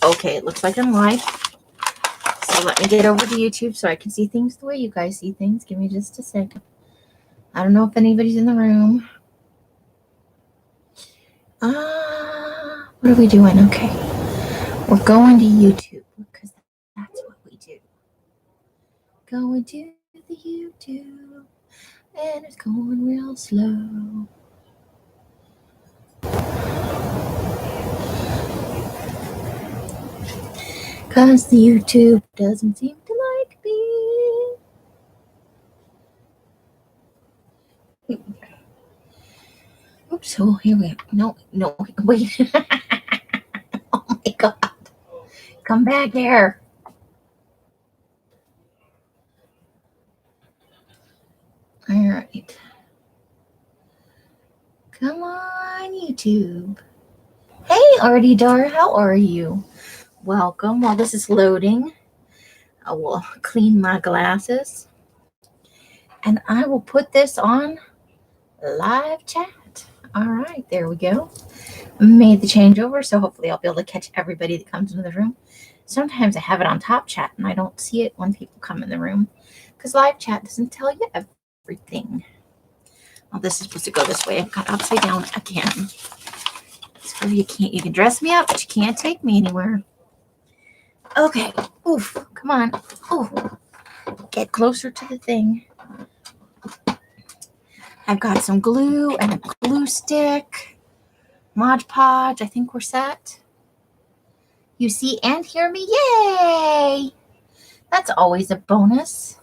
Okay, it looks like I'm live. So let me get over to YouTube so I can see things the way you guys see things. Give me just a second. I don't know if anybody's in the room. What are we doing? Okay. We're going to YouTube because that's what we do. Going to the YouTube. And it's going real slow. Because the YouTube doesn't seem to like me. Oops, oh, here we go. No, wait. Oh my God. Come back here. All right. Come on, YouTube. Hey, Artie Dar, how are you? Welcome. While this is loading, I will clean my glasses. And I will put this on live chat. All right, there we go. Made the changeover, so hopefully I'll be able to catch everybody that comes into the room. Sometimes I have it on top chat, and I don't see it when people come in the room because live chat doesn't tell you everything. Well, this is supposed to go this way. I've got upside down again. So you can dress me up, but you can't take me anywhere. Okay. Oof. Come on. Oh, get closer to the thing. I've got some glue and a glue stick. Mod Podge. I think we're set. You see and hear me? Yay! That's always a bonus.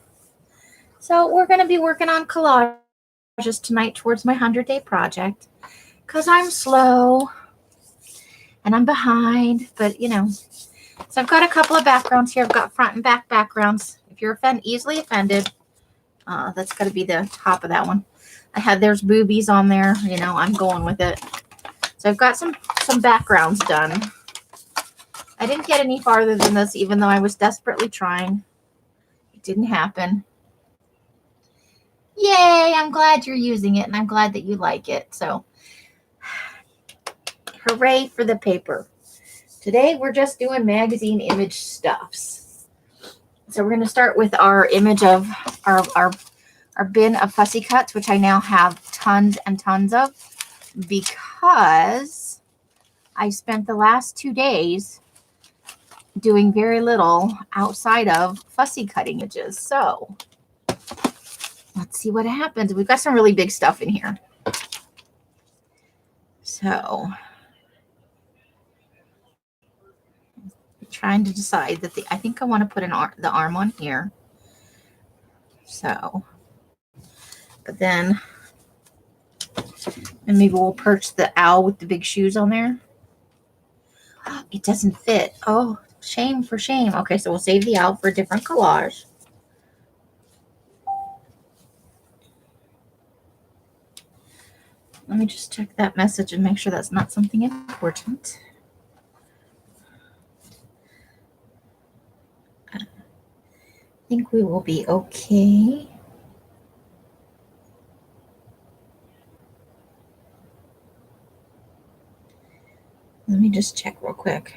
So we're going to be working on collages tonight towards my 100-day project because I'm slow and I'm behind, but you know. So I've got a couple of backgrounds here. I've got front and back backgrounds. If you're easily offended, that's got to be the top of that one. There's boobies on there. You know, I'm going with it. So I've got some backgrounds done. I didn't get any farther than this, even though I was desperately trying. It didn't happen. Yay, I'm glad you're using it, and I'm glad that you like it. So, hooray for the paper. Today, we're just doing magazine image stuffs. So, we're going to start with our image of our bin of fussy cuts, which I now have tons and tons of because I spent the last 2 days doing very little outside of fussy cutting images. So, let's see what happens. We've got some really big stuff in here. So, I'm trying to decide that I think I want to put the arm on here. So, but then, and maybe we'll perch the owl with the big shoes on there. It doesn't fit. Oh, shame for shame. Okay, so we'll save the owl for a different collage. Let me just check that message and make sure that's not something important. I think we will be okay. Let me just check real quick.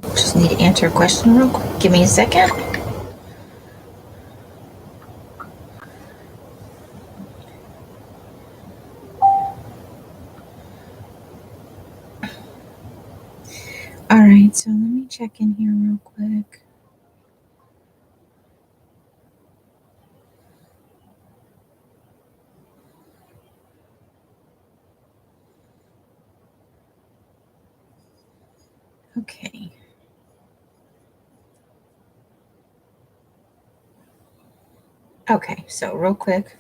Just need to answer a question real quick. Give me a second. All right, so let me check in here real quick. Okay. Okay, so real quick.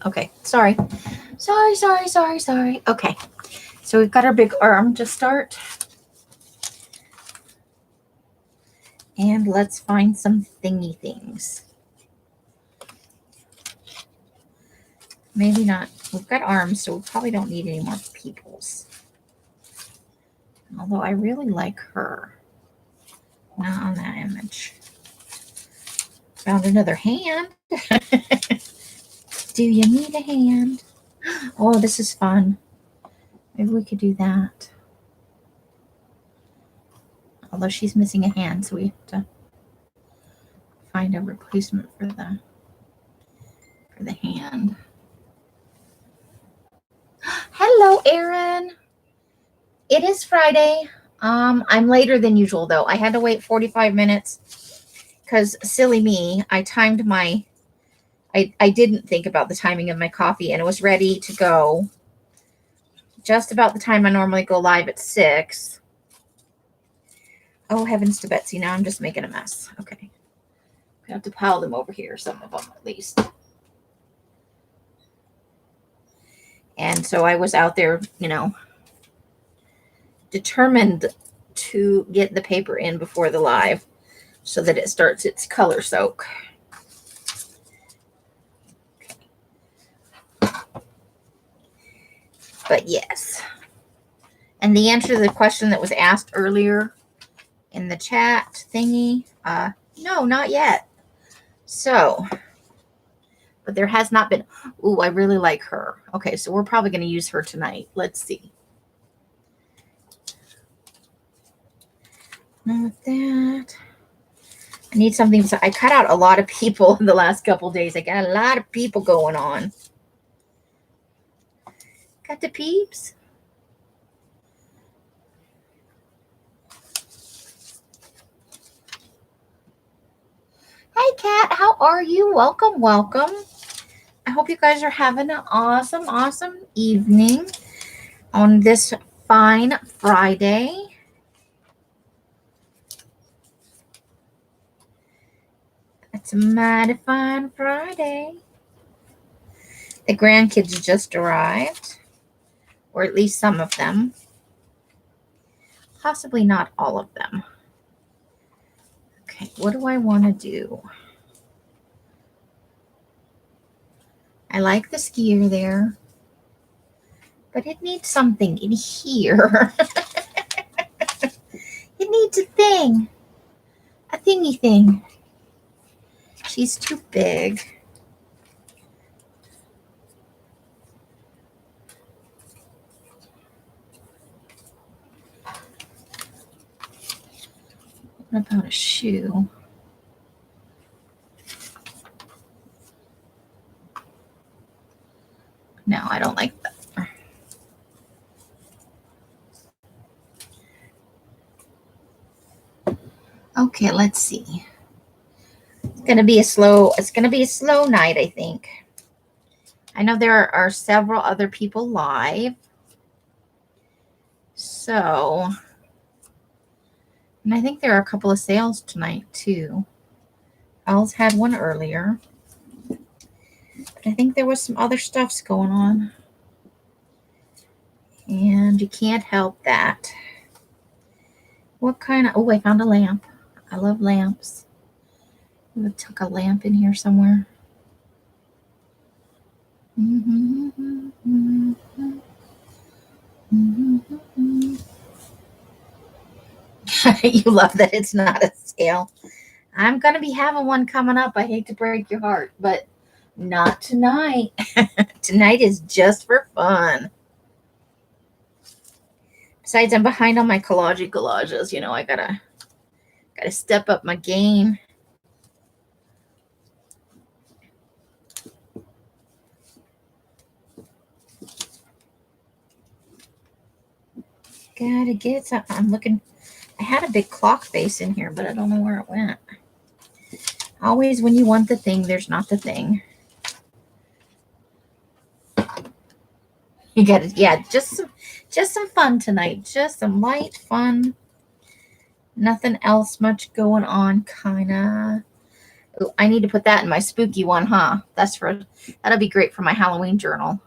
Okay. Sorry. Okay. So we've got our big arm to start. And let's find some thingy things. Maybe not. We've got arms, so we probably don't need any more peoples. Although I really like her. Not on that image. Found another hand. Do you need a hand? Oh, this is fun. Maybe we could do that. Although she's missing a hand, so we have to find a replacement for the hand. Hello, Erin. It is Friday. I'm later than usual, though. I had to wait 45 minutes because, silly me, I timed my... I didn't think about the timing of my coffee, and it was ready to go just about the time I normally go live at 6. Oh, heavens to Betsy. Now I'm just making a mess. Okay. I have to pile them over here, some of them at least. And so I was out there, determined to get the paper in before the live so that it starts its color soak. But yes. And the answer to the question that was asked earlier in the chat thingy, no, not yet. So, but there has not been. Ooh, I really like her. Okay, so we're probably going to use her tonight. Let's see. Not that. I need something. So I cut out a lot of people in the last couple days. I got a lot of people going on. Got the peeps. Hey, Kat. How are you? Welcome, welcome. I hope you guys are having an awesome, awesome evening on this fine Friday. It's a mighty fine Friday. The grandkids just arrived, or at least some of them. Possibly not all of them. Okay, what do I want to do? I like the skier there, but it needs something in here. It needs a thing. A thingy thing. She's too big. What about a shoe? No, I don't like that. Okay, let's see. It's gonna be a slow night, I think. I know there are several other people live. So, and I think there are a couple of sales tonight too. Els had one earlier. But I think there was some other stuffs going on. And you can't help that. What kind of... Oh, I found a lamp. I love lamps. I'm going to tuck a lamp in here somewhere. You love that it's not a sale. I'm going to be having one coming up. I hate to break your heart, but not tonight. Tonight is just for fun. Besides, I'm behind on my collages. I gotta step up my game. Gotta get some. I'm looking. I had a big clock face in here, but I don't know where it went. Always when you want the thing, there's not the thing. You got it. Yeah, just some fun tonight. Just some light fun. Nothing else much going on, kinda. Ooh, I need to put that in my spooky one, huh? That'll be great for my Halloween journal.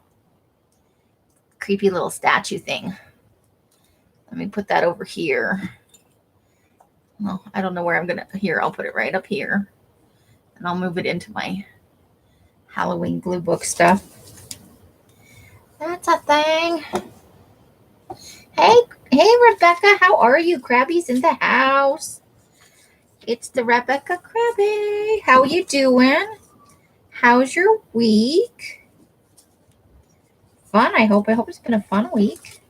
Creepy little statue thing. Let me put that over here. Well, I don't know where I'm gonna. Here, I'll put it right up here, and I'll move it into my Halloween glue book stuff. That's a thing. Hey, Rebecca, how are you? Krabby's in the house. It's the Rebecca Krabby. How you doing? How's your week? Fun, I hope. I hope it's been a fun week.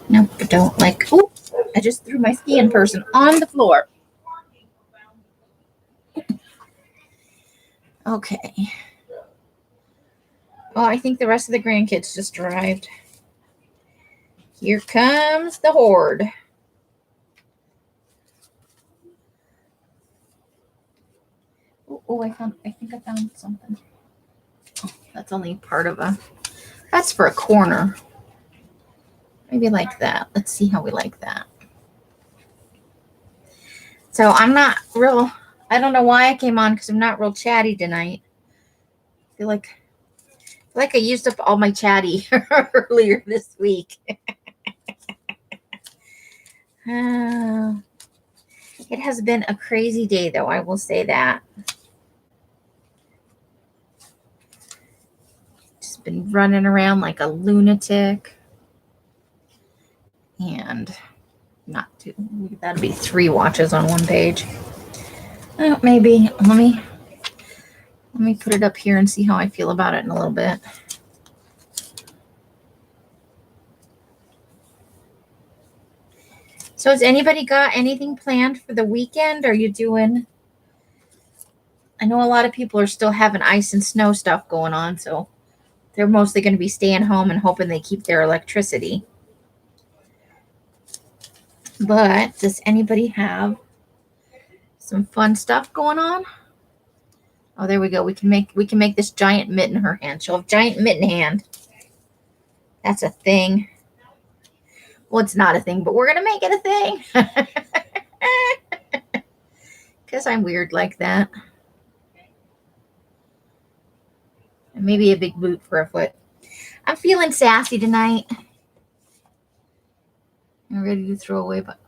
Nope, I don't like. Oh, I just threw my ski in person on the floor. Okay. Oh, I think the rest of the grandkids just arrived. Here comes the horde. Oh, I think I found something. Oh, that's only part of that's for a corner. Maybe like that. Let's see how we like that. So I'm not real, I don't know why I came on because I'm not real chatty tonight. I feel like I used up all my chatty earlier this week. It has been a crazy day, though, I will say that. Just been running around like a lunatic. And not two. That'd be 3 watches on one page. Maybe. Let me put it up here and see how I feel about it in a little bit. So has anybody got anything planned for the weekend? Are you doing? I know a lot of people are still having ice and snow stuff going on, so they're mostly going to be staying home and hoping they keep their electricity. But does anybody have some fun stuff going on? Oh, there we go. We can make this giant mitten her hand. She'll have giant mitten hand. That's a thing. Well, it's not a thing, but we're going to make it a thing. Because I'm weird like that. And maybe a big boot for a foot. I'm feeling sassy tonight. I'm ready to throw away, but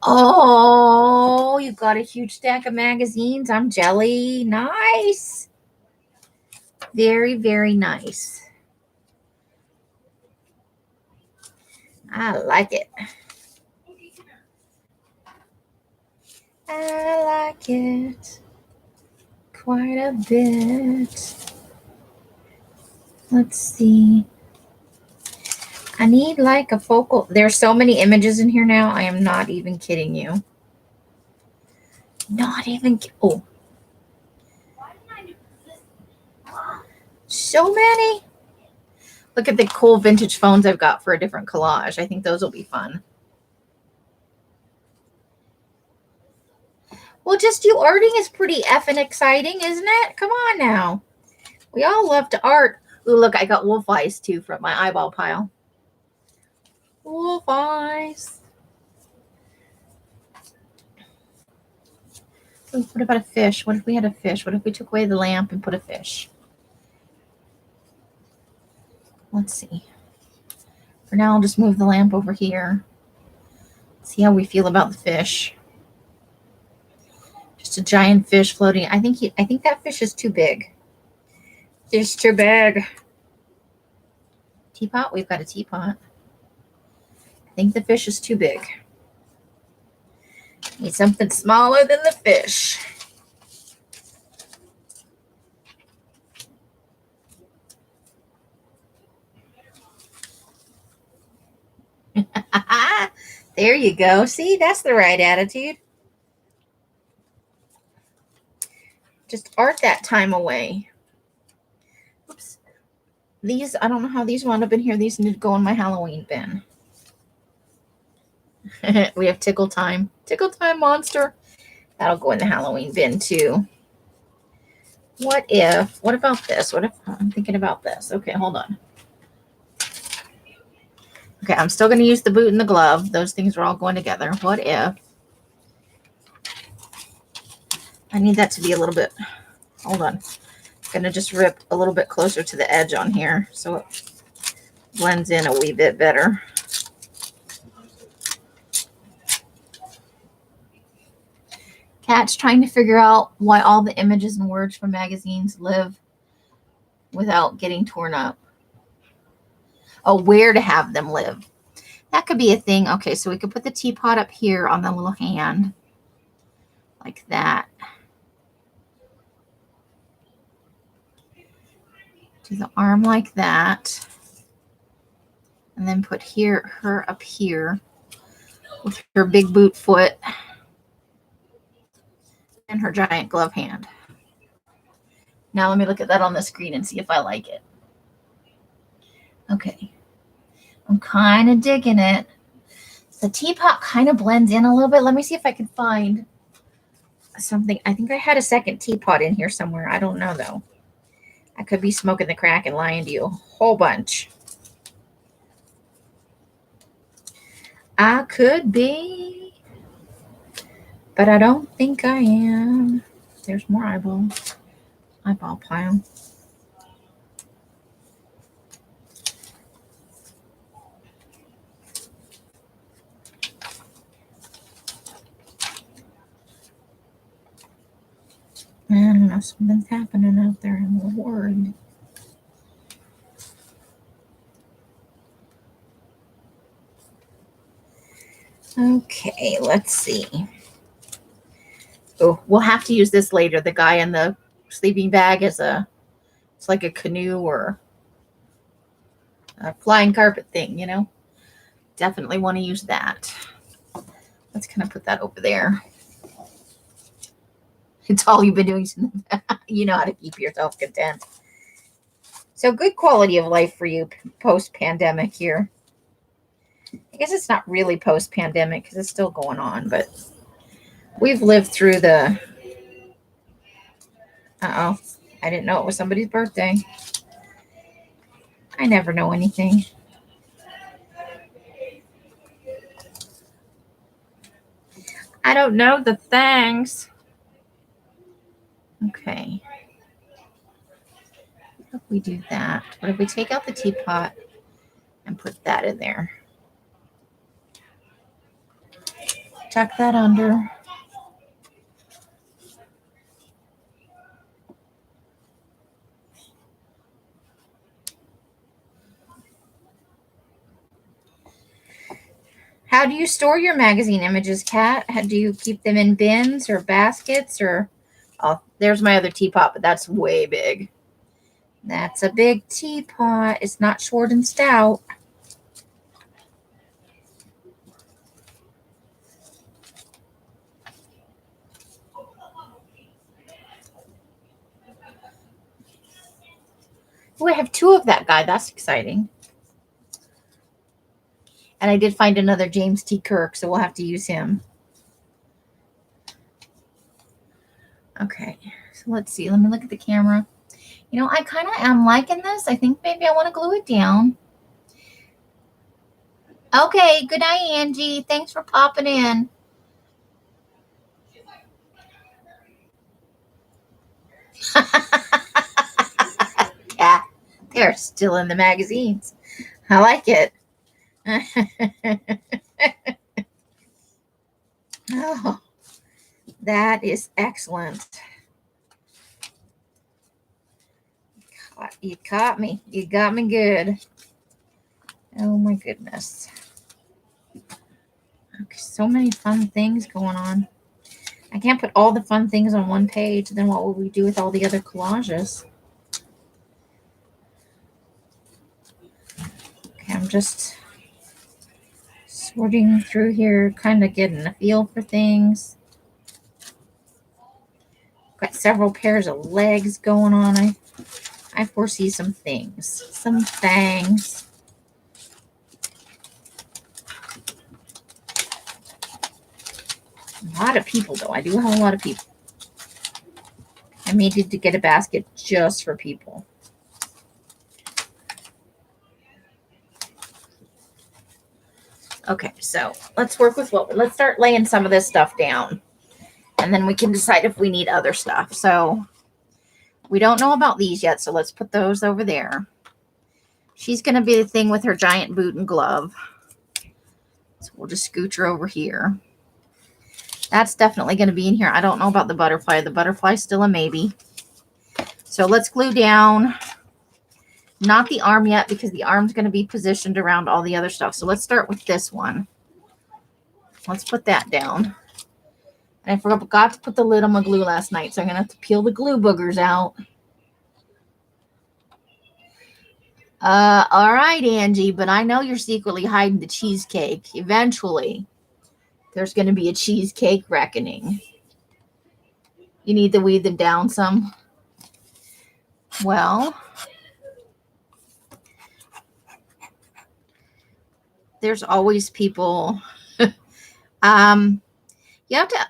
oh, you got a huge stack of magazines. I'm jelly. Nice. Very, very nice. I like it. I like it quite a bit. Let's see. I need like a focal. There's so many images in here now. I am not even kidding you. Not even. Oh. So many. Look at the cool vintage phones I've got for a different collage. I think those will be fun. Well, just you arting is pretty effing exciting, isn't it? Come on now. We all love to art. Ooh, look, I got wolf eyes too from my eyeball pile. Wolf eyes. Ooh, what about a fish? What if we had a fish? What if we took away the lamp and put a fish? Let's see. For now, I'll just move the lamp over here. See how we feel about the fish. Just a giant fish floating. I think that fish is too big. It's too big. Teapot? We've got a teapot. I think the fish is too big. Need something smaller than the fish. There you go. See, that's the right attitude. Just art that time away. Oops. These, I don't know how these wound up in here. These need to go in my Halloween bin. We have Tickle Time. Tickle Time monster. That'll go in the Halloween bin too. What about this? What if I'm thinking about this? Okay, hold on. Okay, I'm still going to use the boot and the glove. Those things are all going together. What if I need that to be a little bit, hold on. I'm going to just rip a little bit closer to the edge on here so it blends in a wee bit better. Kat's trying to figure out why all the images and words from magazines live without getting torn up. Oh, where to have them live. That could be a thing. Okay, so we could put the teapot up here on the little hand. Like that. Do the arm like that. And then put her up here with her big boot foot and her giant glove hand. Now let me look at that on the screen and see if I like it. Okay. I'm kind of digging it. The teapot kind of blends in a little bit. Let me see if I can find something. I think I had a second teapot in here somewhere. I don't know, though. I could be smoking the crack and lying to you a whole bunch. I could be, but I don't think I am. There's more eyeball pile. I don't know, something's happening out there in the world. Okay, let's see. Oh, we'll have to use this later. The guy in the sleeping bag is it's like a canoe or a flying carpet thing, you know? Definitely want to use that. Let's kind of put that over there. It's all you've been doing. You know how to keep yourself content. So good quality of life for you post-pandemic here. I guess it's not really post-pandemic because it's still going on, but we've lived through the... Uh-oh. I didn't know it was somebody's birthday. I never know anything. I don't know the things. Okay. If we do that, what if we take out the teapot and put that in there? Tuck that under. How do you store your magazine images, Kat? How do you keep them in bins or baskets or... Oh, there's my other teapot, but that's way big. That's a big teapot. It's not short and stout. Oh, I have two of that guy. That's exciting. And I did find another James T. Kirk, so we'll have to use him. Okay, so let's see. Let me look at the camera. You know, I kind of am liking this. I think maybe I want to glue it down. Okay, good night, Angie. Thanks for popping in. Yeah, they're still in the magazines. I like it. Oh, that is excellent. You caught me. You got me good. Oh my goodness. Okay, so many fun things going on. I can't put all the fun things on one page. Then what will we do with all the other collages? Okay, I'm just sorting through here, kind of getting a feel for things. Got several pairs of legs going on. I foresee some things, some fangs. A lot of people, though. I do have a lot of people. I may need to get a basket just for people. Okay, so let's work with let's start laying some of this stuff down. And then we can decide if we need other stuff. So we don't know about these yet, so let's put those over there. She's going to be the thing with her giant boot and glove. So we'll just scooch her over here. That's definitely going to be in here. I don't know about the butterfly. The butterfly's still a maybe. So let's glue down, not the arm yet, because the arm's going to be positioned around all the other stuff. So let's start with this one. Let's put that down. And I forgot to put the lid on my glue last night, so I'm going to have to peel the glue boogers out. All right, Angie, but I know you're secretly hiding the cheesecake. Eventually, there's going to be a cheesecake reckoning. You need to weed them down some. Well, there's always people. You have to,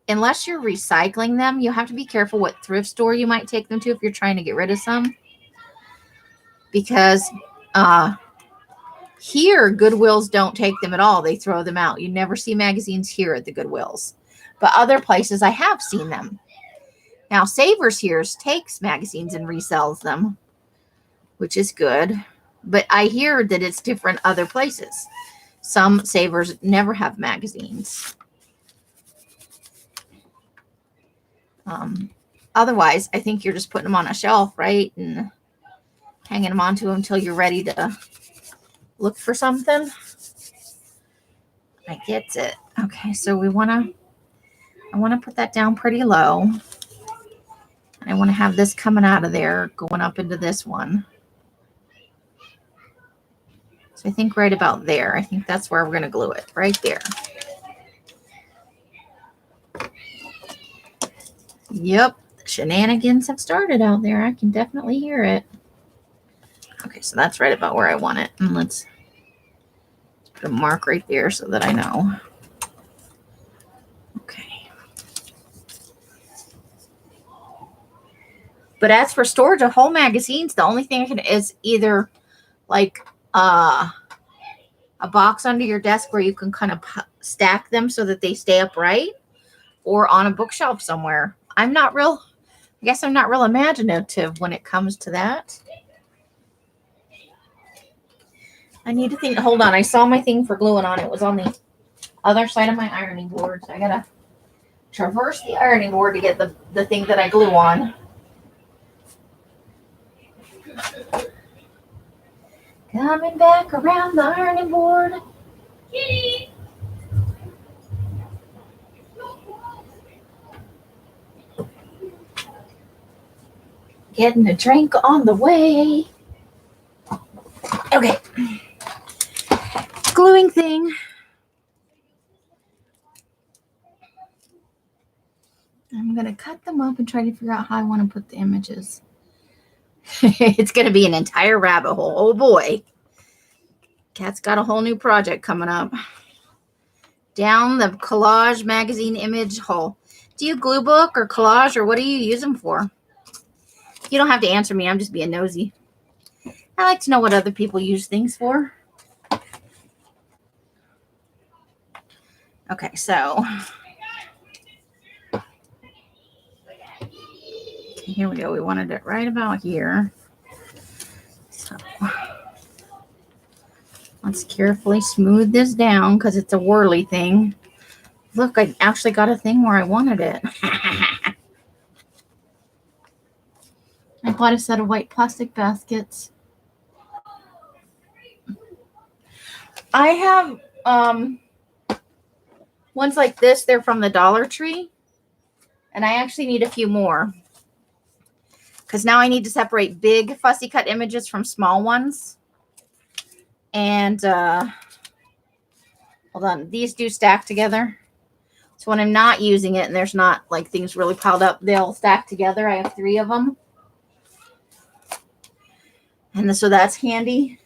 unless you're recycling them, you have to be careful what thrift store you might take them to if you're trying to get rid of some. Because here, Goodwills don't take them at all. They throw them out. You never see magazines here at the Goodwills. But other places, I have seen them. Now, Savers here takes magazines and resells them, which is good. But I hear that it's different other places. Some Savers never have magazines. Otherwise, I think you're just putting them on a shelf, right? And hanging them onto them until you're ready to look for something. I get it. Okay, so I want to put that down pretty low. I want to have this coming out of there, going up into this one. So I think right about there. I think that's where we're going to glue it, right there. Yep, the shenanigans have started out there. I can definitely hear it. Okay, so that's right about where I want it. And let's put a mark right there so that I know. Okay. But as for storage of whole magazines, the only thing I can is either like a box under your desk where you can kind of stack them so that they stay upright, or on a bookshelf somewhere. I guess I'm not real imaginative when it comes to that. I need to think. Hold on. I saw my thing for gluing on. It was on the other side of my ironing board. So I got to traverse the ironing board to get the thing that I glue on. Coming back around the ironing board. Kitty! Getting a drink on the way. Okay. Gluing thing. I'm going to cut them up and try to figure out how I want to put the images. It's going to be an entire rabbit hole. Oh boy. Kat's got a whole new project coming up. Down the Collage magazine image hole. Do you glue book or Collage, or what do you use them for? You don't have to answer me. I'm just being nosy. I like to know what other people use things for. Okay, so here we go. We wanted it right about here. So let's carefully smooth this down because it's a whirly thing. Look, I actually got a thing where I wanted it. I bought a set of white plastic baskets. I have ones like this. They're from the Dollar Tree. And I actually need a few more. Because now I need to separate big fussy cut images from small ones. And hold on. These do stack together. So when I'm not using it and there's not like things really piled up, they'll stack together. I have 3 of them. And so that's handy.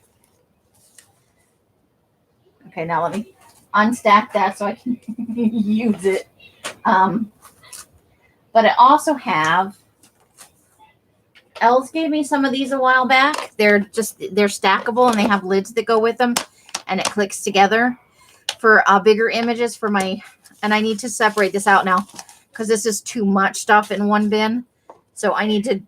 Okay, now let me unstack that so I can use it. But I also have, Els gave me some of these a while back. They're stackable and they have lids that go with them and it clicks together for bigger images for my, and I need to separate this out now because this is too much stuff in one bin. So I need to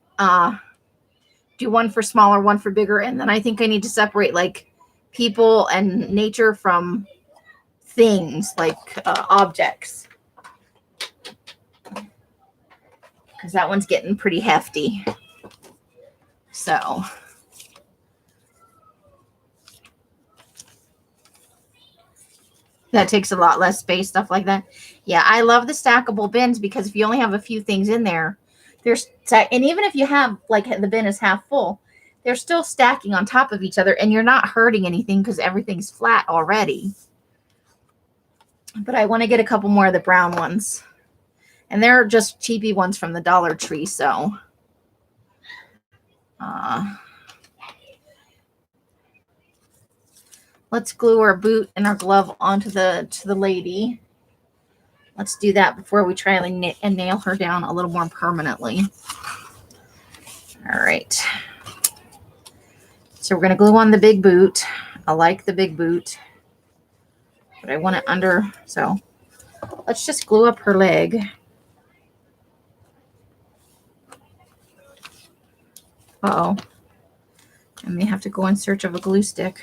do one for smaller, one for bigger. And then I think I need to separate like people and nature from things like objects. because that one's getting pretty hefty. So that takes a lot less space, stuff like that. Yeah, I love the stackable bins because if you only have a few things in there, and even if you have, like, the bin is half full, they're still stacking on top of each other and you're not hurting anything because everything's flat already. But I want to get a couple more of the brown ones. And they're just cheapy ones from the Dollar Tree, so let's glue our boot and our glove onto the lady. Let's do that before we try and nail her down a little more permanently. All right. So we're going to glue on the big boot. I like the big boot, but I want it under. So let's just glue up her leg. Uh-oh. I may have to go in search of a glue stick.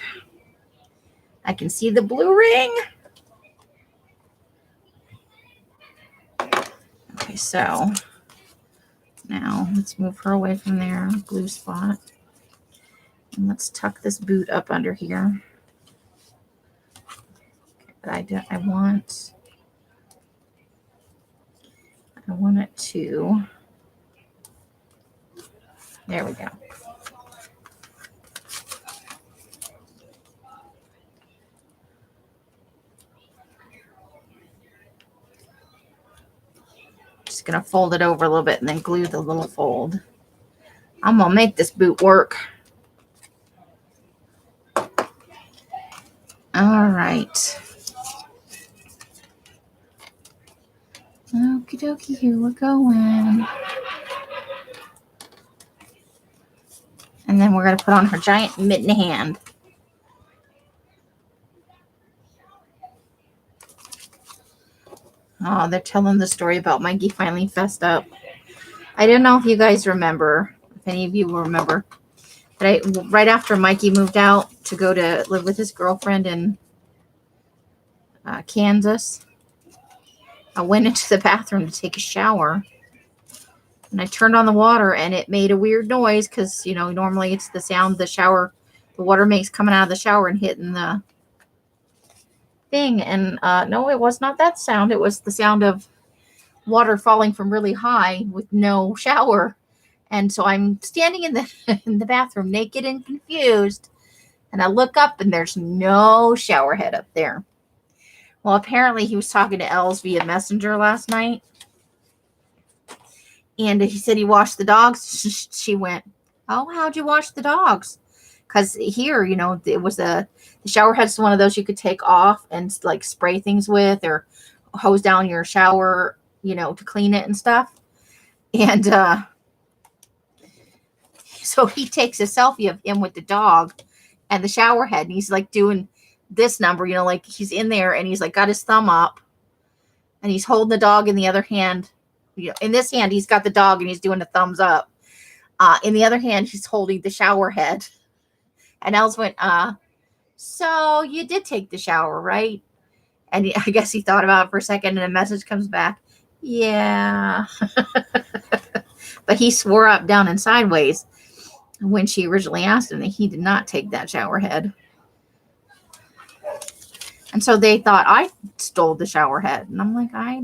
I can see the blue ring. Okay, so now let's move her away from there, glue spot. And let's tuck this boot up under here. Okay, but I want it to, there we go. Just gonna fold it over a little bit and then glue the little fold. I'm gonna make this boot work. All right. Okie dokie, here we're going. And then we're going to put on her giant mitten hand. Oh, they're telling the story about Mikey finally fessed up. I don't know if you guys remember, if any of you will remember, but right after Mikey moved out to go to live with his girlfriend in Kansas, I went into the bathroom to take a shower. And I turned on the water and it made a weird noise because, normally it's the sound the water makes coming out of the shower and hitting the thing. And no, it was not that sound. It was the sound of water falling from really high with no shower. And so I'm standing in the bathroom naked and confused. And I look up and there's no shower head up there. Well, apparently he was talking to Els via Messenger last night. And he said he washed the dogs. She went, "Oh, how'd you wash the dogs?" Because here, it was the shower head's one of those you could take off and like spray things with or hose down your shower, to clean it and stuff. And so he takes a selfie of him with the dog and the shower head. And he's like doing this number, like he's in there and he's like got his thumb up and he's holding the dog in the other hand. In this hand, he's got the dog and he's doing a thumbs up. In the other hand, he's holding the shower head. And Els went, so you did take the shower, right? And I guess he thought about it for a second and a message comes back. Yeah. But he swore up, down, and sideways when she originally asked him that he did not take that shower head. And so they thought I stole the shower head. And I'm like, I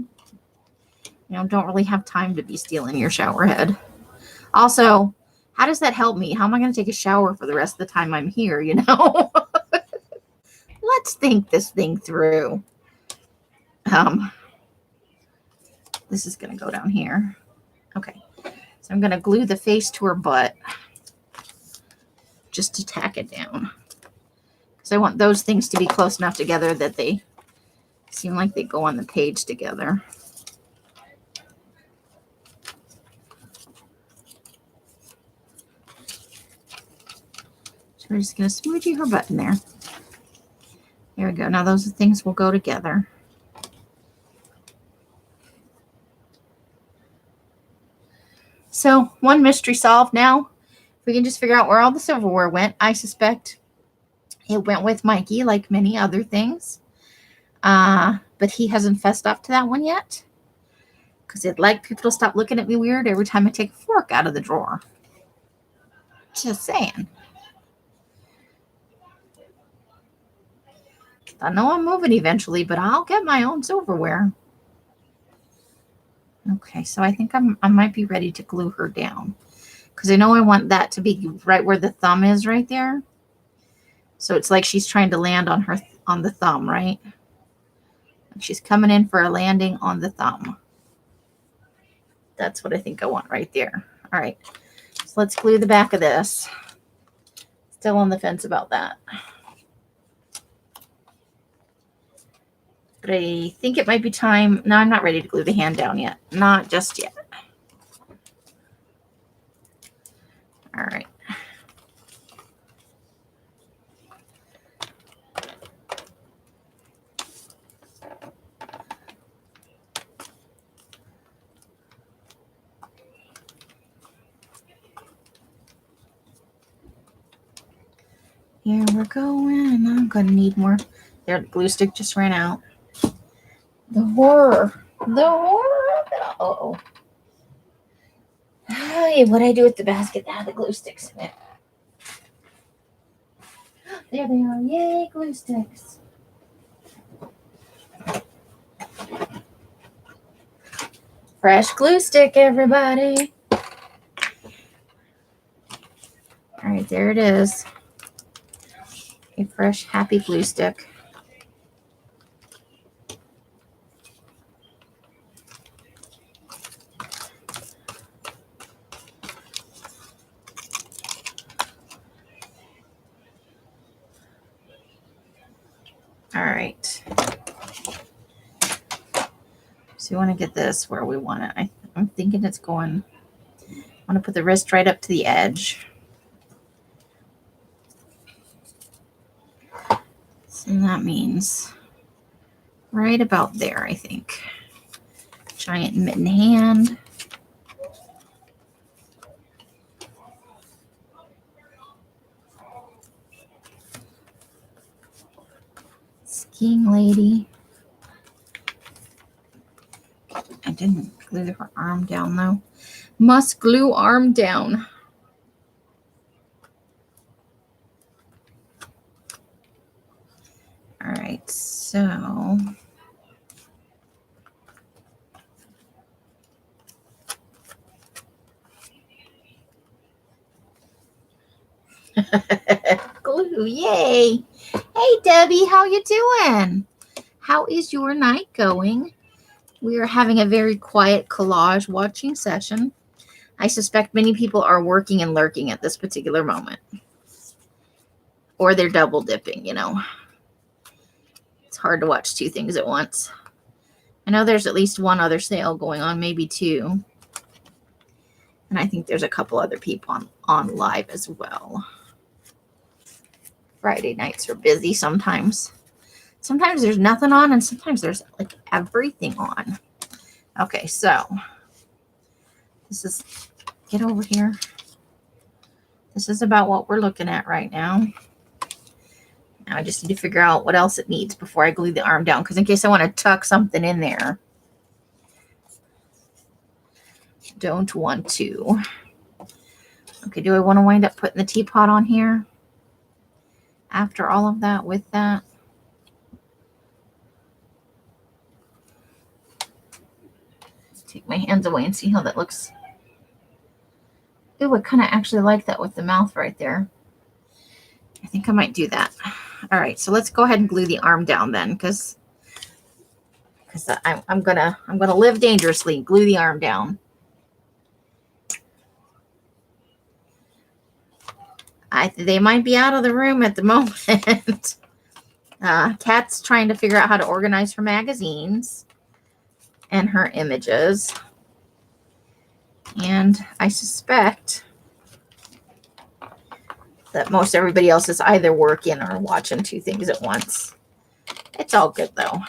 don't really have time to be stealing your shower head. Also, how does that help me? How am I going to take a shower for the rest of the time I'm here, Let's think this thing through. This is going to go down here. Okay. So I'm going to glue the face to her butt just to tack it down. Because I want those things to be close enough together that they seem like they go on the page together. We're just going to smoochie her butt in there. There we go. Now those things will go together. So one mystery solved now. We can just figure out where all the silverware went. I suspect it went with Mikey like many other things. But he hasn't fessed up to that one yet. Because I'd like people to stop looking at me weird every time I take a fork out of the drawer. Just saying. I know I'm moving eventually, but I'll get my own silverware. Okay, so I think I might be ready to glue her down. Because I know I want that to be right where the thumb is right there. So it's like she's trying to land on the thumb, right? She's coming in for a landing on the thumb. That's what I think I want right there. All right, so let's glue the back of this. Still on the fence about that. But I think it might be time. No, I'm not ready to glue the hand down yet. Not just yet. All right. Here we're going. I'm going to need more. There, the glue stick just ran out. The horror. The horror. Uh-oh. Hey, what'd I do with the basket that had the glue sticks in it? There they are. Yay, glue sticks. Fresh glue stick, everybody. All right, there it is. A fresh, happy glue stick. All right. So we want to get this where we want it. I'm thinking it's going. I want to put the wrist right up to the edge. So that means right about there, I think. Giant mitten hand. Skiing lady. I didn't glue her arm down though. Must glue arm down. All right, so glue, yay. Hey Debbie, how you doing? How is your night going? We are having a very quiet collage watching session. I suspect many people are working and lurking at this particular moment. Or they're double dipping, you know. It's hard to watch two things at once. I know there's at least one other sale going on, maybe two. And I think there's a couple other people on live as well. Friday nights are busy sometimes. Sometimes there's nothing on and sometimes there's like everything on. Okay, so this is, get over here. This is about what we're looking at right now. Now I just need to figure out what else it needs before I glue the arm down, because in case I want to tuck something in there. Don't want to. Okay, do I want to wind up putting the teapot on here? After all of that, with that? Take my hands away and see how that looks. Ooh, I kind of actually like that with the mouth right there. I think I might do that. All right, so let's go ahead and glue the arm down then, because I'm gonna live dangerously. Glue the arm down. They might be out of the room at the moment. Kat's trying to figure out how to organize her magazines and her images. And I suspect that most everybody else is either working or watching two things at once. It's all good though.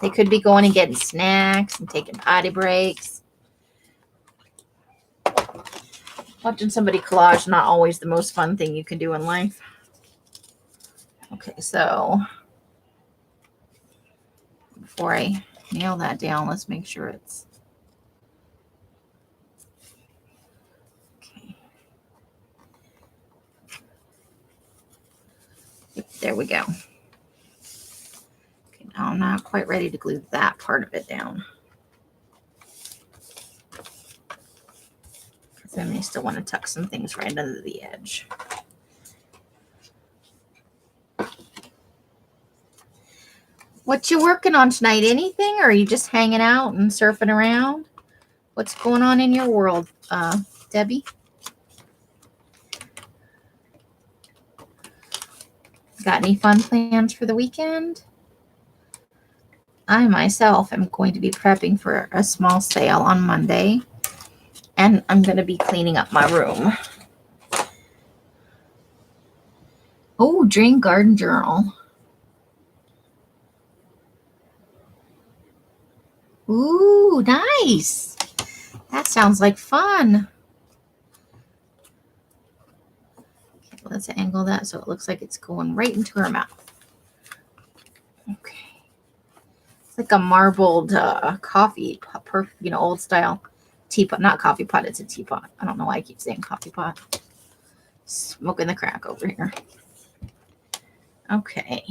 They could be going and getting snacks and taking potty breaks. Watching somebody collage, not always the most fun thing you can do in life. Okay, so before I nail that down, let's make sure it's okay. Yep, there we go. Okay, now I'm not quite ready to glue that part of it down, because then I still want to tuck some things right under the edge. What you working on tonight? Anything, or are you just hanging out and surfing around? What's going on in your world, Debbie? Got any fun plans for the weekend? I myself am going to be prepping for a small sale on Monday, and I'm going to be cleaning up my room. Oh, Dream Garden Journal. Ooh, nice. That sounds like fun. Okay, let's angle that so it looks like it's going right into her mouth. Okay. It's like a marbled coffee, old style teapot. Not coffee pot, it's a teapot. I don't know why I keep saying coffee pot. Smoking the crack over here. Okay.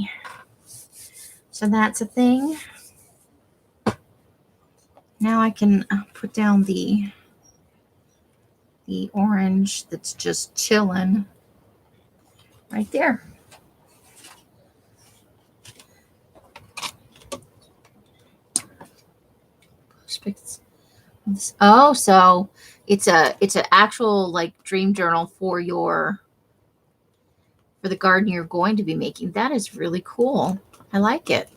So that's a thing. Now I can put down the orange that's just chilling right there. Oh, so it's an actual like dream journal for the garden you're going to be making. That is really cool. I like it.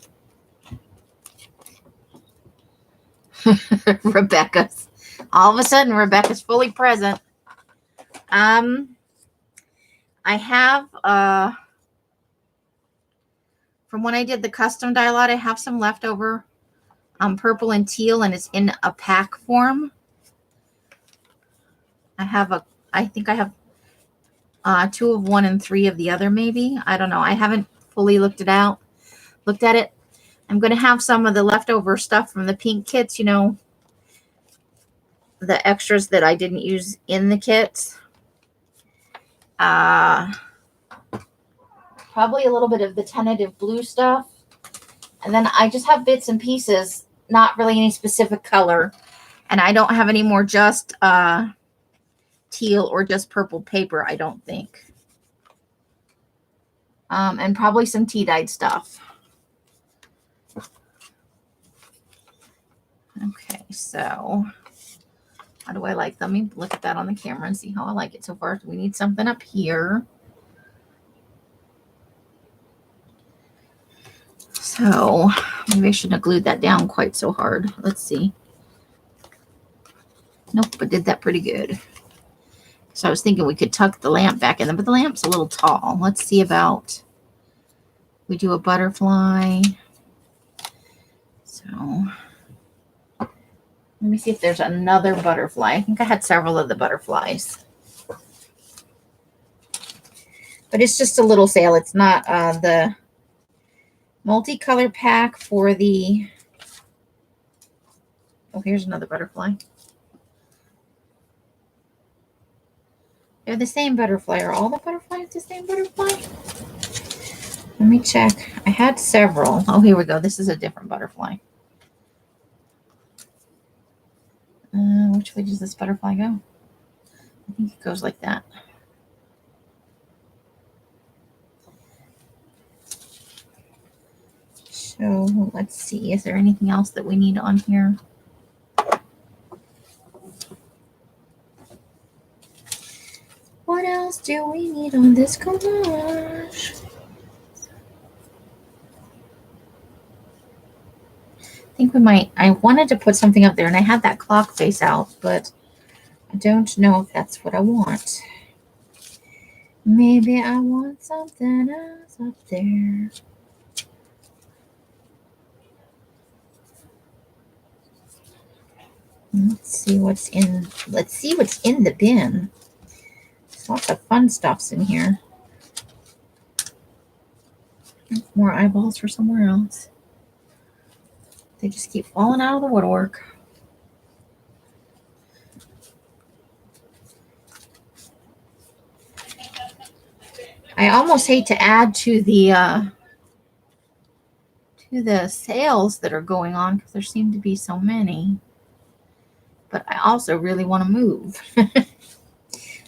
Rebecca's. All of a sudden, Rebecca's fully present. I have, from when I did the custom die lot, I have some leftover purple and teal, and it's in a pack form. I think I have 2 of one and 3 of the other, maybe. I don't know. I haven't fully looked at it. I'm going to have some of the leftover stuff from the pink kits, the extras that I didn't use in the kits. Probably a little bit of the tentative blue stuff. And then I just have bits and pieces, not really any specific color. And I don't have any more just teal or just purple paper, I don't think. And probably some tea-dyed stuff. Okay, so how do I like them? Let me look at that on the camera and see how I like it so far. We need something up here. So maybe I shouldn't have glued that down quite so hard. Let's see. Nope, I did that pretty good. So I was thinking we could tuck the lamp back in there, but the lamp's a little tall. Let's see about, we do a butterfly. So let me see if there's another butterfly. I think I had several of the butterflies. But it's just a little sale. It's not the multicolor pack for the... Oh, here's another butterfly. They're the same butterfly. Are all the butterflies the same butterfly? Let me check. I had several. Oh, here we go. This is a different butterfly. Which way does this butterfly go? I think it goes like that. So let's see. Is there anything else that we need on here? What else do we need on this collage? I think we might. I wanted to put something up there, and I had that clock face out, but I don't know if that's what I want. Maybe I want something else up there. Let's see what's in the bin. There's lots of fun stuffs in here. More eyeballs for somewhere else. They just keep falling out of the woodwork. I almost hate to add to the sales that are going on because there seem to be so many. But I also really want to move.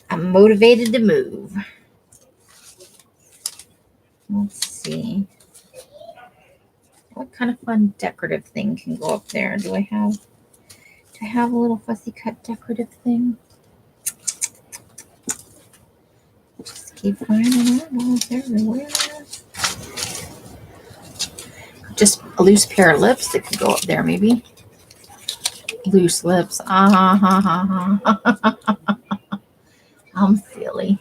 I'm motivated to move. Let's see. What kind of fun decorative thing can go up there? Do I have a little fussy cut decorative thing? Just keep finding eyeballs everywhere. Just a loose pair of lips that could go up there, maybe. Loose lips. I'm silly.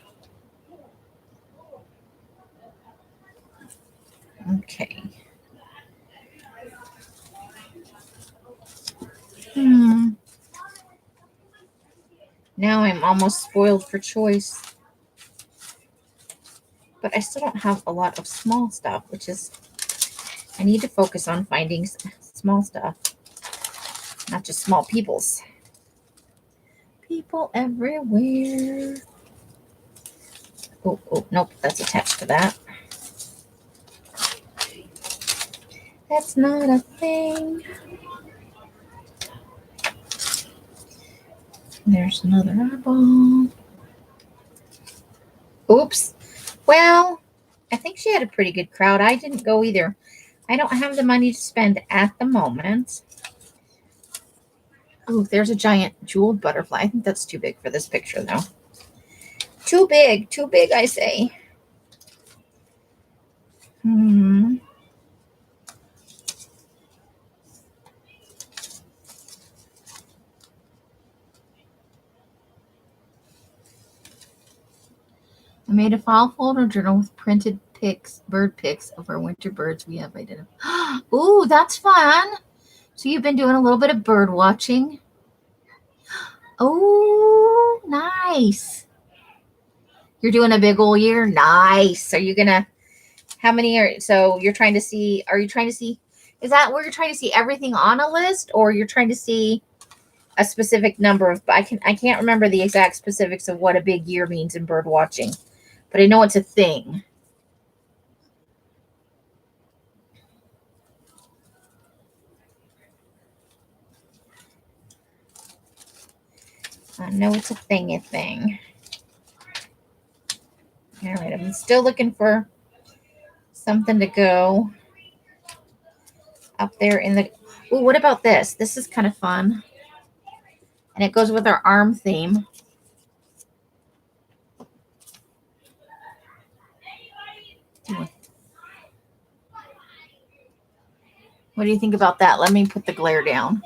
Okay. Now I'm almost spoiled for choice. But I still don't have a lot of small stuff, which is, I need to focus on finding small stuff, not just small peoples. People everywhere. Oh, nope, that's attached to that. That's not a thing. There's another eyeball. Oops. Well, I think she had a pretty good crowd. I didn't go either. I don't have the money to spend at the moment. Oh, there's a giant jeweled butterfly. I think that's too big for this picture, though. Too big, I say. I made a fall folder journal with printed bird pics of our winter birds we have identified. Ooh, that's fun. So you've been doing a little bit of bird watching. Oh, nice. You're doing a big old year? Nice. Are you going to, how many so you're trying to see, is that where you're trying to see everything on a list, or you're trying to see a specific number of, I can't remember the exact specifics of what a big year means in bird watching, but I know it's a thing. I know it's a thing. All right, I'm still looking for something to go up there in the, ooh, what about this? This is kind of fun. And it goes with our arm theme. What do you think about that? Let me put the glare down.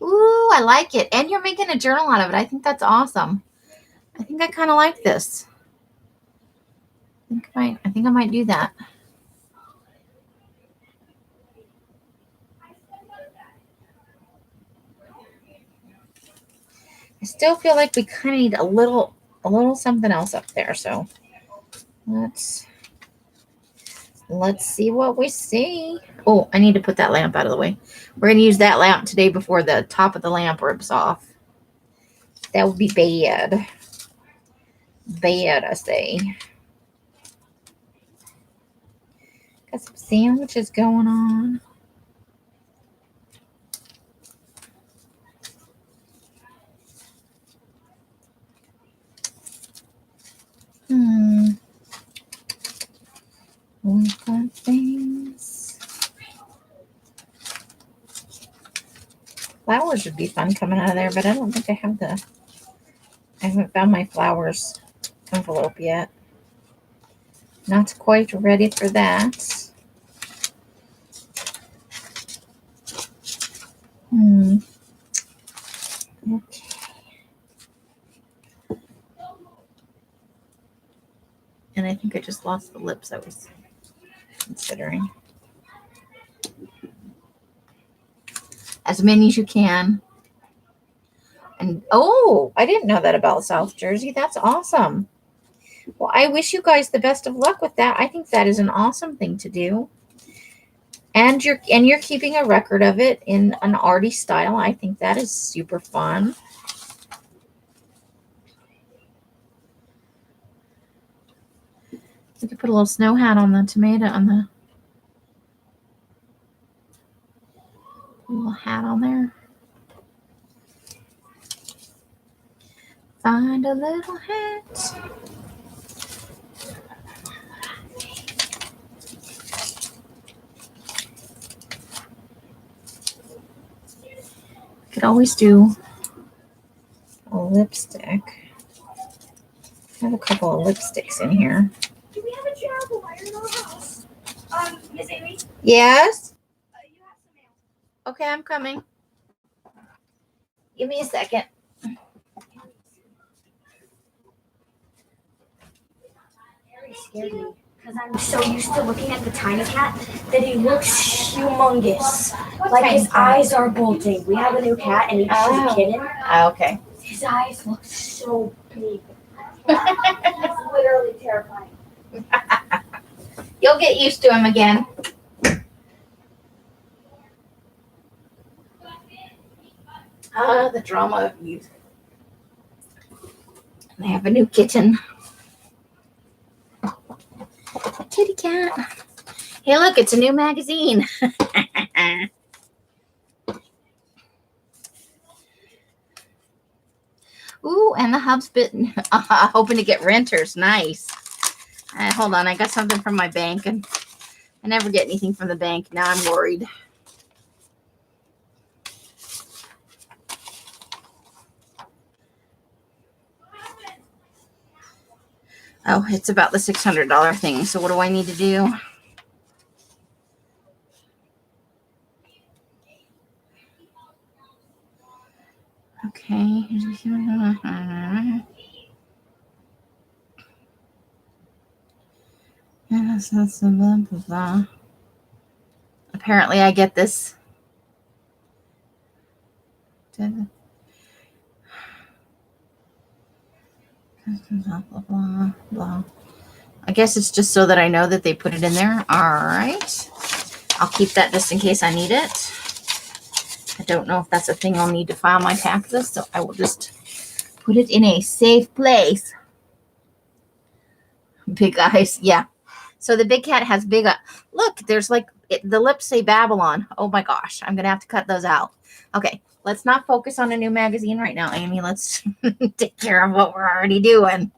Ooh, I like it. And you're making a journal out of it. I think that's awesome. I think I kind of like this. I think I might do that. I still feel like we kind of need a little something else up there. So let's see what we see. Oh, I need to put that lamp out of the way. We're going to use that lamp today before the top of the lamp rips off. That would be bad. Bad, I say. Got some sandwiches going on. We've got things. Flowers would be fun coming out of there, but I don't think I haven't found my flowers envelope yet. Not quite ready for that. Okay. And I think I just lost the lips I was considering. As many as you can. And oh, I didn't know that about South Jersey. That's awesome. Well, I wish you guys the best of luck with that. I think that is an awesome thing to do. And you're keeping a record of it in an arty style. I think that is super fun. You could put a little snow hat on the tomato, on the little hat on there. Find a little hat. Could always do a lipstick. I have a couple of lipsticks in here. Do we have a travel wire in our house? Miss Amy? Yes? You have some mail. Okay, I'm coming. Give me a second. Very scary because I'm so used to looking at the tiny cat that he looks humongous. Like his eyes are bulging. We have a new cat and he's a kitten. Oh, okay. His eyes look so big. It's literally terrifying. You'll get used to him again. The drama of youth. They have a new kitten. Kitty cat. Hey, look, it's a new magazine. Ooh, and the hub's been hoping to get renters. Nice. Hold on, I got something from my bank, and I never get anything from the bank. Now I'm worried. Oh, it's about the $600 thing. So what do I need to do? Okay. Apparently I get this. Blah, blah, blah. I guess it's just so that I know that they put it in there. All right. I'll keep that just in case I need it. I don't know if that's a thing I'll need to file my taxes, so I will just put it in a safe place. Big eyes. Yeah. So the big cat has big eyes. Look, there's like the lips say Babylon. Oh my gosh. I'm going to have to cut those out. Okay. Let's not focus on a new magazine right now, Amy. Let's take care of what we're already doing.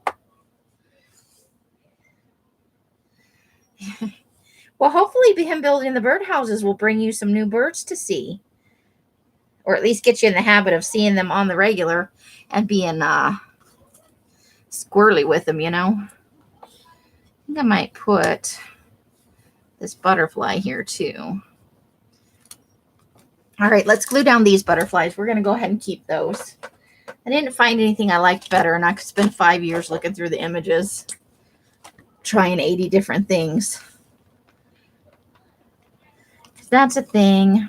Well, hopefully him building the birdhouses will bring you some new birds to see. Or at least get you in the habit of seeing them on the regular and being squirrely with them, you know. I think I might put this butterfly here too. All right, let's glue down these butterflies. We're going to go ahead and keep those. I didn't find anything I liked better, and I could spend 5 years looking through the images, trying 80 different things. That's a thing.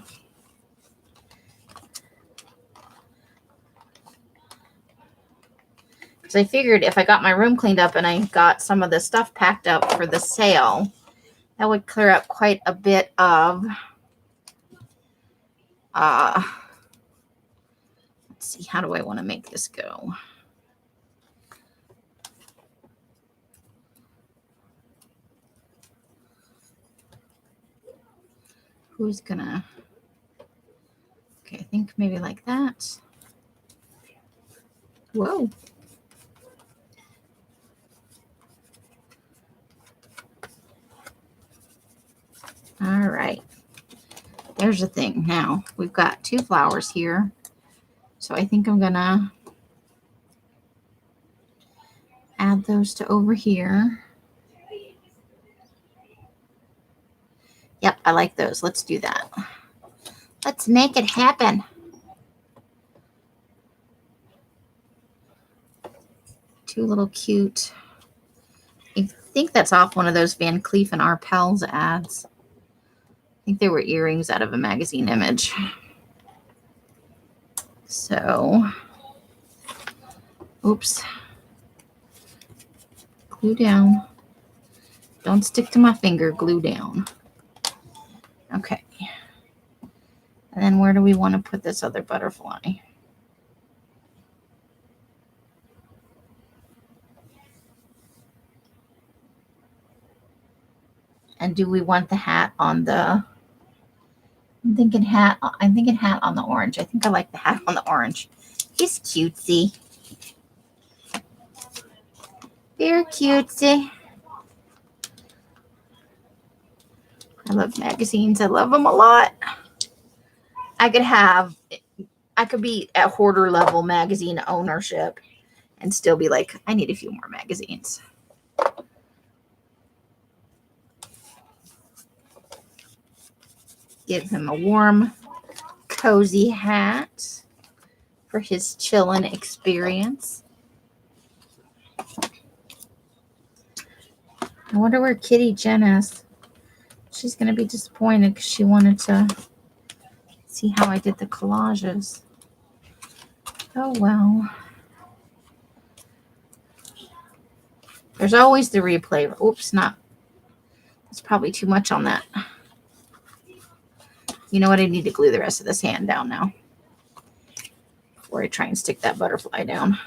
Because I figured if I got my room cleaned up and I got some of the stuff packed up for the sale, that would clear up quite a bit of let's see, how do I want to make this go? Who's gonna, okay, I think maybe like that. Whoa. All right. There's the thing. Now we've got 2 flowers here. So I think I'm gonna add those to over here. Yep, I like those. Let's do that. Let's make it happen. Two little cute. I think that's off one of those Van Cleef and Arpels ads. I think they were earrings out of a magazine image. So, oops. Glue down. Don't stick to my finger, glue down. Okay. And then where do we want to put this other butterfly? And do we want the hat on the, I'm thinking hat on the orange. I think I like the hat on the orange. He's cutesy. Very cutesy. I love magazines. I love them a lot. I could be at hoarder level magazine ownership and still be like, I need a few more magazines. Give him a warm, cozy hat for his chilling experience. I wonder where Kitty Jen is. She's going to be disappointed because she wanted to see how I did the collages. Oh, well. There's always the replay. Oops, that's probably too much on that. You know what? I need to glue the rest of this hand down now before I try and stick that butterfly down.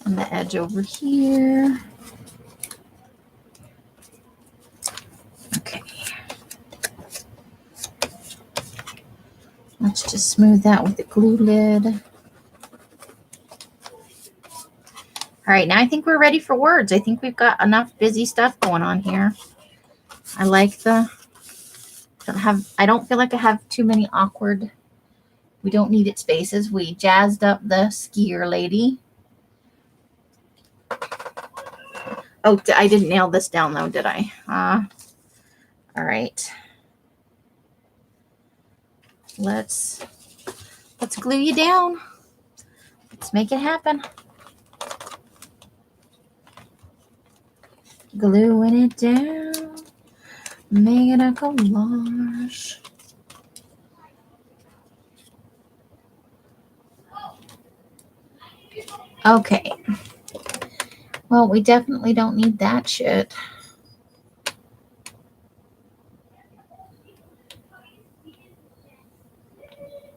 And the edge over here. Okay. Let's just smooth that with the glue lid. All right, now I think we're ready for words. I think we've got enough busy stuff going on here. I like I don't feel like I have too many awkward, we don't need it spaces. We jazzed up the skier lady. Oh, I didn't nail this down though, did I? All right. Let's glue you down. Let's make it happen. Gluing it down. Making a collage. Okay. Well, we definitely don't need that shit.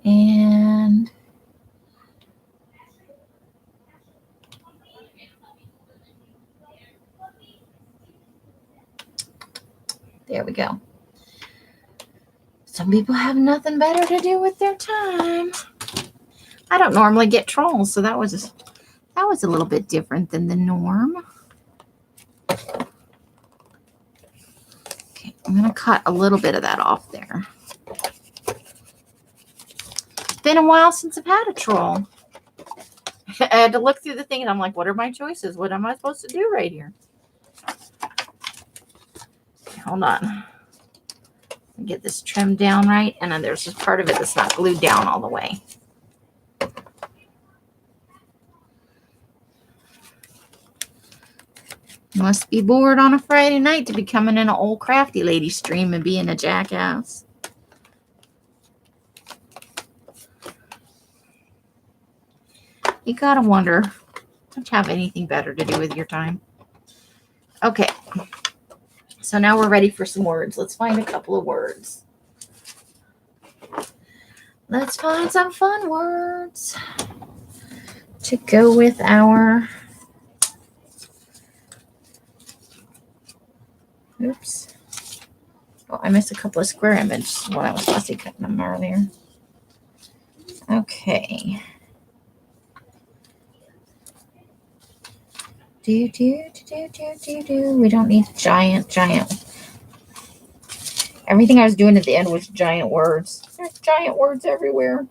And there we go. Some people have nothing better to do with their time. I don't normally get trolls, so that was a little bit different than the norm. Okay, I'm going to cut a little bit of that off there. It's been a while since I've had a troll. I had to look through the thing and I'm like, what are my choices? What am I supposed to do right here? Okay, hold on. Get this trimmed down right. And then there's just part of it that's not glued down all the way. Must be bored on a Friday night to be coming in an old crafty lady stream and being a jackass. You gotta wonder, don't you have anything better to do with your time? Okay, so now we're ready for some words. Let's find a couple of words. Let's find some fun words to go with our... Oops. Oh, I missed a couple of square images when I was fussy cutting them earlier. Okay. We don't need giant. Everything I was doing at the end was giant words. There's giant words everywhere.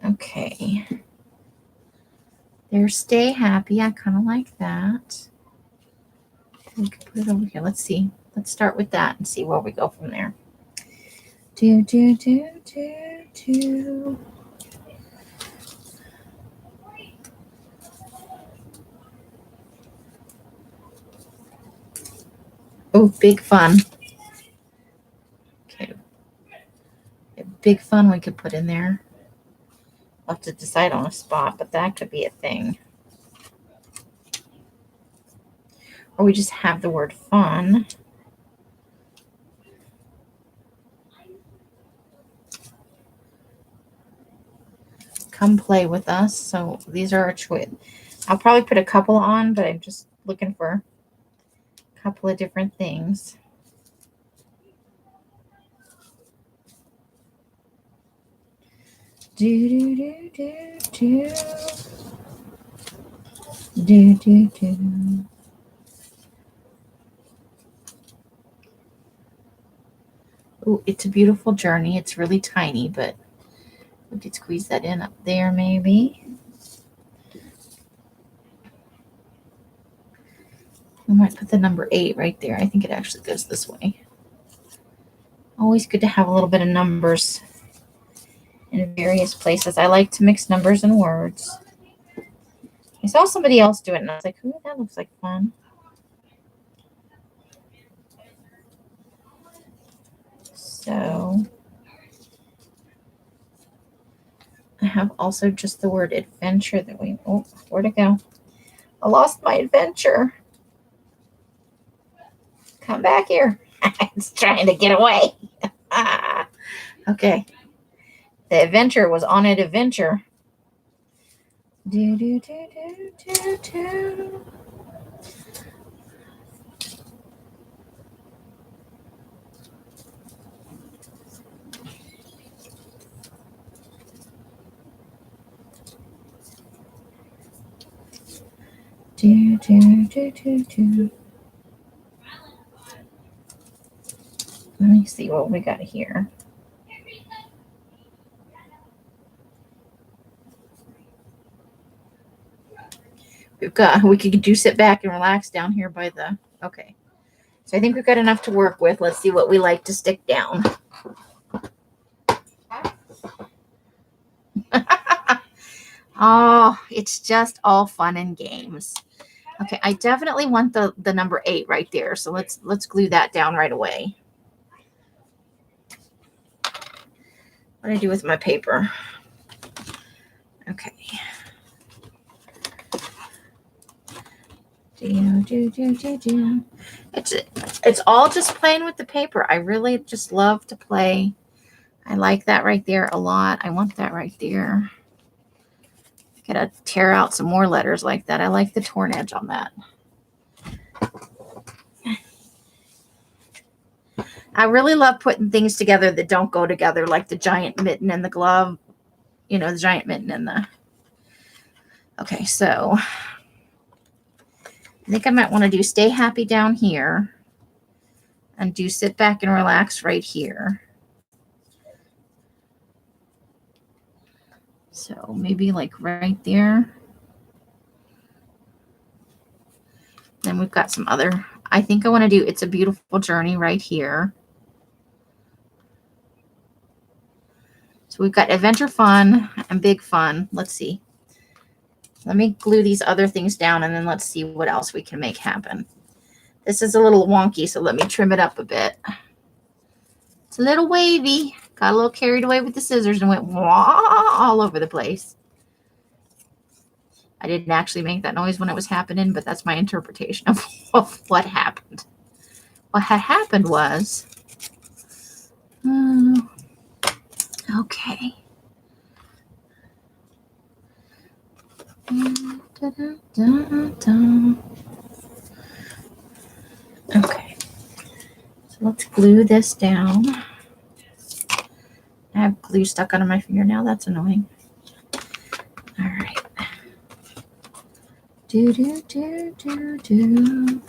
Okay. There's stay happy. I kind of like that. We can put it over here. Let's see. Let's start with that and see where we go from there. Oh, big fun. Okay. Big fun we could put in there. I'll have to decide on a spot, but that could be a thing. Or we just have the word fun. Come play with us. So these are our choice. I'll probably put a couple on, but I'm just looking for a couple of different things. Do do do do do. Do do do. Ooh, it's a beautiful journey. It's really tiny, but we could squeeze that in up there maybe. We might put the number 8 right there. I think it actually goes this way. Always good to have a little bit of numbers in various places. I like to mix numbers and words. I saw somebody else do it, and I was like, ooh, that looks like fun. So I have also just the word adventure that we, oh, where'd it go? I lost my adventure. Come back here. It's trying to get away. Okay. The adventure was on an adventure. Do, do, do, do, do, do. Do, do, do, do, do. Let me see what we got here. We could do sit back and relax down here by the, okay. So I think we've got enough to work with. Let's see what we like to stick down. Oh, it's just all fun and games. Okay, I definitely want the number 8 right there. So let's glue that down right away. What do I do with my paper? Okay. It's all just playing with the paper. I really just love to play. I like that right there a lot. I want that right there. Gotta tear out some more letters like that. I like the torn edge on that. I really love putting things together that don't go together, like the giant mitten and the glove. You know, the giant mitten and the... Okay, so I think I might want to do stay happy down here and do sit back and relax right here. So maybe like right there. Then we've got some other, I think I want to do it's a beautiful journey right here. So we've got adventure fun and big fun. Let's see. Let me glue these other things down and then let's see what else we can make happen. This is a little wonky, so let me trim it up a bit. It's a little wavy. Got a little carried away with the scissors and went wah all over the place. I didn't actually make that noise when it was happening, but that's my interpretation of what happened. What had happened was, okay. Okay. So let's glue this down. I have glue stuck under my finger now. That's annoying. All right. Do, do, do, do, do.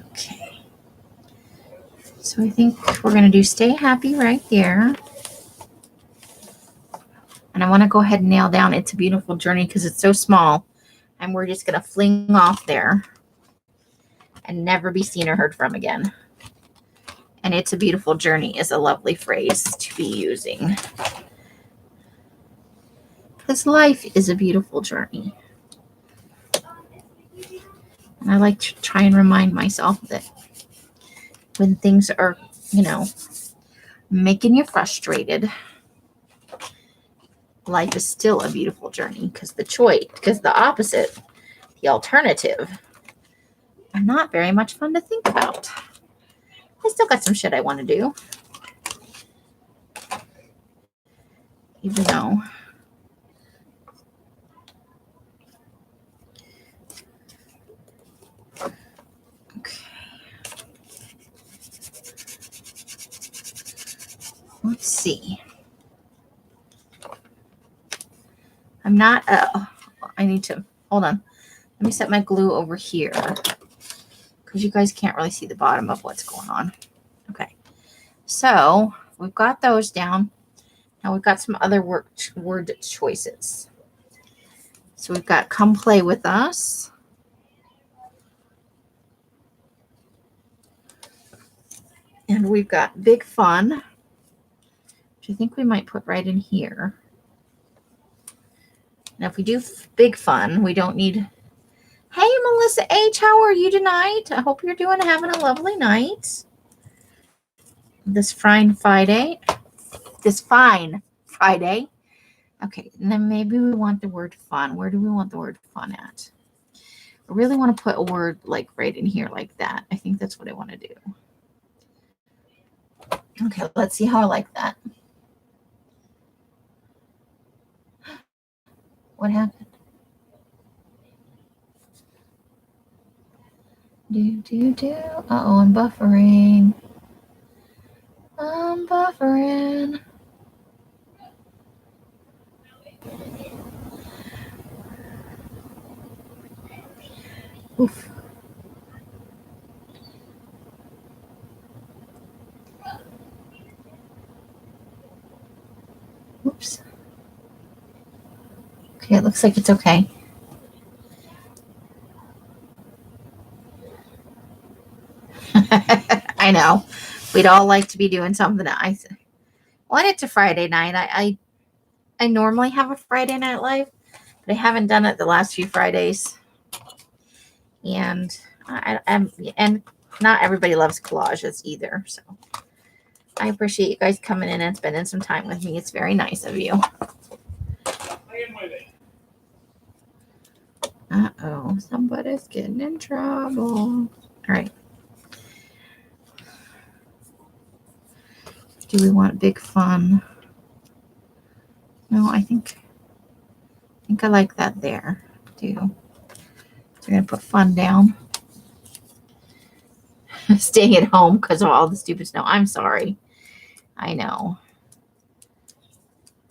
Okay. So I think we're going to do stay happy right there. And I want to go ahead and nail down it's a beautiful journey because it's so small. And we're just going to fling off there and never be seen or heard from again. And it's a beautiful journey is a lovely phrase to be using. Because life is a beautiful journey. And I like to try and remind myself that when things are, you know, making you frustrated, life is still a beautiful journey, because the opposite, the alternative, are not very much fun to think about. I still got some shit I want to do. Even though okay. Let's see. I'm not I need to hold on. Let me set my glue over here, because you guys can't really see the bottom of what's going on. Okay. So we've got those down. Now we've got some other word choices. So we've got come play with us. And we've got big fun, which I think we might put right in here. Now, if we do big fun, we don't need, hey, Melissa H., how are you tonight? I hope you're having a lovely night. This fine Friday. Okay, and then maybe we want the word fun. Where do we want the word fun at? I really want to put a word like right in here like that. I think that's what I want to do. Okay, let's see how I like that. What happened? Uh-oh, I'm buffering. Oof. Oops. Okay, it looks like it's okay. I know. We'd all like to be doing something. I want it to Friday night. I normally have a Friday Night Live, but I haven't done it the last few Fridays. And and not everybody loves collages either. So I appreciate you guys coming in and spending some time with me. It's very nice of you. Uh-oh, somebody's getting in trouble. All right. Do we want big fun? No, I think I like that there too. So we're gonna put fun down. Staying at home because of all the stupid snow. I'm sorry. I know.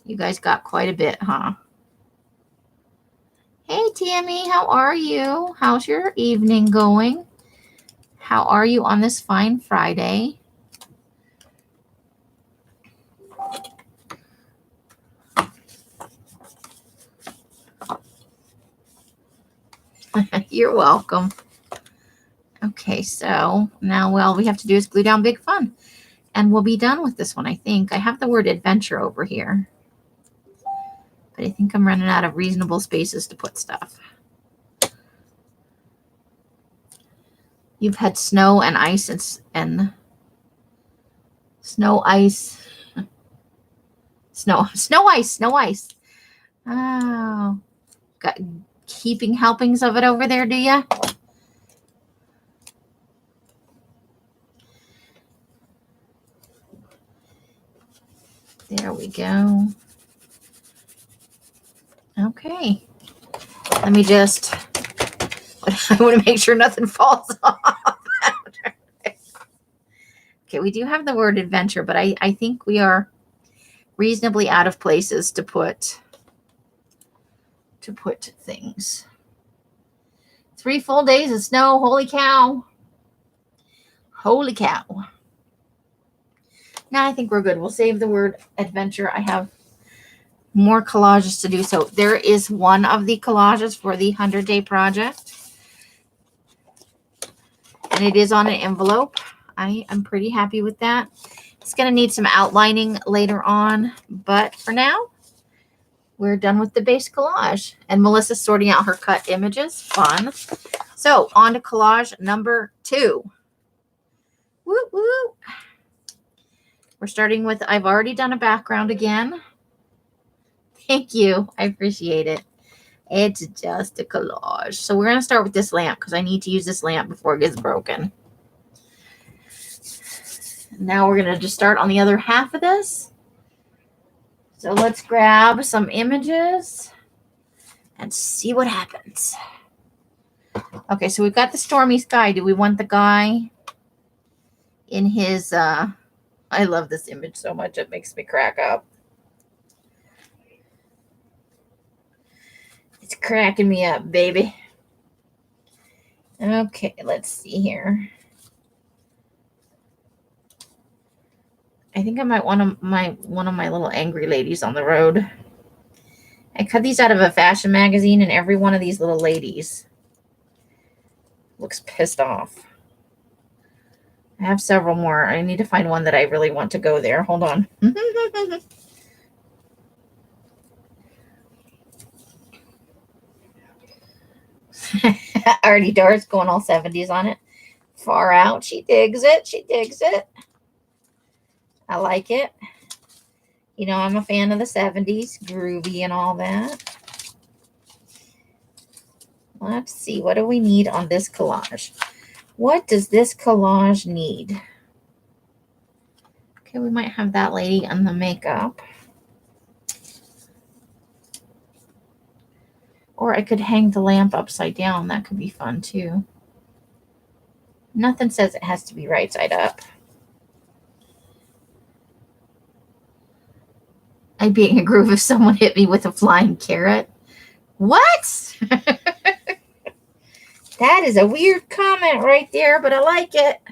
You guys got quite a bit, huh? Hey, Tammy, how are you? How's your evening going? How are you on this fine Friday? You're welcome. Okay, so now all we have to do is glue down big fun. And we'll be done with this one, I think. I have the word adventure over here. But I think I'm running out of reasonable spaces to put stuff. You've had snow and ice and snow ice. Snow ice. Oh, got heaping helpings of it over there, do you? There we go. Okay. Let me just, I want to make sure nothing falls off. Okay, we do have the word adventure, but I think we are reasonably out of places to put things. 3 full days of snow. Holy cow. Holy cow. Now I think we're good. We'll save the word adventure. I have more collages to do. So there is one of the collages for the 100-day project. And it is on an envelope. I am pretty happy with that. It's going to need some outlining later on. But for now, we're done with the base collage. And Melissa's sorting out her cut images. Fun. So on to collage number 2. Woo woo. We're starting with, I've already done a background again. Thank you. I appreciate it. It's just a collage. So we're going to start with this lamp because I need to use this lamp before it gets broken. Now we're going to just start on the other half of this. So let's grab some images and see what happens. Okay, so we've got the stormy sky. Do we want the guy in his, I love this image so much. It makes me crack up. It's cracking me up, baby. Okay, let's see here. I think I might want one of my little angry ladies on the road. I cut these out of a fashion magazine, and every one of these little ladies looks pissed off. I have several more. I need to find one that I really want to go there. Hold on. Already Doris going all 70s on it. Far out. She digs it. She digs it. I like it. You know, I'm a fan of the 70s. Groovy and all that. Let's see. What do we need on this collage? What does this collage need? Okay, we might have that lady on the makeup. Or I could hang the lamp upside down. That could be fun too. Nothing says it has to be right side up. I'd be in a groove if someone hit me with a flying carrot. What? That is a weird comment right there, but I like it.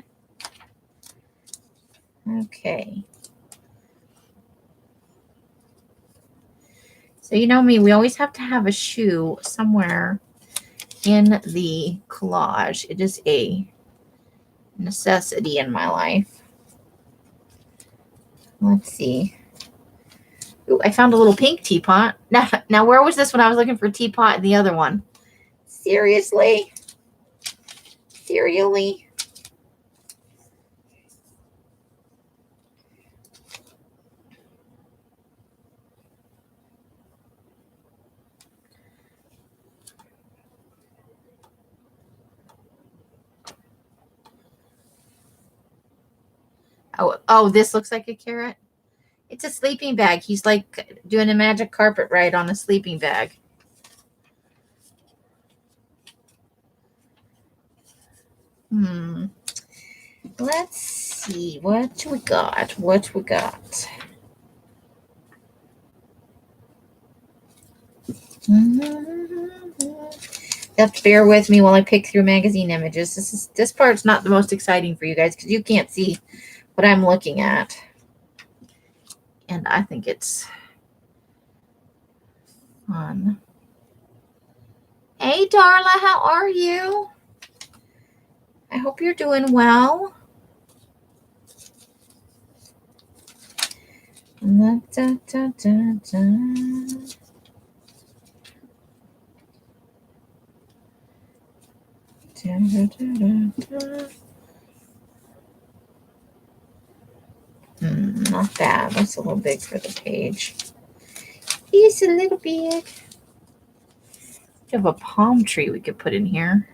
Okay. So you know me, we always have to have a shoe somewhere in the collage. It is a necessity in my life. Let's see. Ooh, I found a little pink teapot. Now where was this when I was looking for teapot and the other one? Seriously? Serially? Oh, this looks like a carrot. It's a sleeping bag. He's like doing a magic carpet ride on a sleeping bag. Let's see. What we got? What we got? You have to bear with me while I pick through magazine images. This part's not the most exciting for you guys because you can't see what I'm looking at. And I think it's fun. Hey, Darla, how are you? I hope you're doing well. Da, da, da, da, da. Da, da, da, da. Not bad. That's a little big for the page. It's a little big. We have a palm tree we could put in here.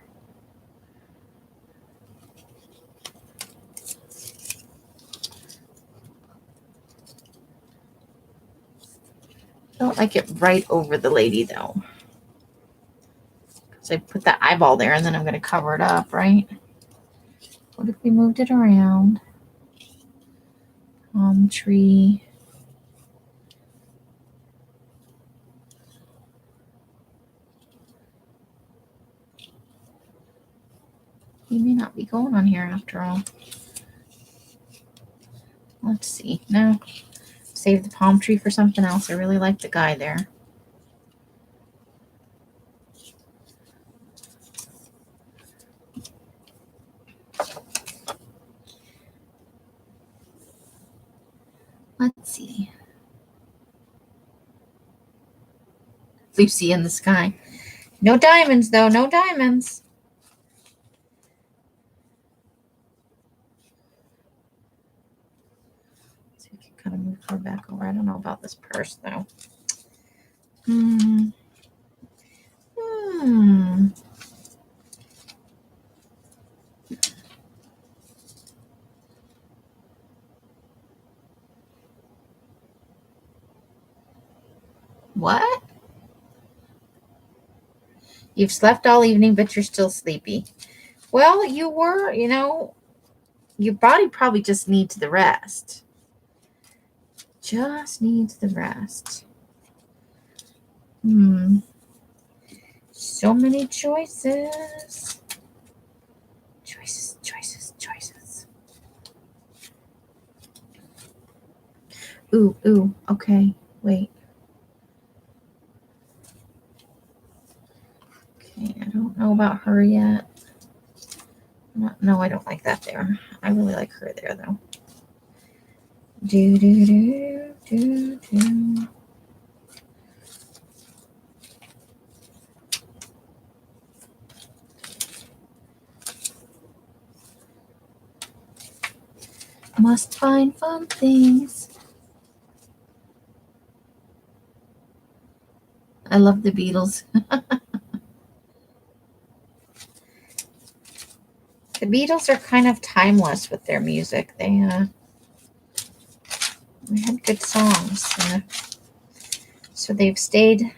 Don't like it right over the lady though. Because I put that eyeball there and then I'm going to cover it up, right? What if we moved it around? Palm tree. He may not be going on here after all. Let's see. No. Save the palm tree for something else. I really like the guy there. Let's see. Lucy in the sky. No diamonds, though. No diamonds. So we can kind of move her back over. I don't know about this purse, though. What? You've slept all evening, but you're still sleepy. Well, you were, your body probably just needs the rest. Just needs the rest. So many choices. Choices. Ooh, okay, wait. Okay, I don't know about her yet. No, I don't like that there. I really like her there, though. Do. Must find fun things. I love the Beatles. The Beatles are kind of timeless with their music. They had good songs. So they've stayed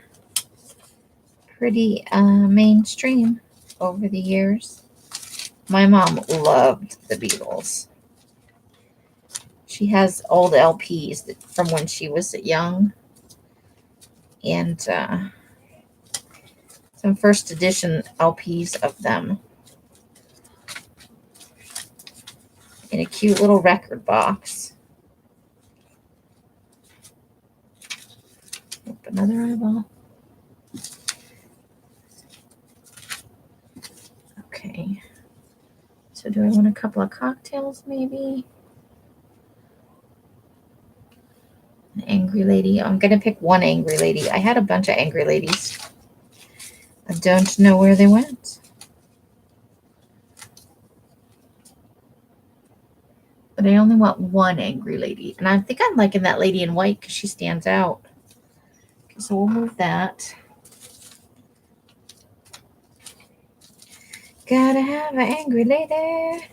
pretty mainstream over the years. My mom loved the Beatles. She has old LPs from when she was young. And some first edition LPs of them. In a cute little record box. Another eyeball. Okay. So do I want a couple of cocktails maybe? An angry lady. I'm going to pick one angry lady. I had a bunch of angry ladies. I don't know where they went. But I only want one angry lady. And I think I'm liking that lady in white because she stands out. Okay, so we'll move that. Gotta have an angry lady.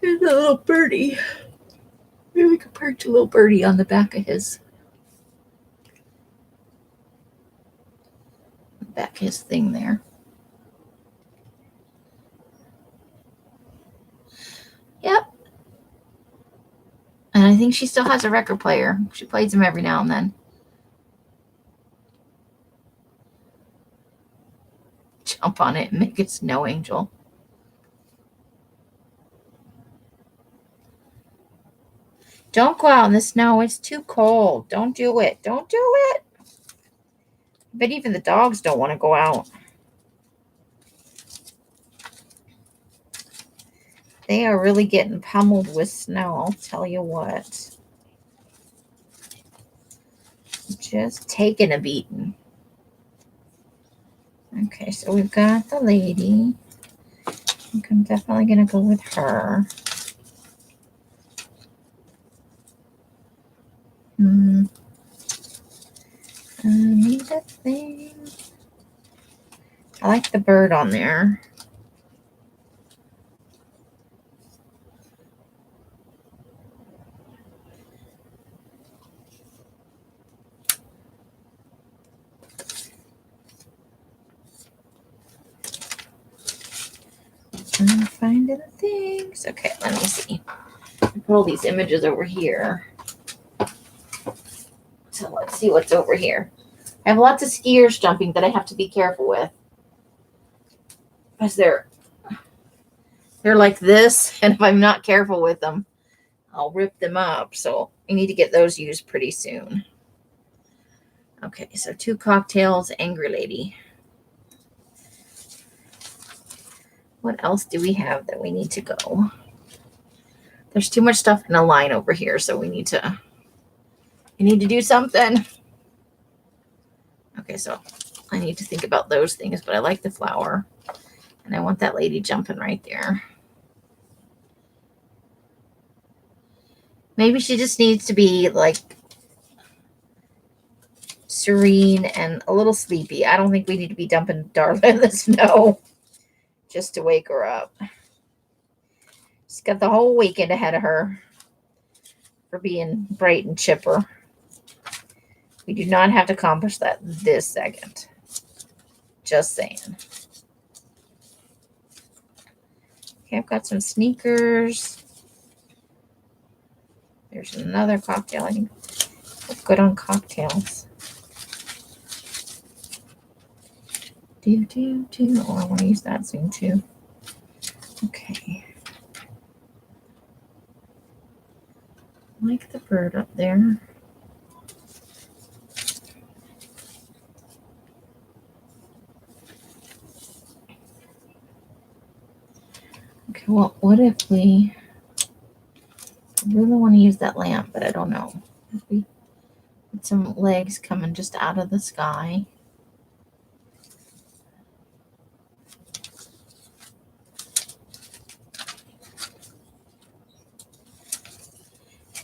Here's a little birdie. Maybe we could perch a little birdie on the back of his thing there. Yep. And I think she still has a record player. She plays them every now and then. Jump on it and make it snow angel. Don't go out in the snow. It's too cold. Don't do it. Don't do it. But even the dogs don't want to go out. They are really getting pummeled with snow, I'll tell you what. Just taking a beating. Okay, so we've got the lady. I think I'm definitely going to go with her. I need a thing. I like the bird on there. I'm finding things. Okay, let me see. Put all these images over here. So let's see what's over here. I have lots of skiers jumping that I have to be careful with. Because they're like this, and if I'm not careful with them, I'll rip them up. So I need to get those used pretty soon. Okay, so 2 cocktails, angry lady. What else do we have that we need to go? There's too much stuff in a line over here, so we need to do something. Okay, so I need to think about those things, but I like the flower. And I want that lady jumping right there. Maybe she just needs to be like serene and a little sleepy. I don't think we need to be dumping Darla in the snow just to wake her up. She's got the whole weekend ahead of her for being bright and chipper. We do not have to accomplish that this second. Just saying. Okay, I've got some sneakers. There's another cocktail. I think we're good on cocktails. Oh, I want to use that soon too. Okay. Like the bird up there. Okay, well, what if we really want to use that lamp, but I don't know. If we put some legs coming just out of the sky.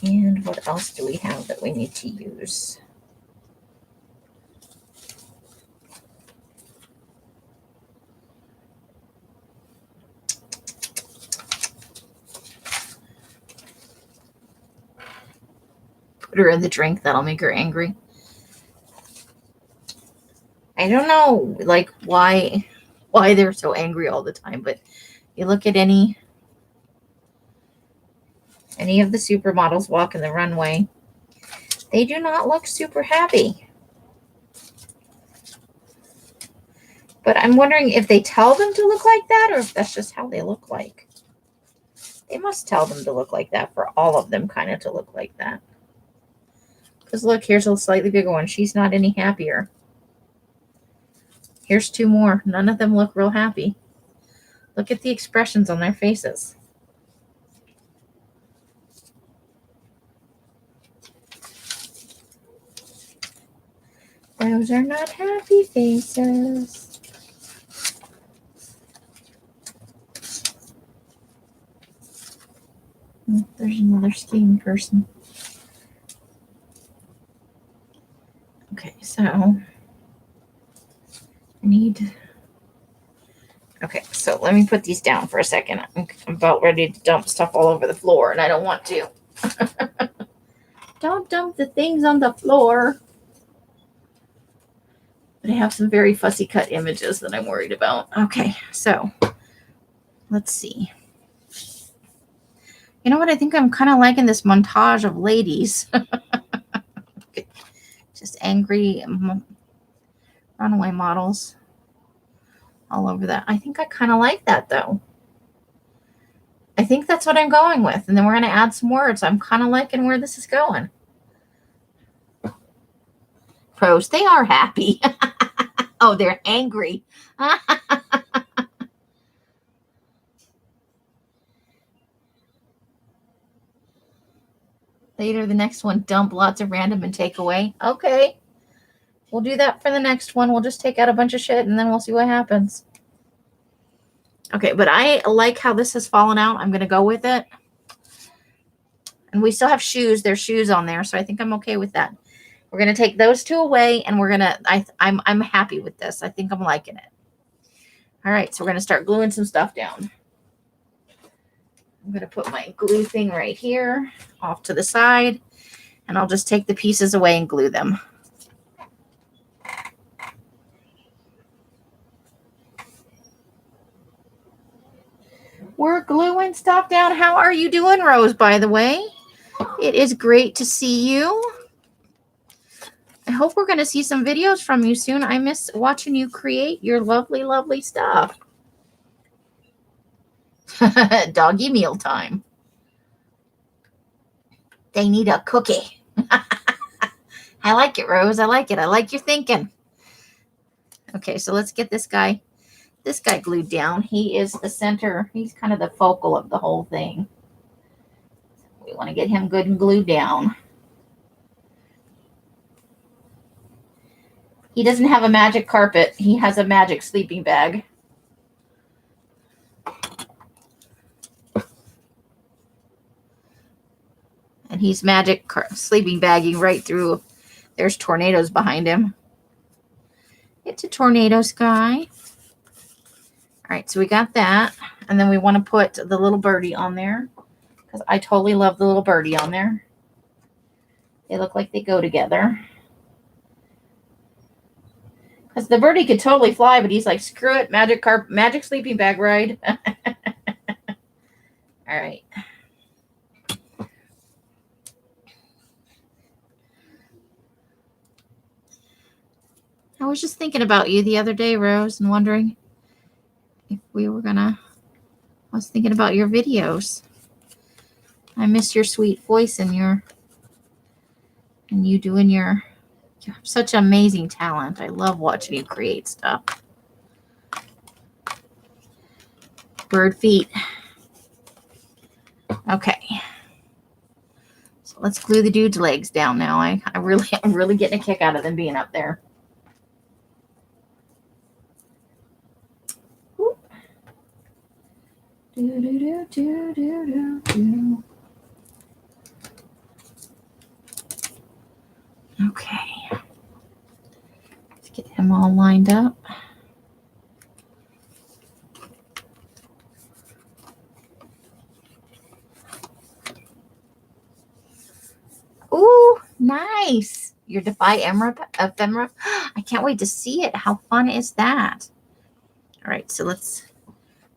And what else do we have that we need to use? Put her in the drink. That'll make her angry. I don't know, like, why they're so angry all the time, but you look at any of the supermodels walking the runway, they do not look super happy. But I'm wondering if they tell them to look like that or if that's just how they look like. They must tell them to look like that for all of them kind of to look like that. Because look, here's a slightly bigger one. She's not any happier. Here's two more. None of them look real happy. Look at the expressions on their faces. Those are not happy faces. Oh, there's another skiing person. Okay, so I need... Okay, so let me put these down for a second. I'm about ready to dump stuff all over the floor, and I don't want to. Don't dump the things on the floor. But I have some very fussy cut images that I'm worried about. Okay, so let's see. You know what? I think I'm kind of liking this montage of ladies. Just angry runaway models all over that. I think I kind of like that, though. I think that's what I'm going with. And then we're going to add some words. I'm kind of liking where this is going. Pros, they are happy. Oh, they're angry. Later, the next one, dump lots of random and take away. Okay. We'll do that for the next one. We'll just take out a bunch of shit and then we'll see what happens. Okay, but I like how this has fallen out. I'm going to go with it. And we still have shoes. There's shoes on there, so I think I'm okay with that. We're going to take those two away, and we're going to, I'm happy with this. I think I'm liking it. All right, so we're going to start gluing some stuff down. I'm going to put my glue thing right here off to the side, and I'll just take the pieces away and glue them. We're gluing stuff down. How are you doing, Rose, by the way? It is great to see you. I hope we're going to see some videos from you soon. I miss watching you create your lovely, lovely stuff. Doggy meal time. They need a cookie. I like it, Rose. I like it. I like your thinking. Okay, so let's get this guy glued down. He is the center. He's kind of the focal of the whole thing. We want to get him good and glued down. He doesn't have a magic carpet. He has a magic sleeping bag. And he's magic sleeping bagging right through. There's tornadoes behind him. It's a tornado sky. All right, so we got that. And then we want to put the little birdie on there, because I totally love the little birdie on there. They look like they go together. Because the birdie could totally fly, but he's like, screw it, magic sleeping bag ride. All right. I was just thinking about you the other day, Rose, and wondering if we were gonna. I was thinking about your videos. I miss your sweet voice and you doing your. You have such amazing talent. I love watching you create stuff. Bird feet. Okay. So let's glue the dude's legs down now. I'm really getting a kick out of them being up there. Do, do, do, do, do, do. Okay. Let's get him all lined up. Ooh, nice. Your Defy ephemera. I can't wait to see it. How fun is that? All right, so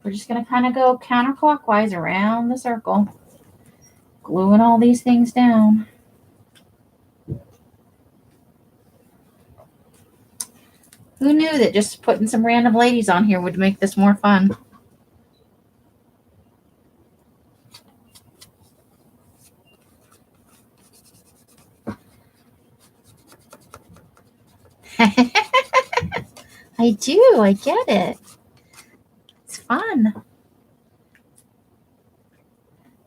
we're just going to kind of go counterclockwise around the circle, gluing all these things down. Who knew that just putting some random ladies on here would make this more fun? I do. I get it. It's fun.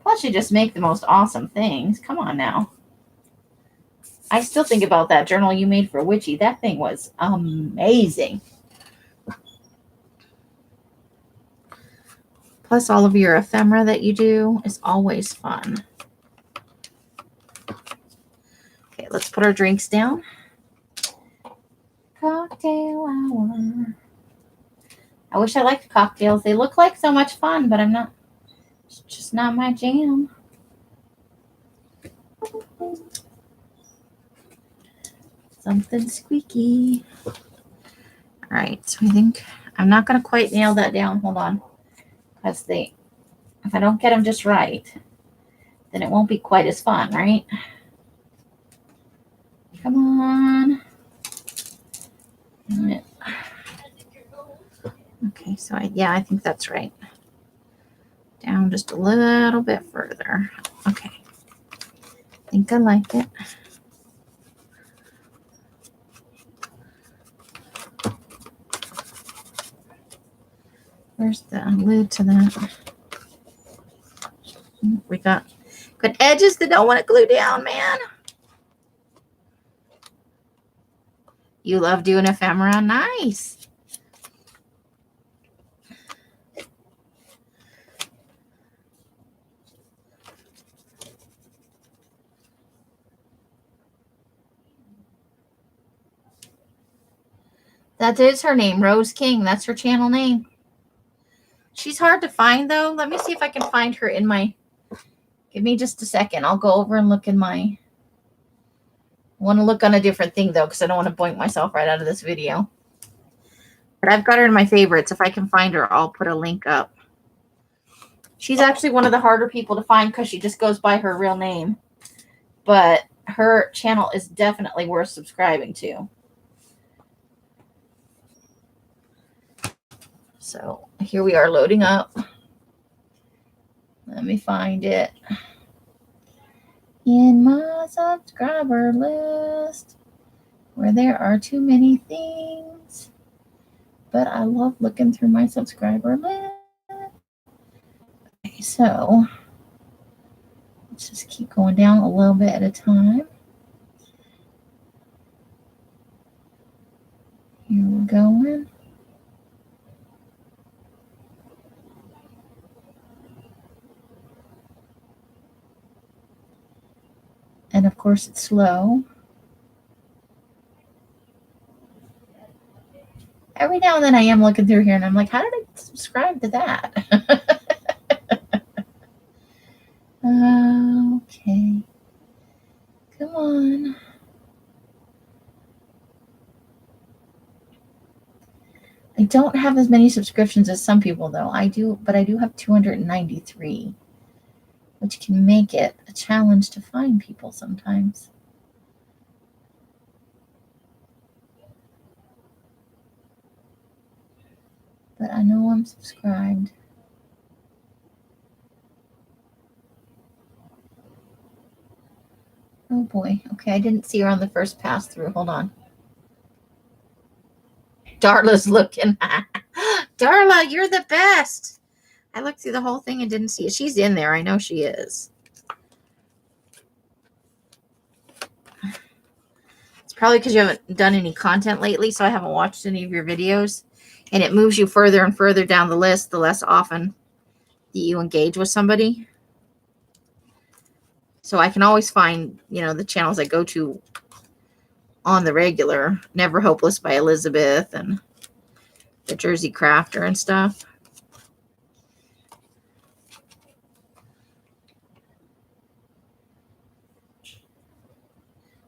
Plus, you just make the most awesome things. Come on now. I still think about that journal you made for Witchy. That thing was amazing. Plus, all of your ephemera that you do is always fun. Okay, let's put our drinks down. Cocktail hour. I wish I liked cocktails. They look like so much fun, but I'm not. It's just not my jam. Something squeaky. All right, so I think I'm not going to quite nail that down. Hold on. Because if I don't get them just right, then it won't be quite as fun, right? Come on. Okay, so I think that's right. Down just a little bit further. Okay. I think I like it. Where's the lid to that? We got good edges that don't want to glue down, man. You love doing ephemera. Nice. That is her name, Rose King. That's her channel name. She's hard to find, though. Let me see if I can find her in my... Give me just a second. I'll go over and look in my... I want to look on a different thing, though, because I don't want to boink myself right out of this video. But I've got her in my favorites. If I can find her, I'll put a link up. She's actually one of the harder people to find because she just goes by her real name. But her channel is definitely worth subscribing to. So here we are loading up. Let me find it. In my subscriber list, where there are too many things. But I love looking through my subscriber list. Okay, so Let's just keep going down a little bit at a time. Here we're going. And of course it's slow. Every now and then I am looking through here and I'm like, how did I subscribe to that? Okay. Come on. I don't have as many subscriptions as some people though. I do, but I do have 293, which can make it a challenge to find people sometimes. But I know I'm subscribed. Oh boy. Okay, I didn't see her on the first pass through. Hold on. Darla's looking. Darla, you're the best. I looked through the whole thing and didn't see it. She's in there. I know she is. It's probably because you haven't done any content lately, so I haven't watched any of your videos. And it moves you further and further down the list the less often that you engage with somebody. So I can always find, the channels I go to on the regular. Never Hopeless by Elizabeth and the Jersey Crafter and stuff.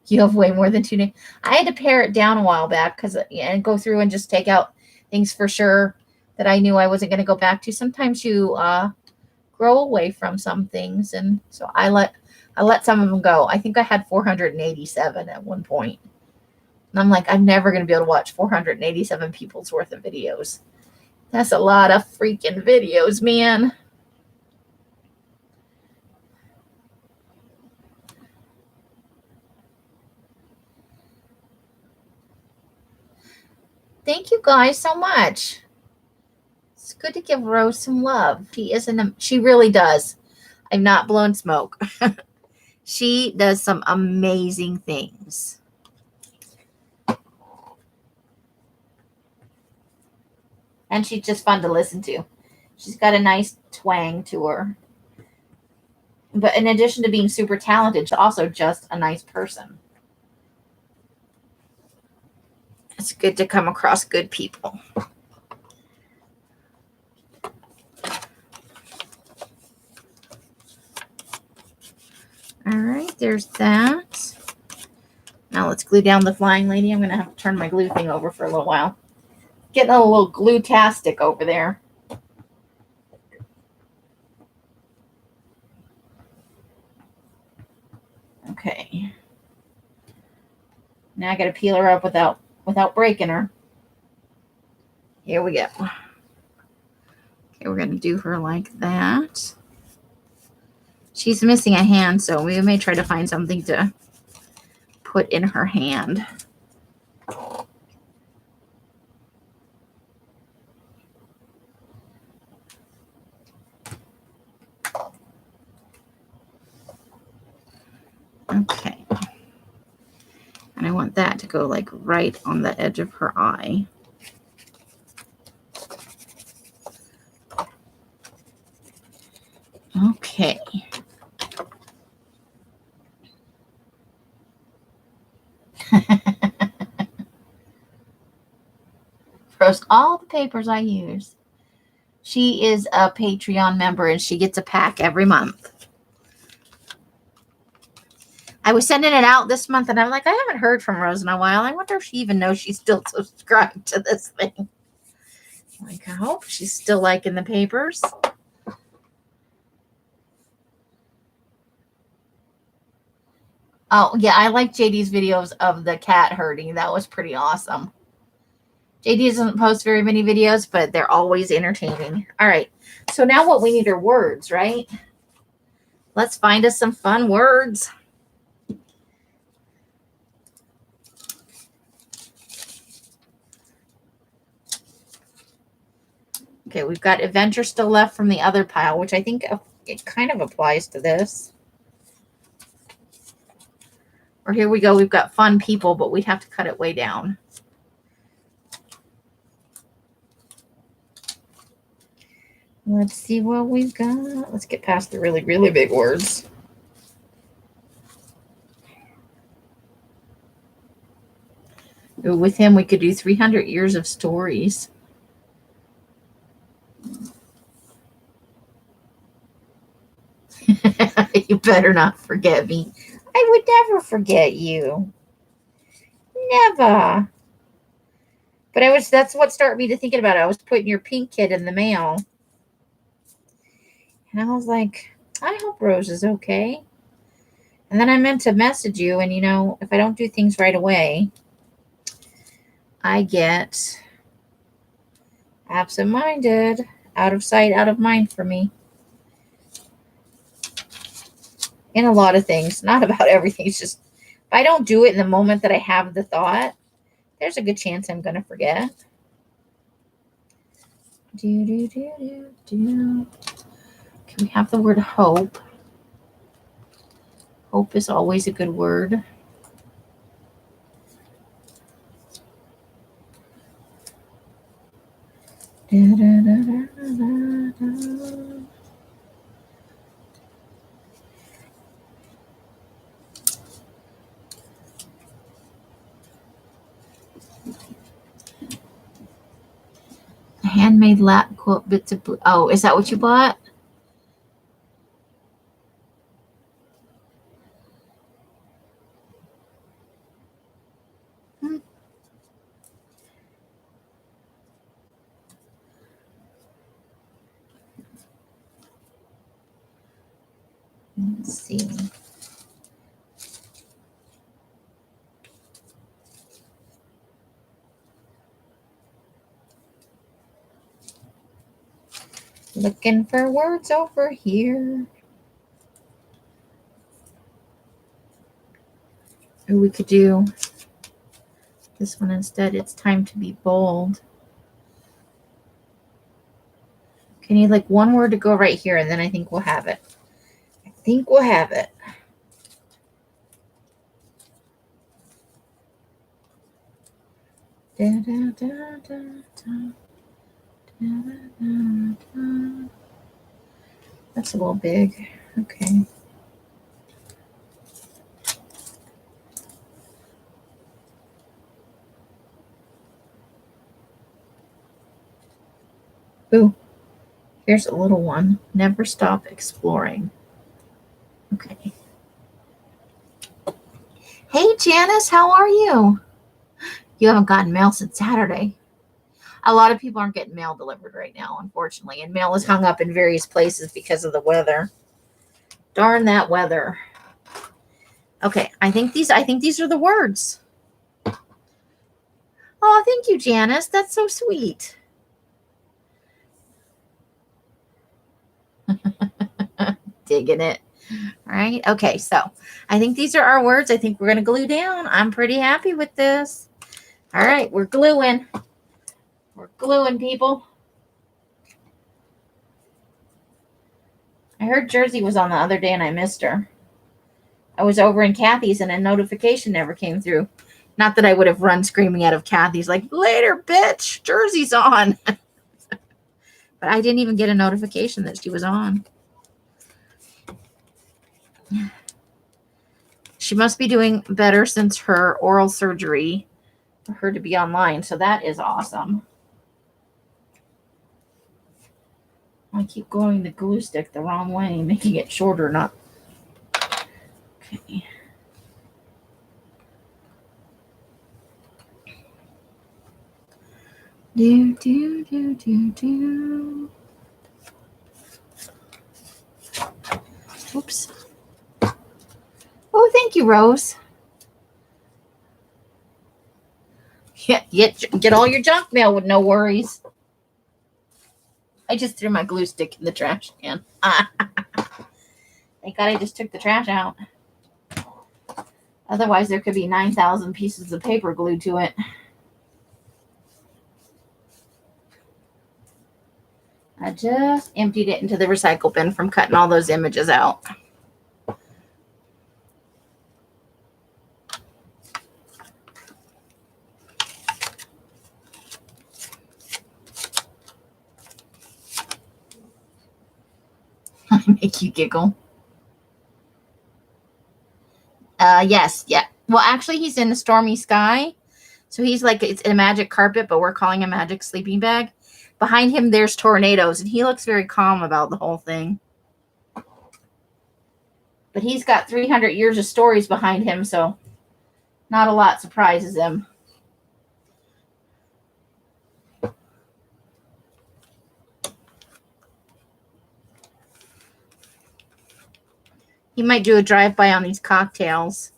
You have way more than 2 names. I had to pare it down a while back and go through and just take out things for sure that I knew I wasn't going to go back to. Sometimes you grow away from some things, and so I let some of them go. I think I had 487 at one point. And I'm like, I'm never going to be able to watch 487 people's worth of videos. That's a lot of freaking videos, man. Thank you guys so much. It's good to give Rose some love. She really does. I'm not blowing smoke. She does some amazing things. And she's just fun to listen to. She's got a nice twang to her. But in addition to being super talented, she's also just a nice person. It's good to come across good people. All right, there's that. Now let's glue down the flying lady. I'm going to have to turn my glue thing over for a little while. Getting a little glue-tastic over there. Okay. Now I got to peel her up without breaking her. Here we go. Okay, we're going to do her like that. She's missing a hand, so we may try to find something to put in her hand. Okay. And I want that to go like right on the edge of her eye. Okay. Froze all the papers I use. She is a Patreon member and she gets a pack every month. I was sending it out this month and I'm like, I haven't heard from Rose in a while. I wonder if she even knows she's still subscribed to this thing. Like, I hope she's still liking the papers. Oh, yeah, I like JD's videos of the cat herding. That was pretty awesome. JD doesn't post very many videos, but they're always entertaining. All right, so now what we need are words, right? Let's find us some fun words. Okay, we've got adventure still left from the other pile, which I think it kind of applies to this. Or here we go. We've got fun people, but we'd have to cut it way down. Let's see what we've got. Let's get past the really, really big words. Ooh, with him, we could do 300 years of stories. You better not forget me. I would never forget you. Never. But that's what started me to thinking about it. I was putting your pink kid in the mail. And I was like, I hope Rose is okay. And then I meant to message you. And, if I don't do things right away, I get absent-minded. Out of sight, out of mind for me. In a lot of things. Not about everything. It's just, if I don't do it in the moment that I have the thought, there's a good chance I'm going to forget. Can we have the word hope? Hope is always a good word. Handmade lap quilt bits of blue. Oh, is that what you bought? Let's see. Looking for words over here. Or we could do this one instead. It's time to be bold. Okay, need like one word to go right here, and then I think we'll have it. I think we'll have it. Da, da, da, da, da. That's a little big. Okay. Ooh, here's a little one. Never stop exploring. Okay. Hey, Janice, how are you? You haven't gotten mail since Saturday. A lot of people aren't getting mail delivered right now, unfortunately, and mail is hung up in various places because of the weather. Darn that weather. Okay, I think these are the words. Oh, thank you, Janice. That's so sweet. Digging it. All right. Okay, so I think these are our words. I think we're going to glue down. I'm pretty happy with this. All right, we're gluing. We're gluing, people. I heard Jersey was on the other day and I missed her. I was over in Kathy's and a notification never came through. Not that I would have run screaming out of Kathy's like, later, bitch, Jersey's on. But I didn't even get a notification that she was on. She must be doing better since her oral surgery for her to be online. So that is awesome. I keep going the glue stick the wrong way, making it shorter, not. Okay. Do, do, do, do, do. Oops. Oh, thank you, Rose. Get all your junk mail with no worries. I just threw my glue stick in the trash can. Thank God I just took the trash out. Otherwise, there could be 9,000 pieces of paper glued to it. I just emptied it into the recycle bin from cutting all those images out. Make you giggle. Yes, yeah. Well, actually, he's in a stormy sky. So he's like, it's a magic carpet, but we're calling a magic sleeping bag. Behind him, there's tornadoes, and he looks very calm about the whole thing. But he's got 300 years of stories behind him, so not a lot surprises him. He might do a drive-by on these cocktails.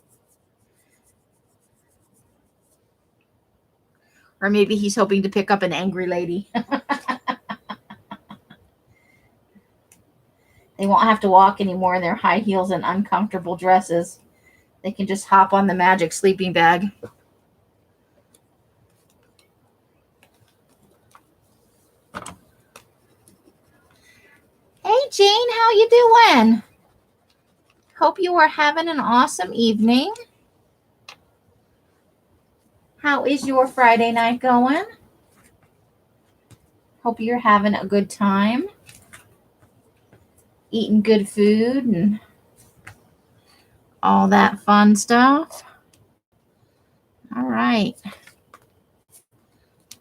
Or maybe he's hoping to pick up an angry lady. They won't have to walk anymore in their high heels and uncomfortable dresses. They can just hop on the magic sleeping bag. Hey, Jane, how you doing? Hope you are having an awesome evening. How is your Friday night going? Hope you're having a good time. Eating good food and all that fun stuff. All right. I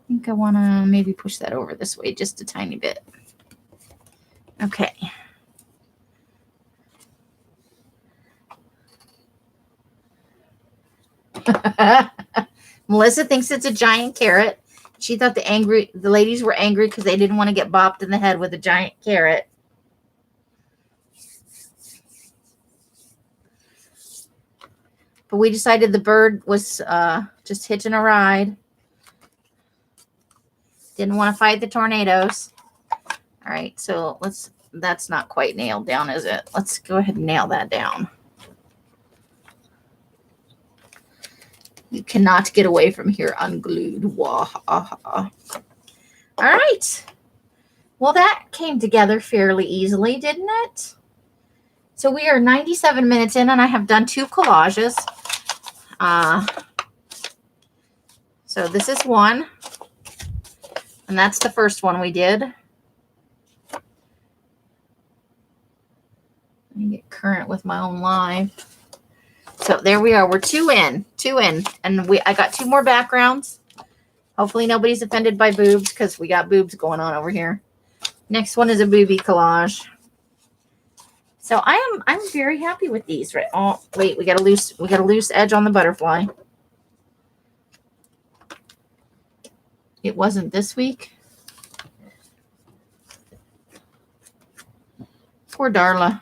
think I want to maybe push that over this way just a tiny bit. Okay. Melissa thinks it's a giant carrot. She thought the ladies were angry because they didn't want to get bopped in the head with a giant carrot. But we decided the bird was just hitching a ride. Didn't want to fight the tornadoes. All right, so that's not quite nailed down, is it? Let's go ahead and nail that down. You cannot get away from here unglued. Wah, all right. Well, that came together fairly easily, didn't it? So we are 97 minutes in, and I have done 2 collages. So this is one, and that's the first one we did. Let me get current with my own live. So there we are. We're 2 in, and I got 2 more backgrounds. Hopefully nobody's offended by boobs because we got boobs going on over here. Next one is a booby collage. So I'm very happy with these. Right? Oh wait, we got a loose edge on the butterfly. It wasn't this week. Poor Darla.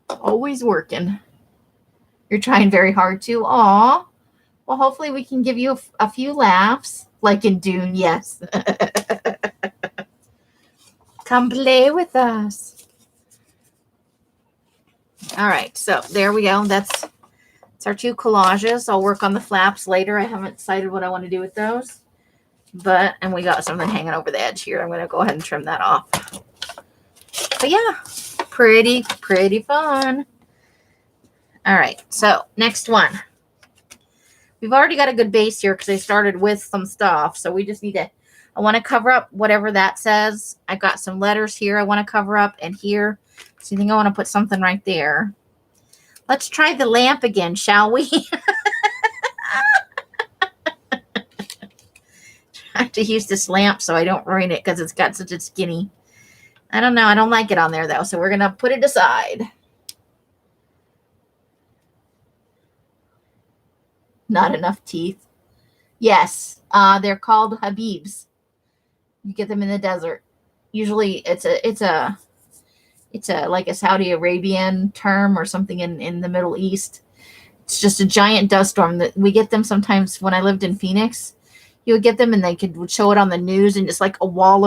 Always working. You're trying very hard to. Aw. Well, hopefully we can give you a few laughs. Like in Dune, yes. Come play with us. All right, so there we go. That's our 2 collages. I'll work on the flaps later. I haven't decided what I want to do with those. And we got something hanging over the edge here. I'm going to go ahead and trim that off. But yeah, pretty fun. All right, so next one. We've already got a good base here because I started with some stuff. So we just need to, I want to cover up whatever that says. I've got some letters here I want to cover up and here. So I think I want to put something right there. Let's try the lamp again, shall we? I have to use this lamp so I don't ruin it because it's got such a skinny. I don't know. I don't like it on there though. So we're going to put it aside. Not enough teeth. Yes. They're called Habibs. You get them in the desert. Usually it's a like a Saudi Arabian term or something in the Middle East. It's just a giant dust storm that we get them sometimes when I lived in Phoenix. You would get them and they would show it on the news and it's like a wall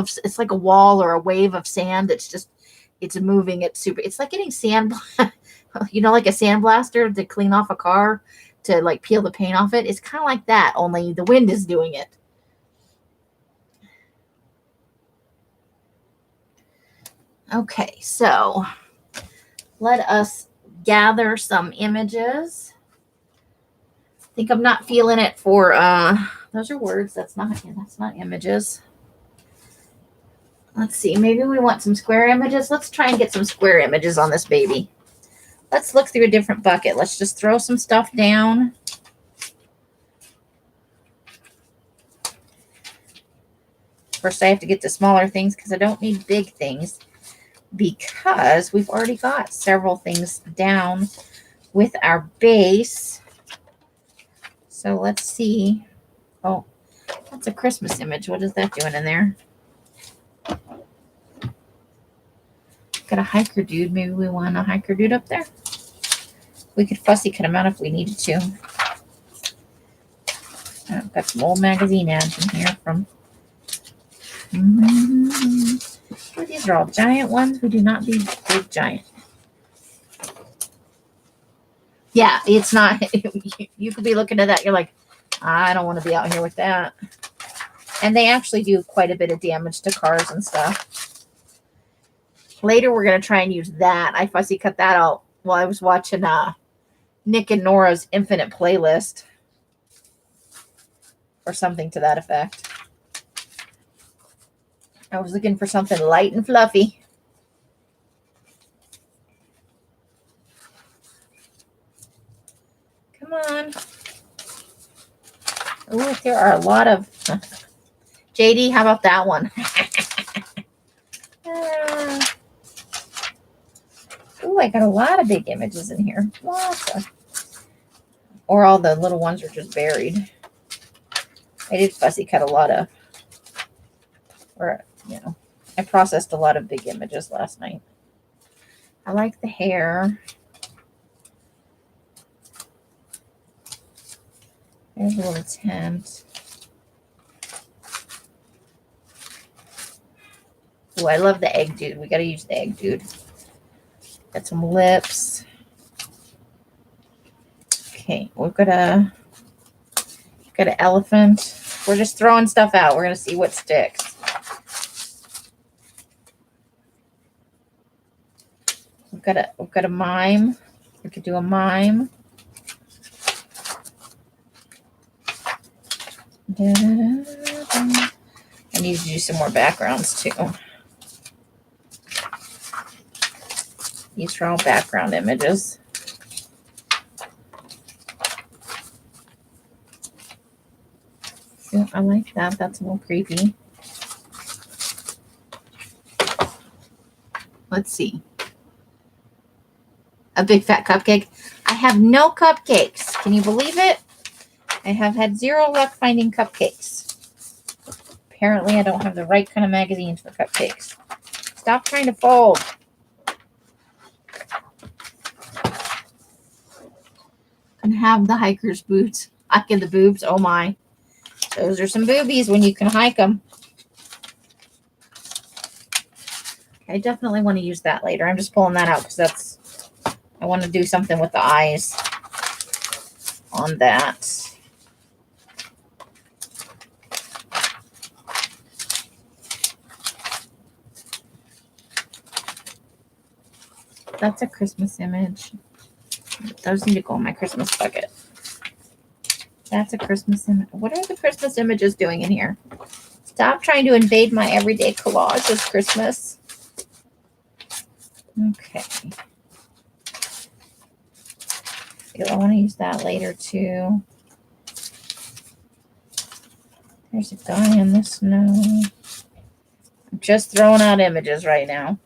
or a wave of sand. It's moving. It's like getting sand, like a sandblaster to clean off a car to like peel the paint off it. It's kind of like that, only the wind is doing it. Okay, so let us gather some images. I think I'm not feeling it for those are words. That's not images. Let's see. Maybe we want some square images. Let's try and get some square images on this baby. Let's look through a different bucket. Let's just throw some stuff down. First, I have to get to smaller things because I don't need big things, because we've already got several things down with our base. So let's see. Oh, that's a Christmas image. What is that doing in there? Got a hiker dude. Maybe we want a hiker dude up there. We could fussy cut him out if we needed to. I've got some old magazine ads in here from... Oh, these are all giant ones. We do not need big giant. Yeah, it's not... You could be looking at that. You're like, I don't want to be out here with that. And they actually do quite a bit of damage to cars and stuff. Later, we're going to try and use that. I fussy cut that out while I was watching Nick and Nora's Infinite Playlist. Or something to that effect. I was looking for something light and fluffy. Come on. Oh, there are a lot of... JD, how about that one? Oh, I got a lot of big images in here. Lots of... Or all the little ones are just buried. I did fussy cut a lot of... Or, you know, I processed a lot of big images last night. I like the hair. There's a little tent. Oh, I love the egg dude. We got to use the egg dude. Got some lips. Okay, we've got an elephant. We're just throwing stuff out. We're going to see what sticks. We've got a mime. We could do a mime. I need to do some more backgrounds too. These are all background images. Yeah, I like that. That's a little creepy. Let's see. A big fat cupcake. I have no cupcakes. Can you believe it? I have had zero luck finding cupcakes. Apparently, I don't have the right kind of magazines for cupcakes. Stop trying to fold. And have the hiker's boots. Hiking the boobs. Oh my. Those are some boobies when you can hike them. I definitely want to use that later. I'm just pulling that out because I want to do something with the eyes on that. That's a Christmas image. Those need to go in my Christmas bucket. That's a Christmas image. What are the Christmas images doing in here? Stop trying to invade my everyday collage this Christmas. Okay. I want to use that later too. There's a guy in the snow. I'm just throwing out images right now.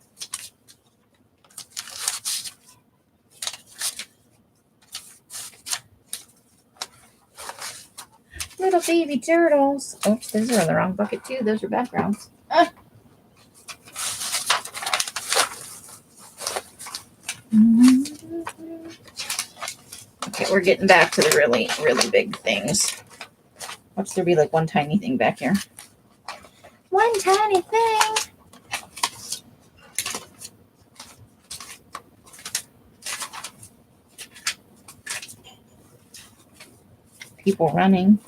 Little baby turtles. Oops, those are in the wrong bucket too. Those are backgrounds. Okay, we're getting back to the really, really big things. Watch there be like one tiny thing back here. One tiny thing. People running.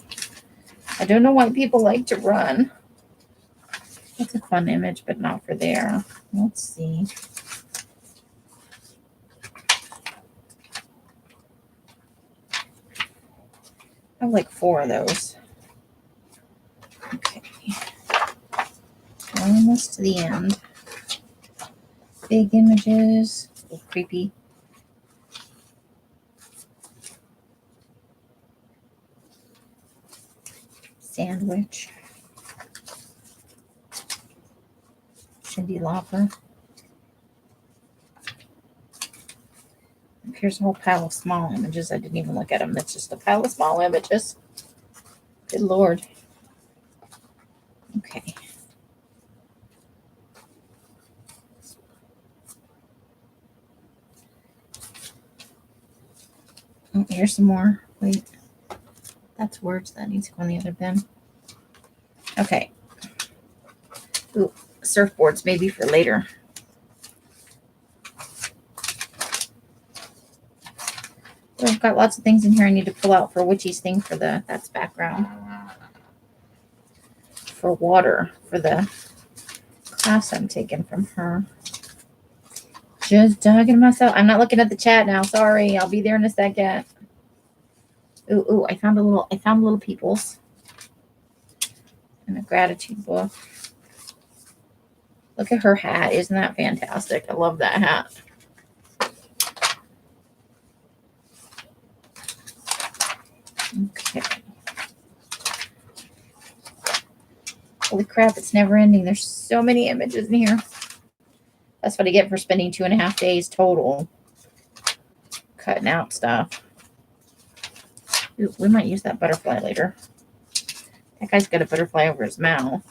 I don't know why people like to run. That's a fun image, but not for there. Let's see. I have like 4 of those. Okay. almost to the end. Big images. A little creepy. Sandwich. Cindy Lauper. Here's a whole pile of small images. I didn't even look at them. That's just a pile of small images. Good Lord. Okay. Oh, here's some more. Wait. That's words. That needs to go in the other bin. Okay. Ooh, surfboards maybe for later. So I've got lots of things in here I need to pull out for Witchy's thing for that's background. For water, for the class I'm taking from her. Just talking to myself. I'm not looking at the chat now. Sorry. I'll be there in a second. Ooh, I found a little people's. And a gratitude book. Look at her hat. Isn't that fantastic? I love that hat. Okay. Holy crap, it's never ending. There's so many images in here. That's what I get for spending 2.5 days total cutting out stuff. Ooh, we might use that butterfly later. That guy's got a butterfly over his mouth.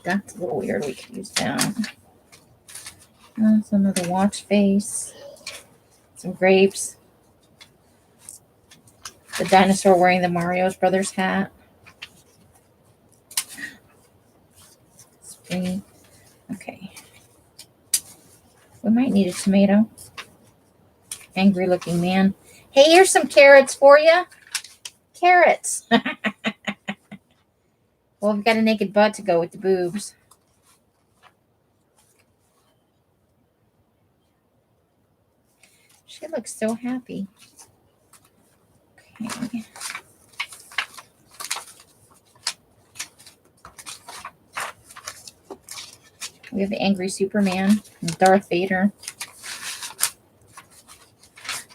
That's a little weird. We could use that. That's another watch face. Some grapes. The dinosaur wearing the Mario Brothers hat. Springy. Okay. We might need a tomato. Angry looking man. Hey, here's some carrots for you. Carrots. Well, we've got a naked butt to go with the boobs. She looks so happy. Okay. We have the angry Superman and Darth Vader.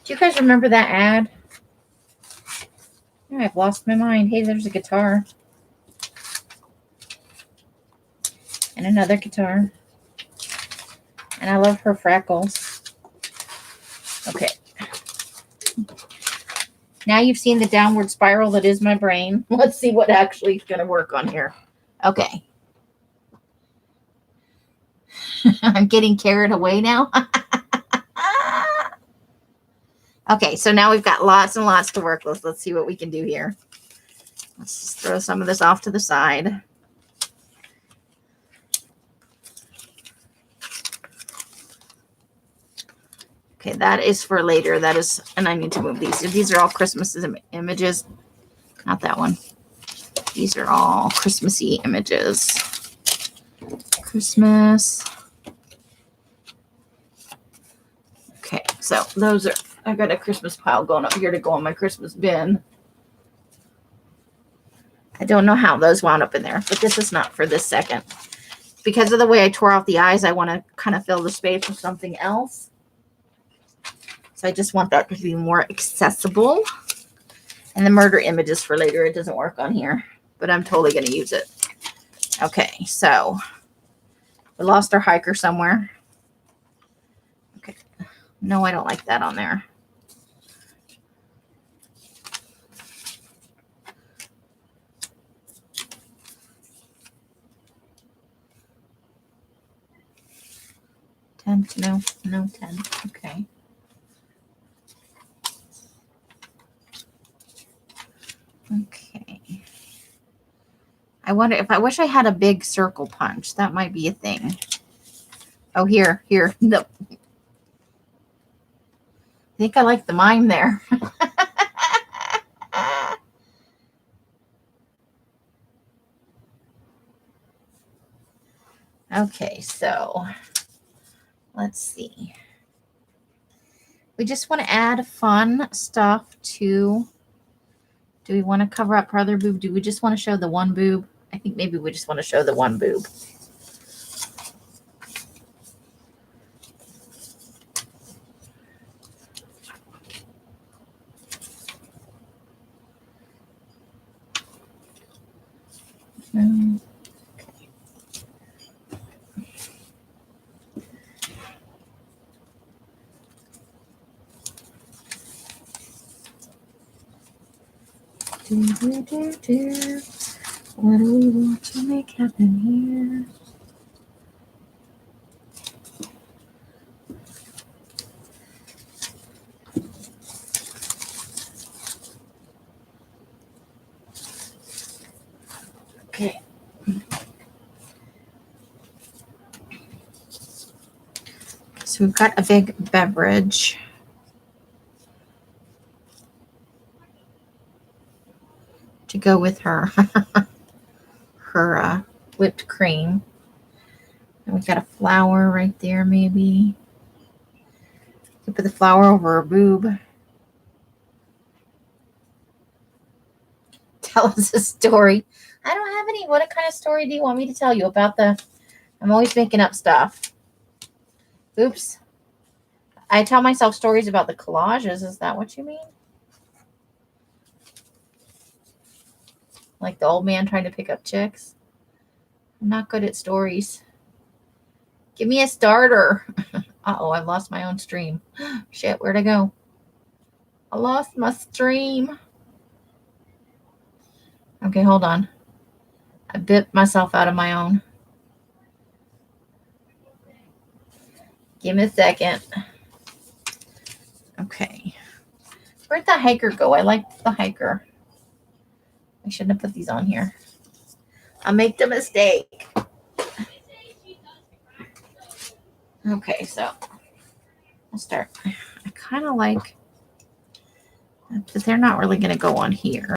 Do you guys remember that ad? Oh, I've lost my mind. Hey, there's a guitar. And another guitar. And I love her freckles. Okay. Now you've seen the downward spiral that is my brain. Let's see what actually is going to work on here. Okay. I'm getting carried away now. Okay, so now we've got lots and lots to work with. Let's see what we can do here. Let's just throw some of this off to the side. Okay, that is for later. That is, and I need to move these. These are all Christmas images. Not that one. These are all Christmassy images. Christmas. Okay, so those are, I've got a Christmas pile going up here to go on my Christmas bin. I don't know how those wound up in there, but this is not for this second. Because of the way I tore out the eyes, I want to kind of fill the space with something else. So I just want that to be more accessible. And the murder images for later. It doesn't work on here, but I'm totally going to use it. Okay, so we lost our hiker somewhere. Okay. No, I don't like that on there. No, 10. Okay. Okay. I wonder if I wish I had a big circle punch. That might be a thing. Oh, here. No. I think I like the mime there. Okay, so let's see. We just want to add fun stuff to. Do we want to cover up her other boob? Do we just want to show the one boob? I think maybe we just want to show the one boob. What do we want to make happen here? Okay. So we've got a big beverage. To go with her her whipped cream. And we've got a flower right there, maybe. Could put the flower over her boob. Tell us a story. I don't have any. What kind of story do you want me to tell you about the... I'm always making up stuff. Oops. I tell myself stories about the collages. Is that what you mean? Like the old man trying to pick up chicks? I'm not good at stories. Give me a starter. Uh-oh, I've lost my own stream. Shit, where'd I go? I lost my stream. Okay, hold on. I bit myself out of my own. Give me a second. Okay. Where'd the hiker go? I liked the hiker. I shouldn't have put these on here. I make the mistake. Okay, so I'll start. I kind of like, but they're not really going to go on here.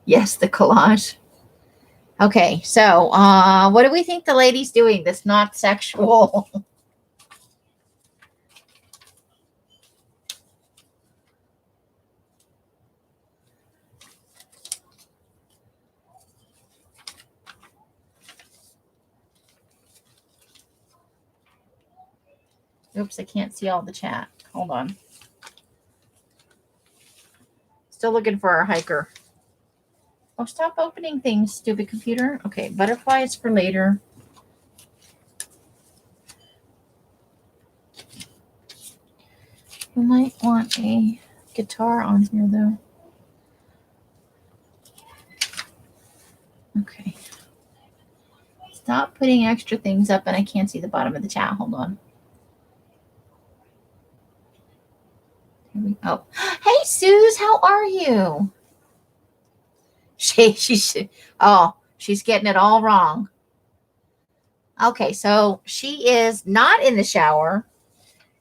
Yes, the collage. Okay, so what do we think the lady's doing that's not sexual? Oops, I can't see all the chat. Hold on. Still looking for our hiker. Oh, stop opening things, stupid computer. Okay, butterfly is for later. You might want a guitar on here, though. Okay. Stop putting extra things up, and I can't see the bottom of the chat. Hold on. Here we go. Hey, Suze, how are you? She's getting it all wrong. Okay, so she is not in the shower,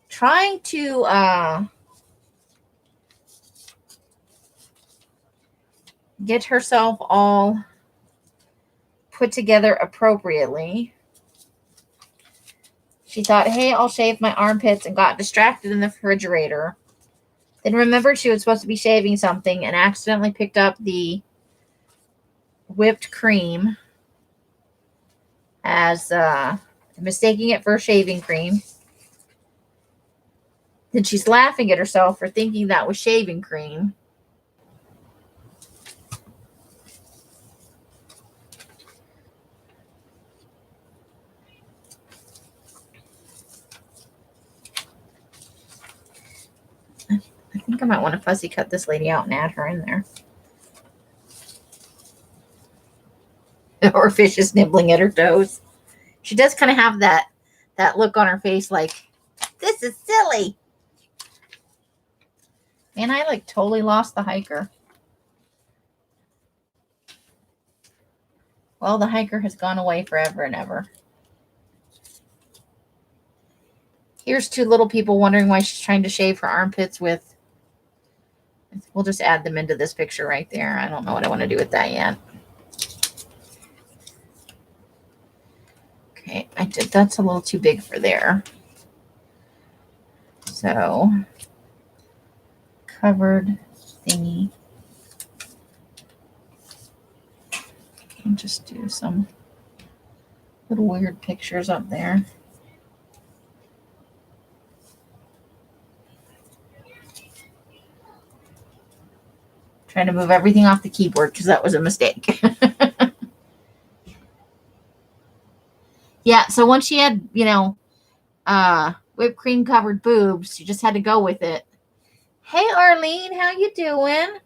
trying to get herself all put together appropriately. She thought, hey, I'll shave my armpits, and got distracted in the refrigerator. Then remembered she was supposed to be shaving something and accidentally picked up the whipped cream as mistaking it for shaving cream. Then she's laughing at herself for thinking that was shaving cream. I think I might want to fussy cut this lady out and add her in there. Or fish is nibbling at her toes. She does kind of have that look on her face like, this is silly. Man, I like totally lost the hiker. Well, the hiker has gone away forever and ever. Here's two little people wondering why she's trying to shave her armpits with. We'll just add them into this picture right there. I don't know what I want to do with that yet. Okay, that's a little too big for there. So, covered thingy. And just do some little weird pictures up there. Trying to move everything off the keyboard because that was a mistake. Yeah, so once she had, whipped cream covered boobs, she just had to go with it. Hey, Arlene, how you doing?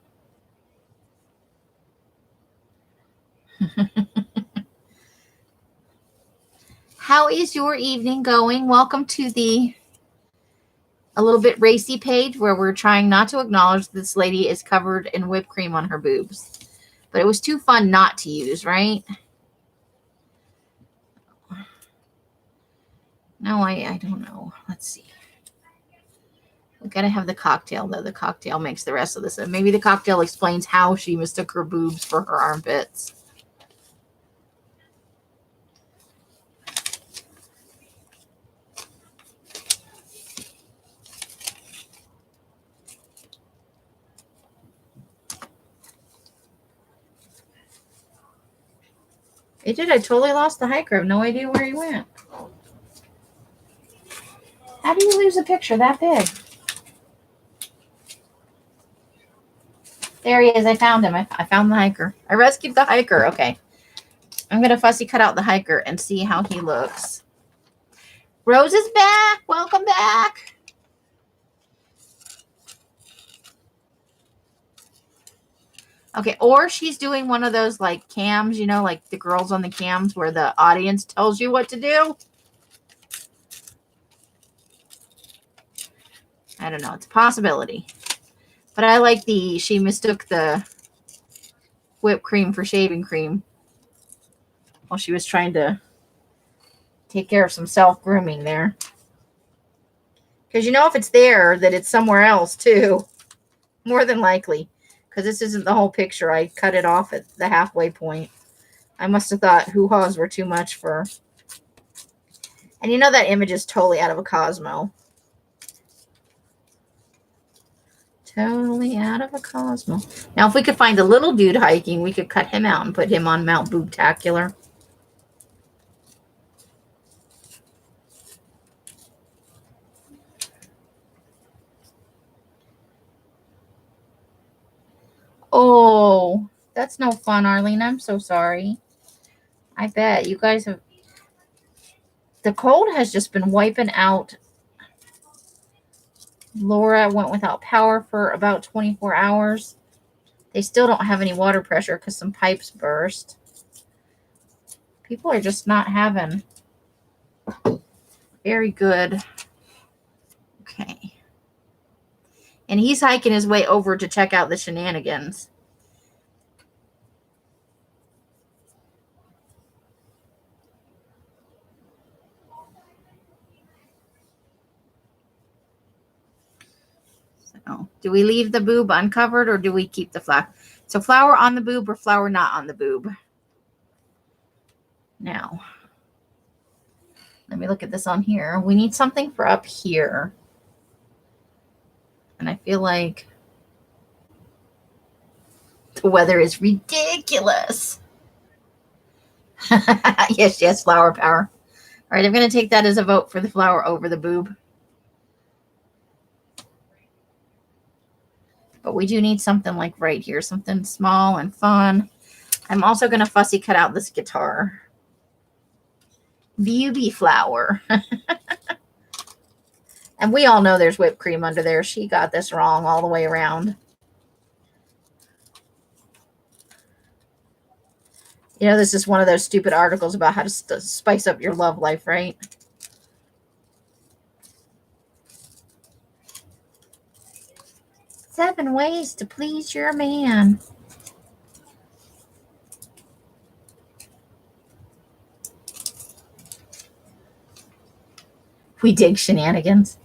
How is your evening going? Welcome to the A Little Bit Racy page where we're trying not to acknowledge this lady is covered in whipped cream on her boobs. But it was too fun not to use, right? No, I don't know. Let's see. We got to have the cocktail, though. The cocktail makes the rest of this. And maybe the cocktail explains how she mistook her boobs for her armpits. It did. I totally lost the hiker. I have no idea where he went. How do you lose a picture that big? There he is. I found him. I found the hiker. I rescued the hiker. Okay. I'm going to fussy cut out the hiker and see how he looks. Rose is back. Welcome back. Okay, or she's doing one of those like cams, like the girls on the cams where the audience tells you what to do. I don't know. It's a possibility. But I like she mistook the whipped cream for shaving cream while she was trying to take care of some self-grooming there. Because if it's there, that it's somewhere else too. More than likely. Because this isn't the whole picture. I cut it off at the halfway point. I must have thought hoo-haws were too much for... And that image is totally out of a Cosmo. Totally out of a Cosmo. Now, if we could find a little dude hiking, we could cut him out and put him on Mount Boobtacular. Oh, that's no fun, Arlene. I'm so sorry. I bet you guys have... The cold has just been wiping out. Laura went without power for about 24 hours. They still don't have any water pressure because some pipes burst. People are just not having very good. Okay. And he's hiking his way over to check out the shenanigans. So, do we leave the boob uncovered or do we keep the flower? So flower on the boob or flower not on the boob? Now, let me look at this on here. We need something for up here. And I feel like the weather is ridiculous. Yes, flower power. All right, I'm going to take that as a vote for the flower over the boob. But we do need something like right here, something small and fun. I'm also going to fussy cut out this guitar. Beauty flower. And we all know there's whipped cream under there. She got this wrong all the way around. This is one of those stupid articles about how to spice up your love life, right? Seven ways to please your man. We dig shenanigans.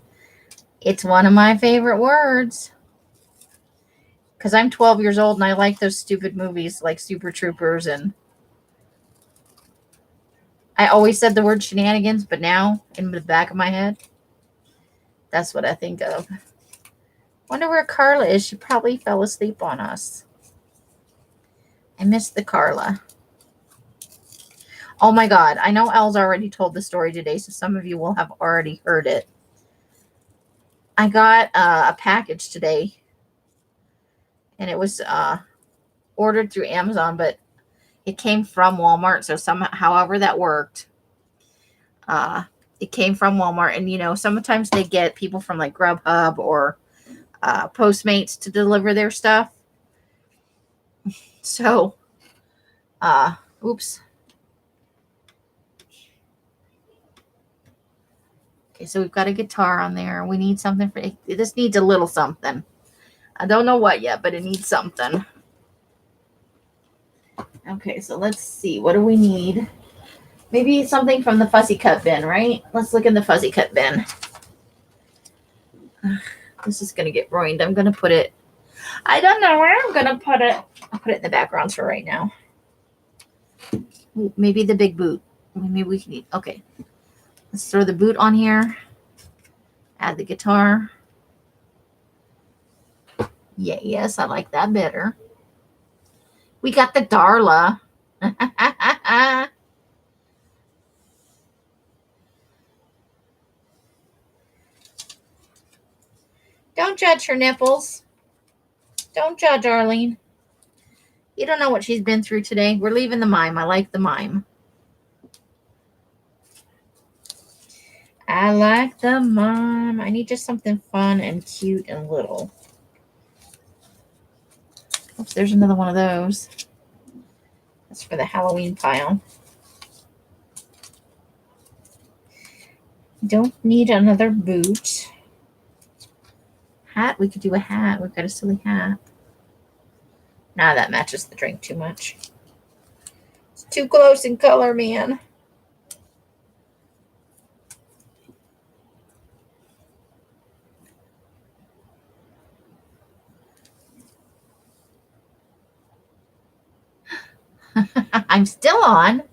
It's one of my favorite words. Because I'm 12 years old and I like those stupid movies like Super Troopers and I always said the word shenanigans, but now in the back of my head, that's what I think of. Wonder where Carla is. She probably fell asleep on us. I missed the Carla. Oh my God. I know Elle's already told the story today, so some of you will have already heard it. I got a package today, and it was ordered through Amazon, but it came from Walmart. So however that worked, it came from Walmart. And, you know, sometimes they get people from like Grubhub or Postmates to deliver their stuff. So, oops. Okay, so we've got a guitar on there. We need something for it. This needs a little something. I don't know what yet, but it needs something. Okay, so let's see. What do we need? Maybe something from the Fuzzy Cut bin, right? Let's look in the Fuzzy Cut bin. This is going to get ruined. I'm going to put it. I don't know where I'm going to put it. I'll put it in the background for right now. Maybe the big boot. Maybe we can eat. Okay. Let's throw the boot on here. Add the guitar. Yeah, yes, I like that better. We got the Darla. Don't judge her nipples. Don't judge Arlene. You don't know what she's been through today. We're leaving the mime. I like the mime. I like the mime. I need just something fun and cute and little. Oops, there's another one of those. That's for the Halloween pile. Don't need another boot. Hat. We could do a hat. We've got a silly hat. Nah, that matches the drink too much. It's too close in color, man. I'm still on.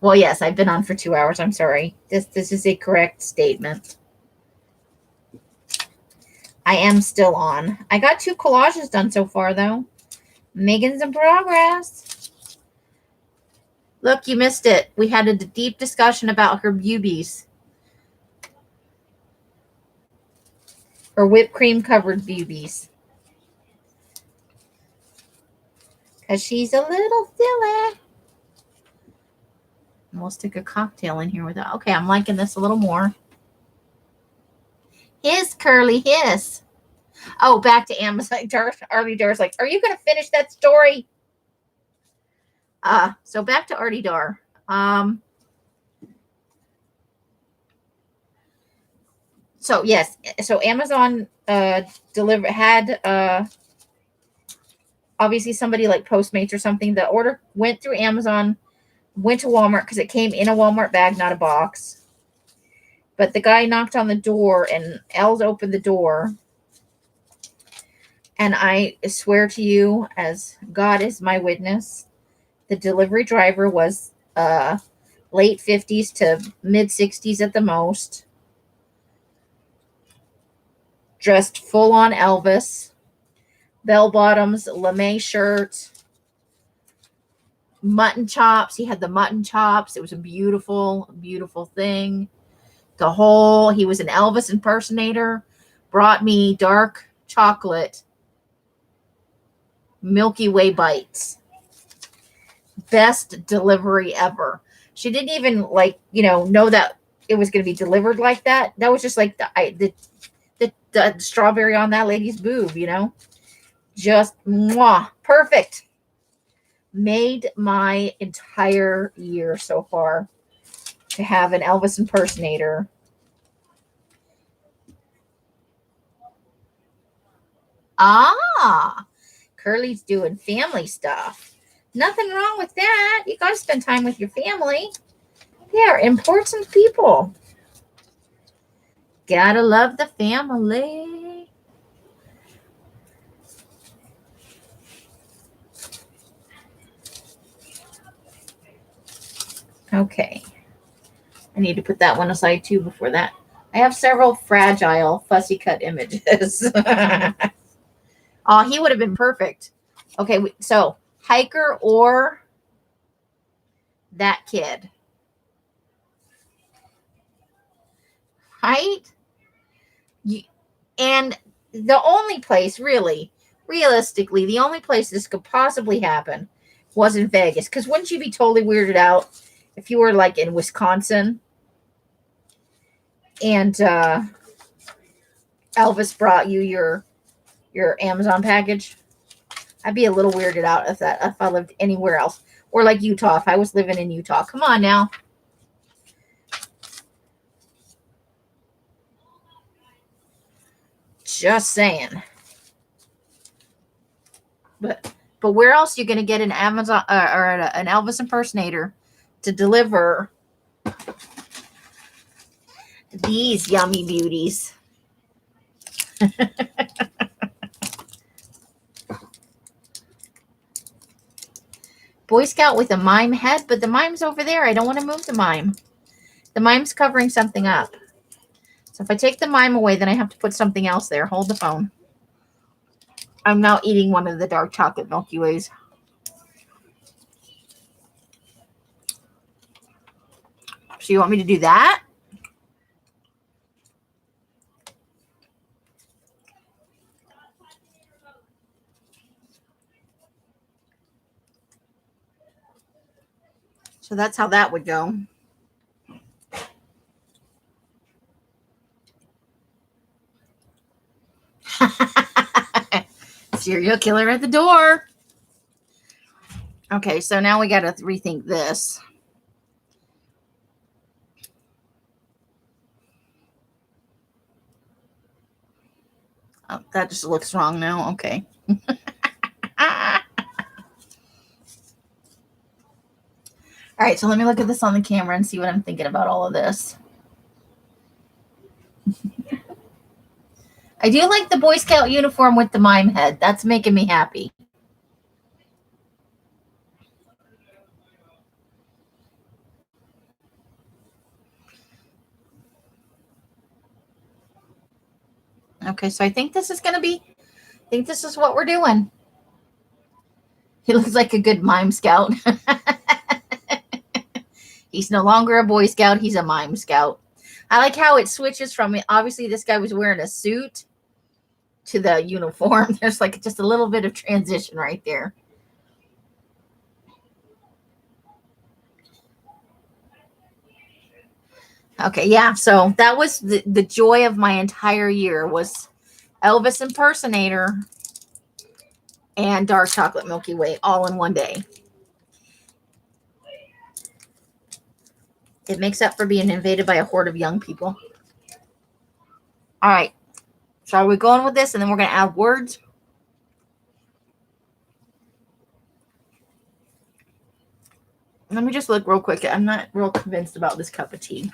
Well, yes, I've been on for 2 hours. I'm sorry. This is a correct statement. I am still on. I got 2 collages done so far, though. Making some progress. Look, you missed it. We had a deep discussion about her beauties. Her whipped cream covered beauties. Because she's a little silly. And we'll stick a cocktail in here with it. Okay, I'm liking this a little more. Hiss, Curly, hiss. Oh, back to Amazon. Artie Dar's like, are you going to finish that story? So back to Artie Dar. So yes, so Amazon had obviously somebody like Postmates or something. The order went through Amazon, went to Walmart because it came in a Walmart bag, not a box. But the guy knocked on the door and Els opened the door. And I swear to you, as God is my witness, the delivery driver was late 50s to mid 60s at the most. Dressed full on Elvis. Bell bottoms, lame shirt. Mutton chops. He had the mutton chops. It was a beautiful, beautiful thing. He was an Elvis impersonator. Brought me dark chocolate Milky Way bites. Best delivery ever. She didn't even know that it was going to be delivered like that. That was just like the strawberry on that lady's boob, just mwah, perfect. Made my entire year so far to have an Elvis impersonator. Curly's doing family stuff. Nothing wrong with that. You got to spend time with your family. They are important people. Gotta love the family. Okay. I need to put that one aside too before that. I have several fragile fussy cut images. Oh, he would have been perfect. Okay, so hiker or that kid. Right? And the only place, really, realistically, the only place this could possibly happen was in Vegas. Because wouldn't you be totally weirded out if you were like in Wisconsin and Elvis brought you your Amazon package? I'd be a little weirded out if I lived anywhere else. Or like Utah, if I was living in Utah. Come on now. Just saying. But where else are you going to get an Amazon or an Elvis impersonator to deliver these yummy beauties? Boy Scout with a mime head, but the mime's over there. I don't want to move the mime. The mime's covering something up. So if I take the mime away, then I have to put something else there. Hold the phone. I'm now eating one of the dark chocolate Milky Ways. So you want me to do that? So that's how that would go. Serial killer at the door. Okay, so now we got to rethink this. Oh, that just looks wrong now. Okay. All right, so let me look at this on the camera and see what I'm thinking about all of this. I do like the Boy Scout uniform with the mime head. That's making me happy. Okay, so I think this is what we're doing. He looks like a good mime scout. He's no longer a Boy Scout. He's a mime scout. I like how it switches from, obviously this guy was wearing a suit to the uniform. There's like just a little bit of transition right there. Okay, yeah. So that was the joy of my entire year was Elvis impersonator and dark chocolate Milky Way all in one day. It makes up for being invaded by a horde of young people. All right. So are we going with this? And then we're going to add words. Let me just look real quick. I'm not real convinced about this cup of tea.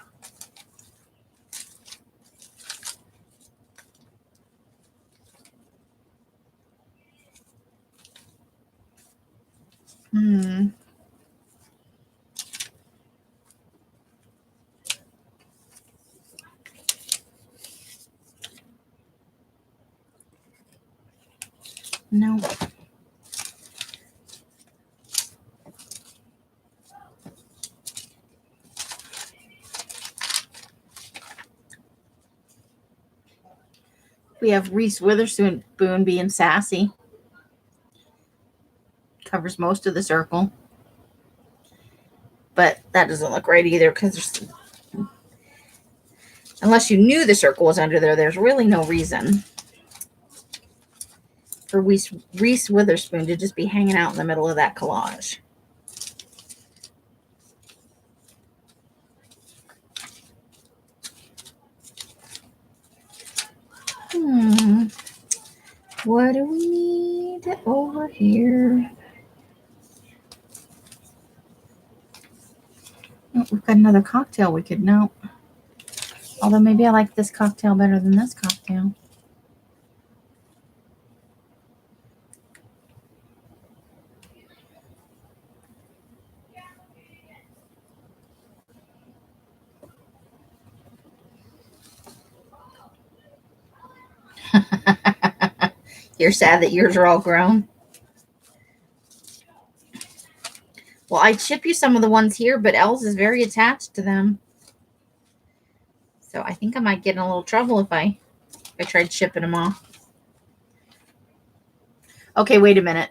No. We have Reese Witherspoon being sassy. Covers most of the circle. But that doesn't look right either because unless you knew the circle was under there, there's really no reason for Reese Witherspoon to just be hanging out in the middle of that collage. What do we need over here? Oh, we've got another cocktail we could note. Although maybe I like this cocktail better than this cocktail. You're sad that yours are all grown? Well, I'd ship you some of the ones here, but Els is very attached to them. So I think I might get in a little trouble if I tried shipping them all. Okay, wait a minute.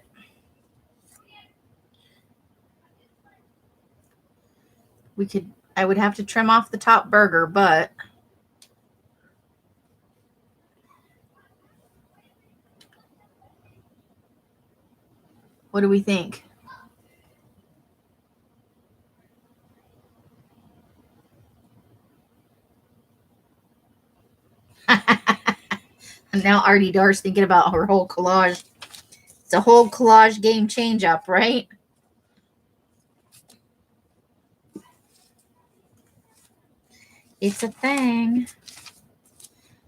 I would have to trim off the top burger, but what do we think? And now Artie Dar's thinking about her whole collage. It's a whole collage game change up, right? It's a thing.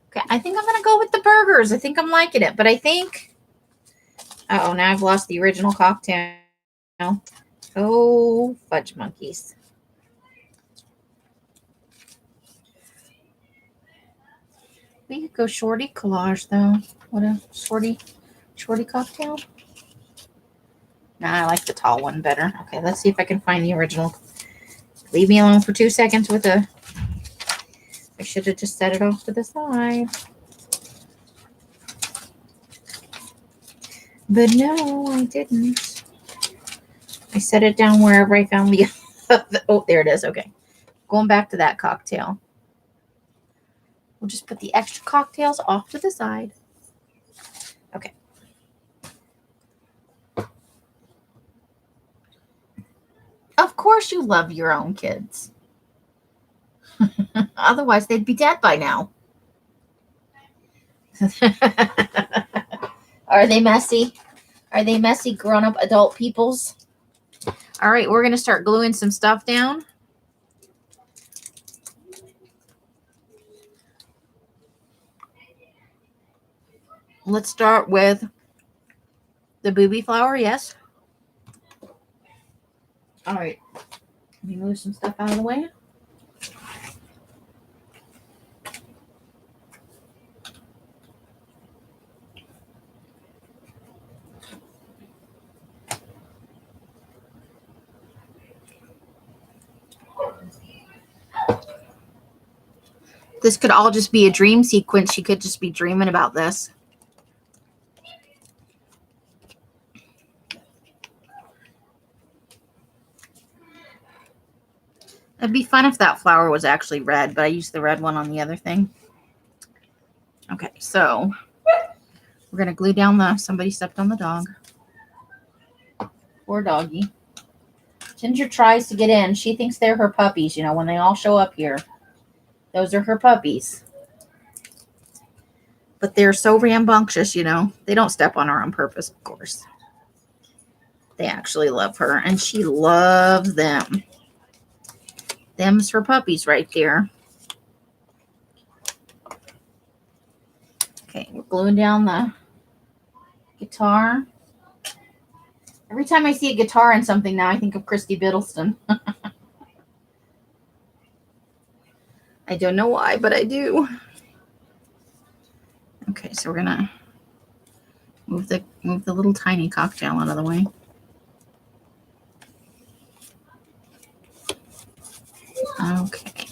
Okay, I think I'm going to go with the burgers. I think I'm liking it, but I think... Uh-oh, now I've lost the original cocktail. Oh, fudge monkeys. We could go shorty collage, though. What a shorty cocktail. Nah, I like the tall one better. Okay, let's see if I can find the original. Leave me alone for 2 seconds with a... I should have just set it off to the side. But no, I didn't. I set it down wherever I found the... Oh, there it is. Okay. Going back to that cocktail. We'll just put the extra cocktails off to the side. Okay. Of course you love your own kids. Otherwise, they'd be dead by now. Are they messy? Are they messy grown-up adult peoples? All right, we're going to start gluing some stuff down. Let's start with the booby flower, yes. All right, let me move some stuff out of the way. This could all just be a dream sequence. She could just be dreaming about this. It'd be fun if that flower was actually red, but I used the red one on the other thing. Okay, so we're going to glue down the... Somebody stepped on the dog. Poor doggy. Ginger tries to get in. She thinks they're her puppies, you know, when they all show up here. Those are her puppies. But they're so rambunctious, you know. They don't step on her on purpose, of course. They actually love her, and she loves them. Them's her puppies right there. Okay, we're gluing down the guitar. Every time I see a guitar in something now, I think of Christy Biddleston. I don't know why, but I do. Okay, so we're gonna move the little tiny cocktail out of the way. Okay.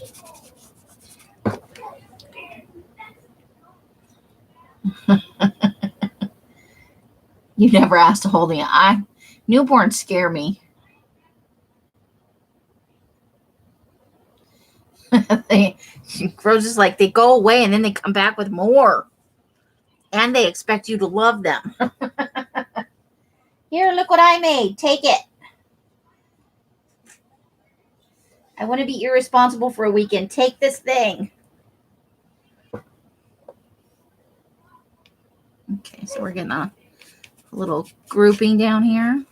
You never asked to hold me. Newborns scare me. Rose is like, they go away and then they come back with more. And they expect you to love them. Here, look what I made. Take it. I want to be irresponsible for a weekend. Take this thing. Okay, so we're getting a little grouping down here.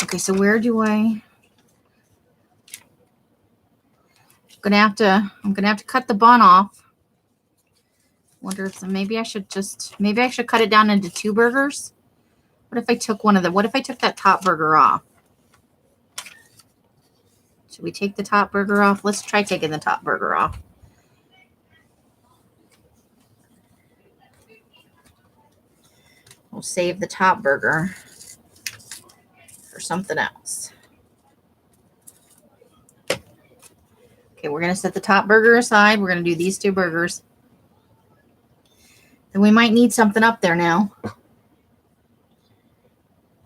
Okay, so where do I'm gonna have to cut the bun off. Wonder if maybe I should cut it down into 2 burgers. What if I took that top burger off? Should we take the top burger off? Let's try taking the top burger off. We'll save the top burger for something else. Okay, we're going to set the top burger aside. We're going to do these 2 burgers. Then we might need something up there now.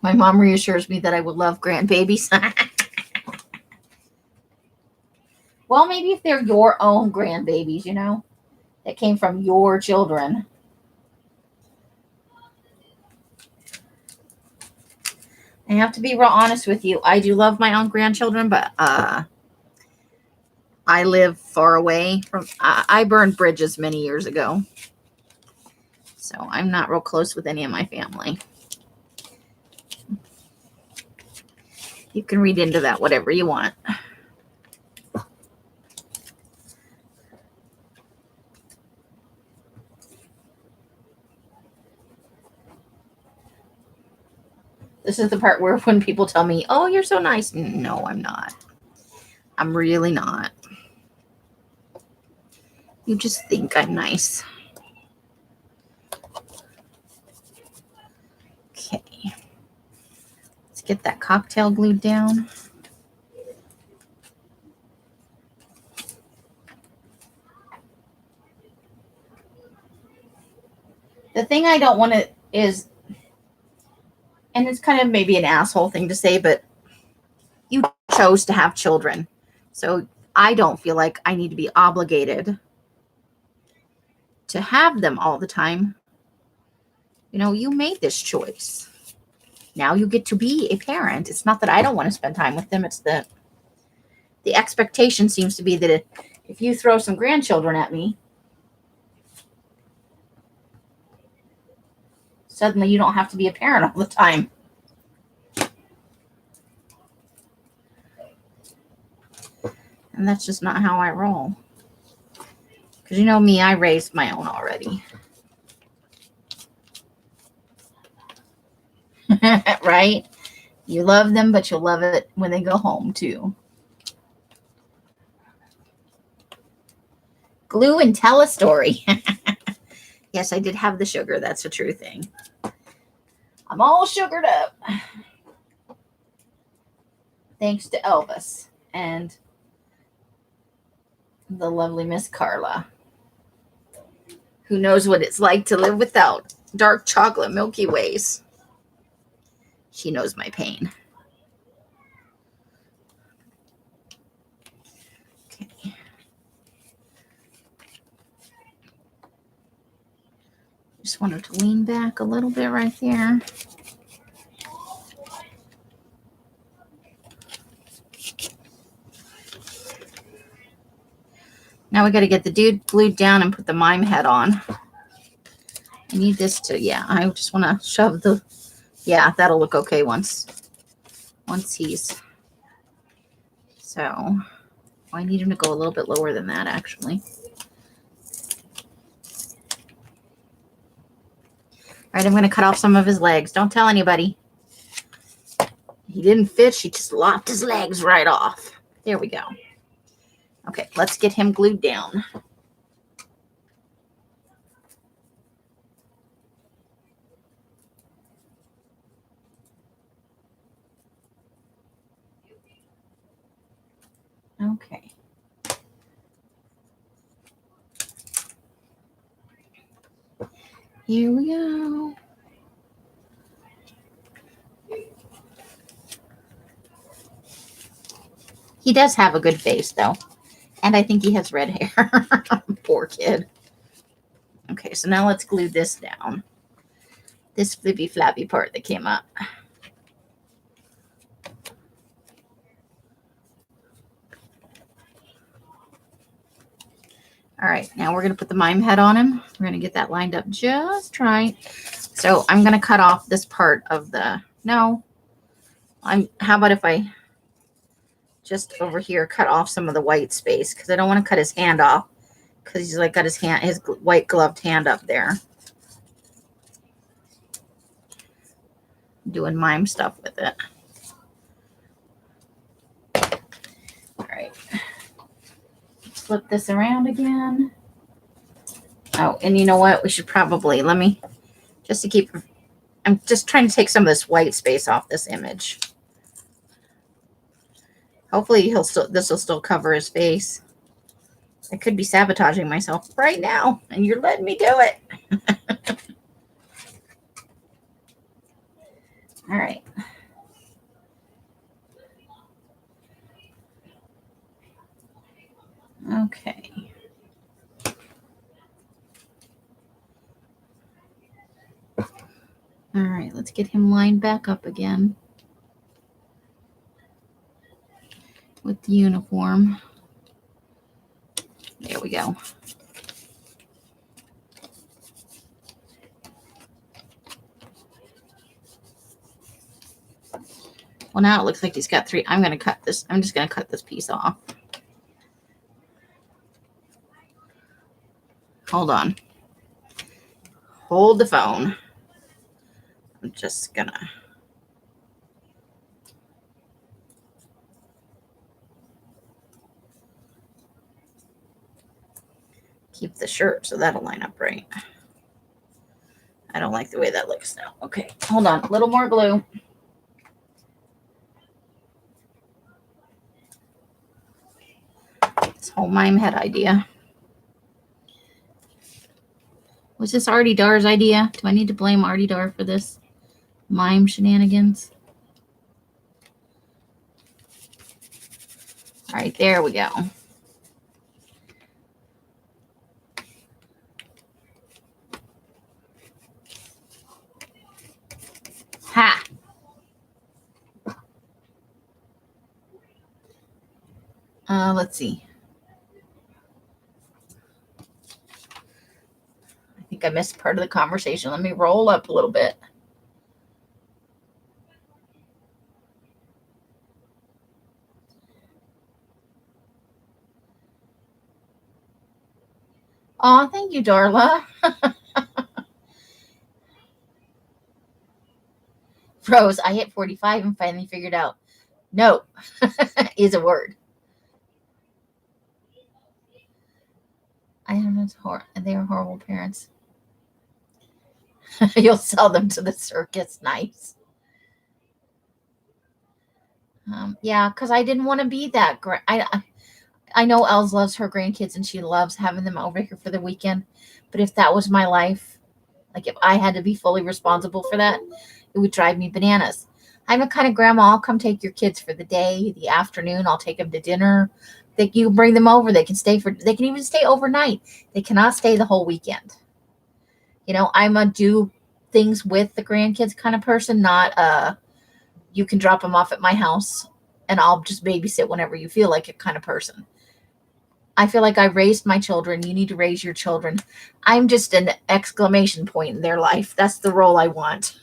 My mom reassures me that I would love grandbabies. Well, maybe if they're your own grandbabies, you know, that came from your children. I have to be real honest with you. I do love my own grandchildren, but I live far away from. I burned bridges many years ago, so I'm not real close with any of my family. You can read into that whatever you want. This is the part where when people tell me, oh, you're so nice. No, I'm not. I'm really not. You just think I'm nice. Okay. Let's get that cocktail glued down. The thing I don't want to is, and it's kind of maybe an asshole thing to say, but you chose to have children. So I don't feel like I need to be obligated to have them all the time. You know, you made this choice. Now you get to be a parent. It's not that I don't want to spend time with them. It's that the expectation seems to be that if you throw some grandchildren at me, suddenly you don't have to be a parent all the time. And that's just not how I roll. Because you know me, I raised my own already. Right? You love them, but you'll love it when they go home too. Glue and tell a story. Yes, I did have the sugar. That's a true thing. I'm all sugared up. Thanks to Elvis and the lovely Miss Carla, who knows what it's like to live without dark chocolate Milky Ways. She knows my pain. Okay. Just wanted to lean back a little bit right there. Now we got to get the dude glued down and put the mime head on. I need this to, yeah, I just want to shove the, yeah, that'll look okay once he's, so I need him to go a little bit lower than that actually. All right, I'm going to cut off some of his legs. Don't tell anybody. He didn't fit. She just lopped his legs right off. There we go. Okay, let's get him glued down. Okay. Here we go. He does have a good face, though. And I think he has red hair. Poor kid. Okay, so now let's glue this down. This flippy flappy part that came up. All right, now we're going to put the mime head on him. We're going to get that lined up just right. So I'm going to cut off this part of the, no. How about if I just over here cut off some of the white space, because I don't want to cut his hand off, because he's like got his white gloved hand up there. Doing mime stuff with it. All right. Let's flip this around again. Oh, and you know what? We should probably, just to keep, I'm just trying to take some of this white space off this image. Hopefully this will still cover his face. I could be sabotaging myself right now, and you're letting me do it. All right. Okay. All right, let's get him lined back up again with the uniform. There we go. Well, now it looks like he's got 3. I'm going to cut this. I'm just going to cut this piece off. Hold on. Hold the phone. I'm just going to. Keep the shirt so that'll line up right. I don't like the way that looks now. Okay, hold on. A little more glue. This whole mime head idea. Was this Artie Dar's idea? Do I need to blame Artie Dar for this mime shenanigans? All right, there we go. Ha! Let's see. I think I missed part of the conversation. Let me roll up a little bit. Oh, thank you, Darla. Rose, I hit 45 and finally figured out no is a word. I don't know. They are horrible parents. You'll sell them to the circus. Nice. Yeah, because I didn't want to be that. I know Els loves her grandkids and she loves having them over here for the weekend. But if that was my life, like if I had to be fully responsible for that, it would drive me bananas. I'm the kind of grandma, I'll come take your kids for the day, the afternoon. I'll take them to dinner. You bring them over. They can even stay overnight. They cannot stay the whole weekend. You know, I'm a do things with the grandkids kind of person, not you can drop them off at my house and I'll just babysit whenever you feel like it kind of person. I feel like I raised my children. You need to raise your children. I'm just an exclamation point in their life. That's the role I want.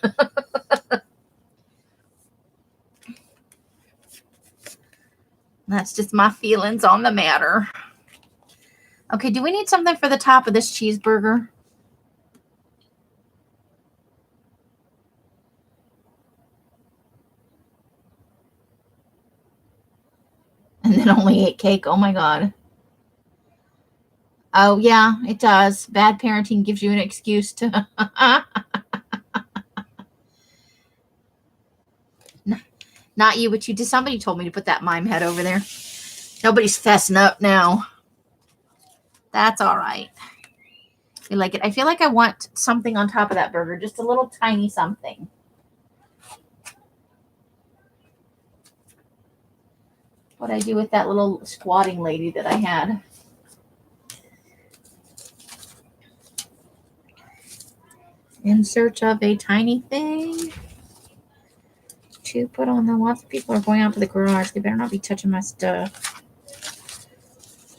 That's just my feelings on the matter. Okay, do we need something for the top of this cheeseburger? And then only ate cake. Oh my God. Oh yeah, it does. Bad parenting gives you an excuse to. Not you, but you did. Somebody told me to put that mime head over there. Nobody's fessing up now. That's all right. You like it? I feel like I want something on top of that burger. Just a little tiny something. What I do with that little squatting lady that I had. In search of a tiny thing to put on the. Lots of people are going out to the garage. They better not be touching my stuff.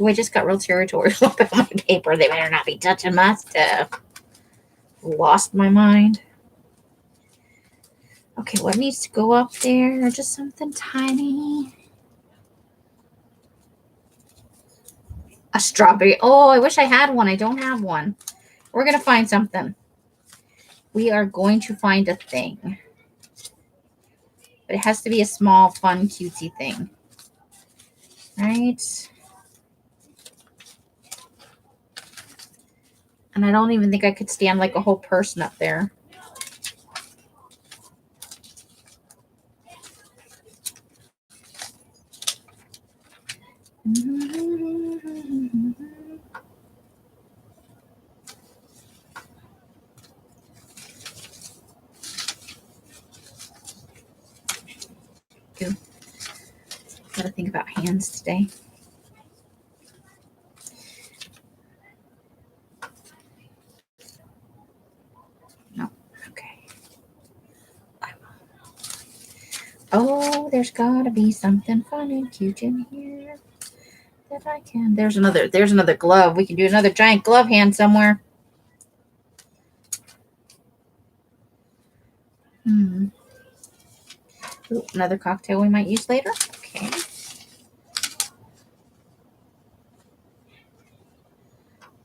Oh, I just got real territorial about my paper. They better not be touching my stuff. Lost my mind. Okay, what needs to go up there? Just something tiny. A strawberry. Oh, I wish I had one. I don't have one. We're going to find something. We are going to find a thing. But it has to be a small, fun, cutesy thing. Right? And I don't even think I could stand like a whole person up there. Ooh. Gotta think about hands today. No. Okay. Oh, there's gotta be something fun and cute in here that I can. There's another glove. We can do another giant glove hand somewhere. Ooh, another cocktail we might use later. Okay.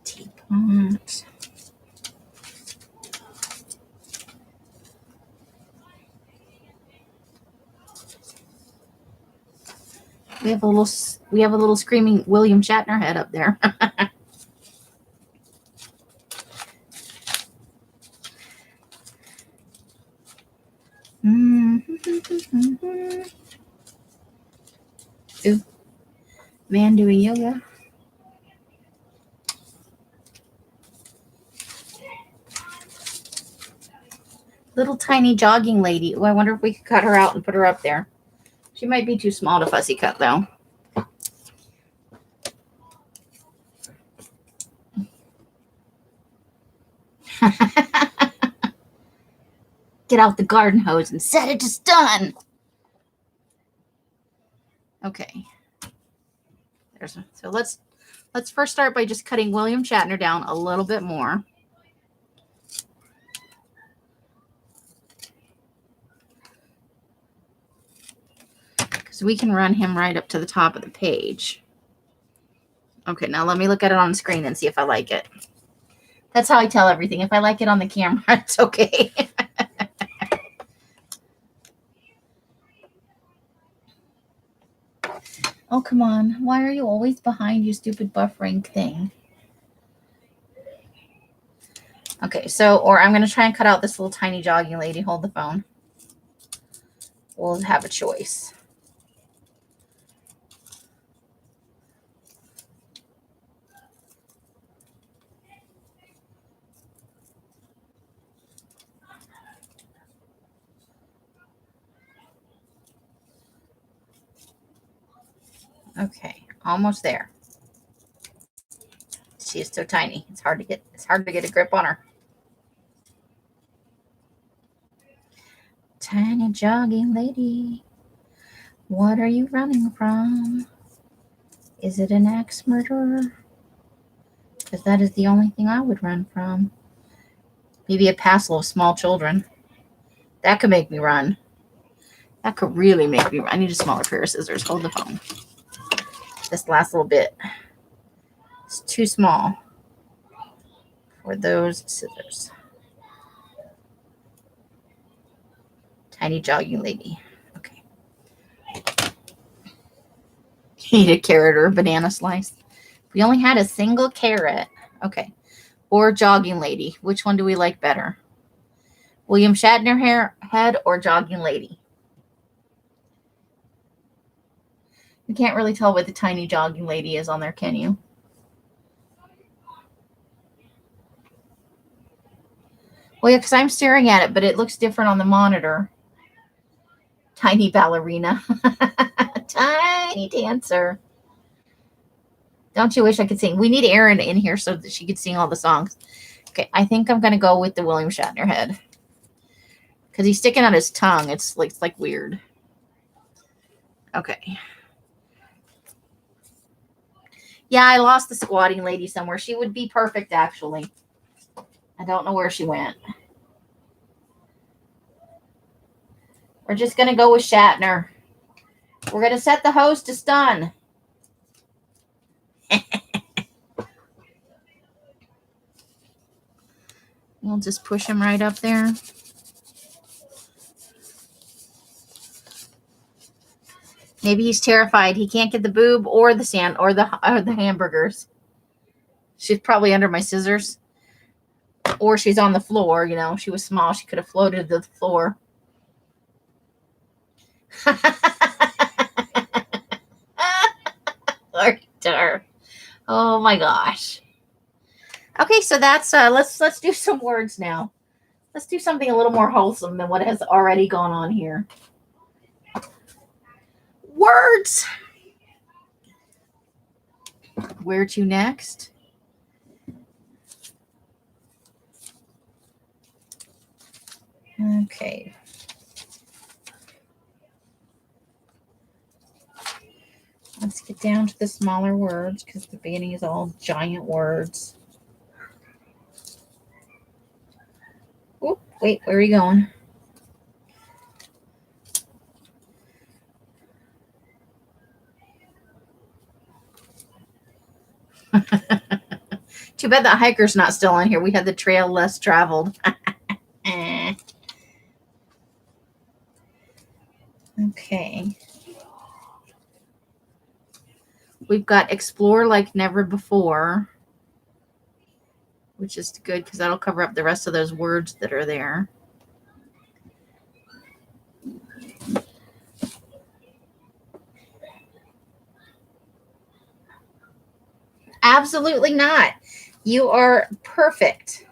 Teapot. We have a little screaming William Shatner head up there. Ooh. Man doing yoga. Little tiny jogging lady. Oh, I wonder if we could cut her out and put her up there. She might be too small to fussy cut though. Get out the garden hose and set it to stun. Okay. So let's first start by just cutting William Shatner down a little bit more. Because we can run him right up to the top of the page. Okay, now let me look at it on the screen and see if I like it. That's how I tell everything. If I like it on the camera, it's okay. Oh, come on. Why are you always behind, you stupid buffering thing? Okay, or I'm going to try and cut out this little tiny jogging lady. Hold the phone. We'll have a choice. Okay, almost there. She is so tiny. It's hard to get a grip on her. Tiny jogging lady. What are you running from? Is it an axe murderer? Because that is the only thing I would run from. Maybe a passel of small children. That could make me run. That could really make me run. I need a smaller pair of scissors. Hold the phone. This last little bit. It's too small for those scissors. Tiny jogging lady. Okay. Eat a carrot or a banana slice. We only had a single carrot. Okay. Or jogging lady. Which one do we like better? William Shatner head or jogging lady? You can't really tell what the tiny jogging lady is on there, can you? Well, yeah, because I'm staring at it, but it looks different on the monitor. Tiny ballerina. Tiny dancer. Don't you wish I could sing? We need Erin in here so that she could sing all the songs. Okay, I think I'm going to go with the William Shatner head. Because he's sticking out his tongue. It's like weird. Okay. Yeah, I lost the squatting lady somewhere. She would be perfect, actually. I don't know where she went. We're just going to go with Shatner. We're going to set the hose to stun. We'll just push him right up there. Maybe he's terrified. He can't get the boob or the sand or the hamburgers. She's probably under my scissors. Or she's on the floor, you know. She was small. She could have floated to the floor. Oh my gosh. Okay, so that's let's do some words now. Let's do something a little more wholesome than what has already gone on here. Words. Where to next? Okay. Let's get down to the smaller words because the beginning is all giant words. Oh, wait, where are you going? Too bad the hiker's not still on here. We had the trail less traveled. Okay. We've got explore like never before, which is good because that'll cover up the rest of those words that are there. Absolutely not. You are perfect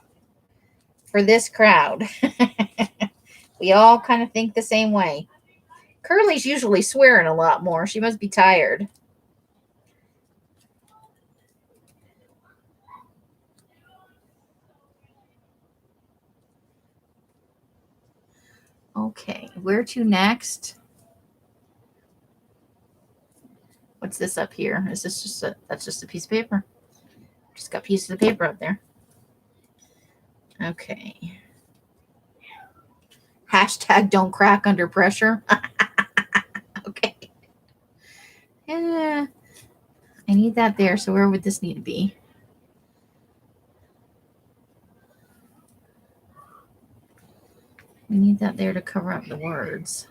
for this crowd. We all kind of think the same way. Curly's usually swearing a lot more. She must be tired. Okay, where to next? What's this up here? Is this just that's just a piece of paper? Just got pieces of paper up there. Okay. Hashtag don't crack under pressure. Okay. Yeah. I need that there. So where would this need to be? We need that there to cover up the words.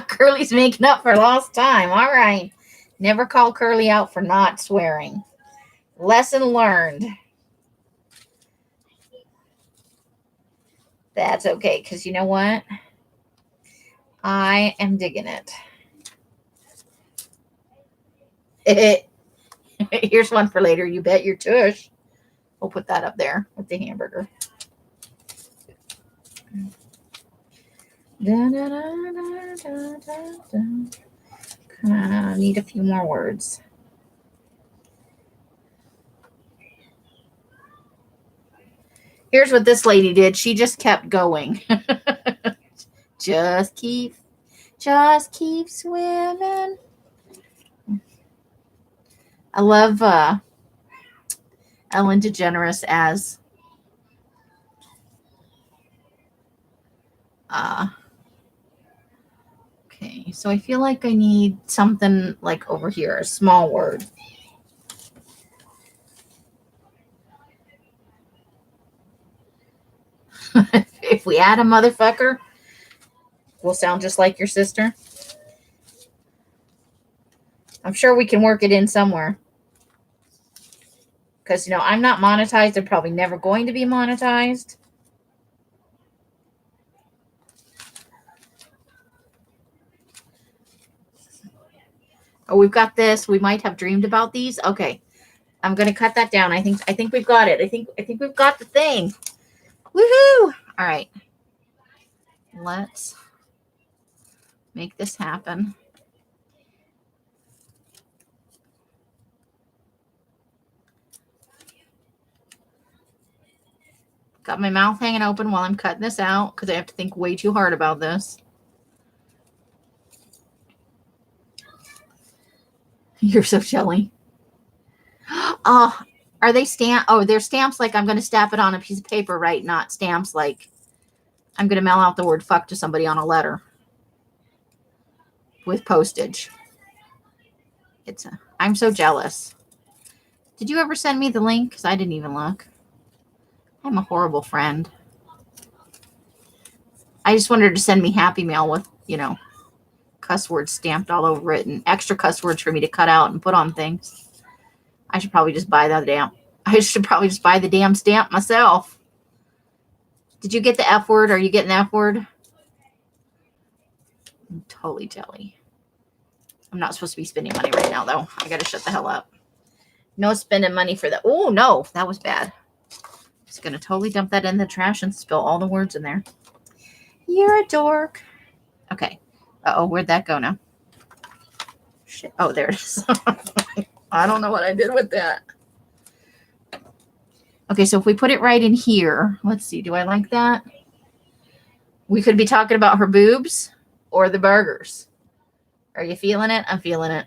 Curly's making up for lost time. All right. Never call Curly out for not swearing. Lesson learned. That's okay, because you know what? I am digging it. Here's one for later. You bet your tush. We'll put that up there with the hamburger. Need a few more words. Here's what this lady did. She just kept going. Just keep swimming. I love Ellen DeGeneres as okay, so I feel like I need something like over here, a small word. If we add a motherfucker, we'll sound just like your sister. I'm sure we can work it in somewhere. Because, you know, I'm not monetized. I'm probably never going to be monetized. Oh, we've got this. We might have dreamed about these. Okay. I'm going to cut that down. I think we've got it. I think we've got the thing. Woohoo! All right. Let's make this happen. Got my mouth hanging open while I'm cutting this out because I have to think way too hard about this. You're so jelly. Oh, are they stamp? Oh, they're stamps like I'm going to stamp it on a piece of paper, right? Not stamps like I'm going to mail out the word fuck to somebody on a letter with postage. I'm so jealous. Did you ever send me the link? Because I didn't even look. I'm a horrible friend. I just wanted her to send me Happy Mail with, cuss words stamped all over it and extra cuss words for me to cut out and put on things. I should probably just buy the damn stamp myself. Did you get the F word? Are you getting the F word? I'm totally jelly. I'm not supposed to be spending money right now, though. I got to shut the hell up. No spending money for that. Oh, no. That was bad. Just going to totally dump that in the trash and spill all the words in there. You're a dork. Okay. Uh-oh, where'd that go now? Shit. Oh, there it is. I don't know what I did with that. Okay, so if we put it right in here, let's see. Do I like that? We could be talking about her boobs or the burgers. Are you feeling it? I'm feeling it.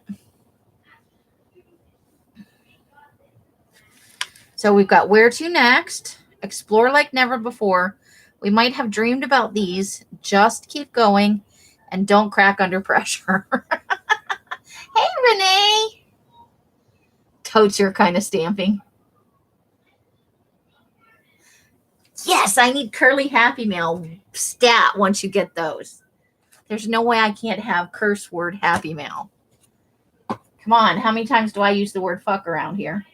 So we've got where to next, explore like never before. We might have dreamed about these. Just keep going and don't crack under pressure. Hey, Renee. Totes are kind of stamping. Yes, I need curly Happy Mail stat once you get those. There's no way I can't have curse word Happy Mail. Come on, how many times do I use the word fuck around here?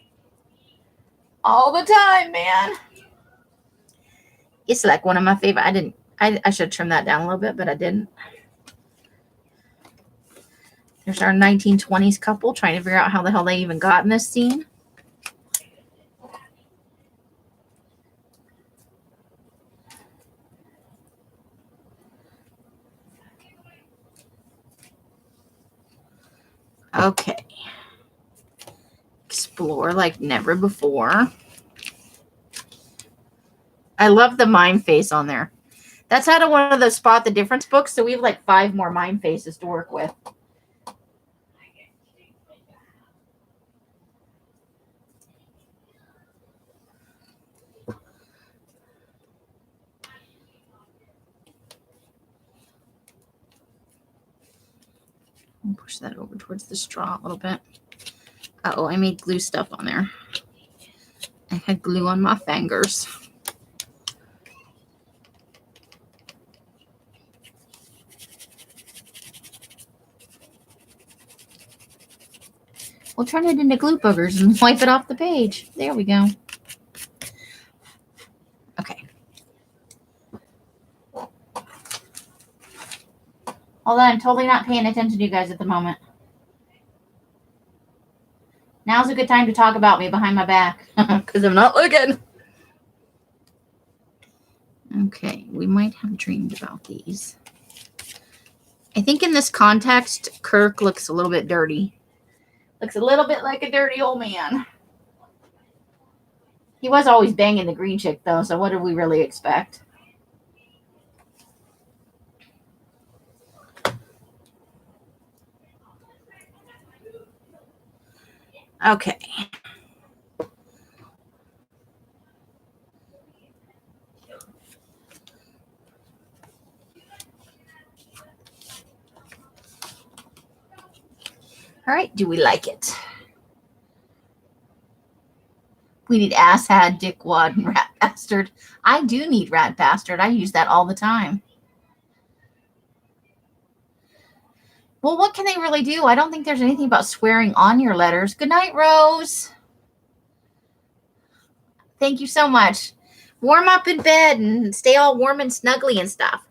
All the time, man. It's like one of my favorite. I should trim that down a little bit, but I didn't. There's our 1920s couple trying to figure out how the hell they even got in this scene. Okay. Explore like never before. I love the mime face on there. That's out of one of the Spot the Difference books, so we have like 5 more mime faces to work with. I'll push that over towards the straw a little bit. Uh-oh, I made glue stuff on there. I had glue on my fingers. We'll turn it into glue boogers and wipe it off the page. There we go. Okay. Hold on, I'm totally not paying attention to you guys at the moment. Now's a good time to talk about me behind my back because I'm not looking. Okay, we might have dreamed about these. I think in this context, Kirk looks a little bit dirty. Looks a little bit like a dirty old man. He was always banging the green chick, though, so what did we really expect? Okay. All right, do we like it? We need asshat, dickwad, and rat bastard. I do need rat bastard. I use that all the time. Well, what can they really do? I don't think there's anything about swearing on your letters. Good night, Rose. Thank you so much. Warm up in bed and stay all warm and snuggly and stuff.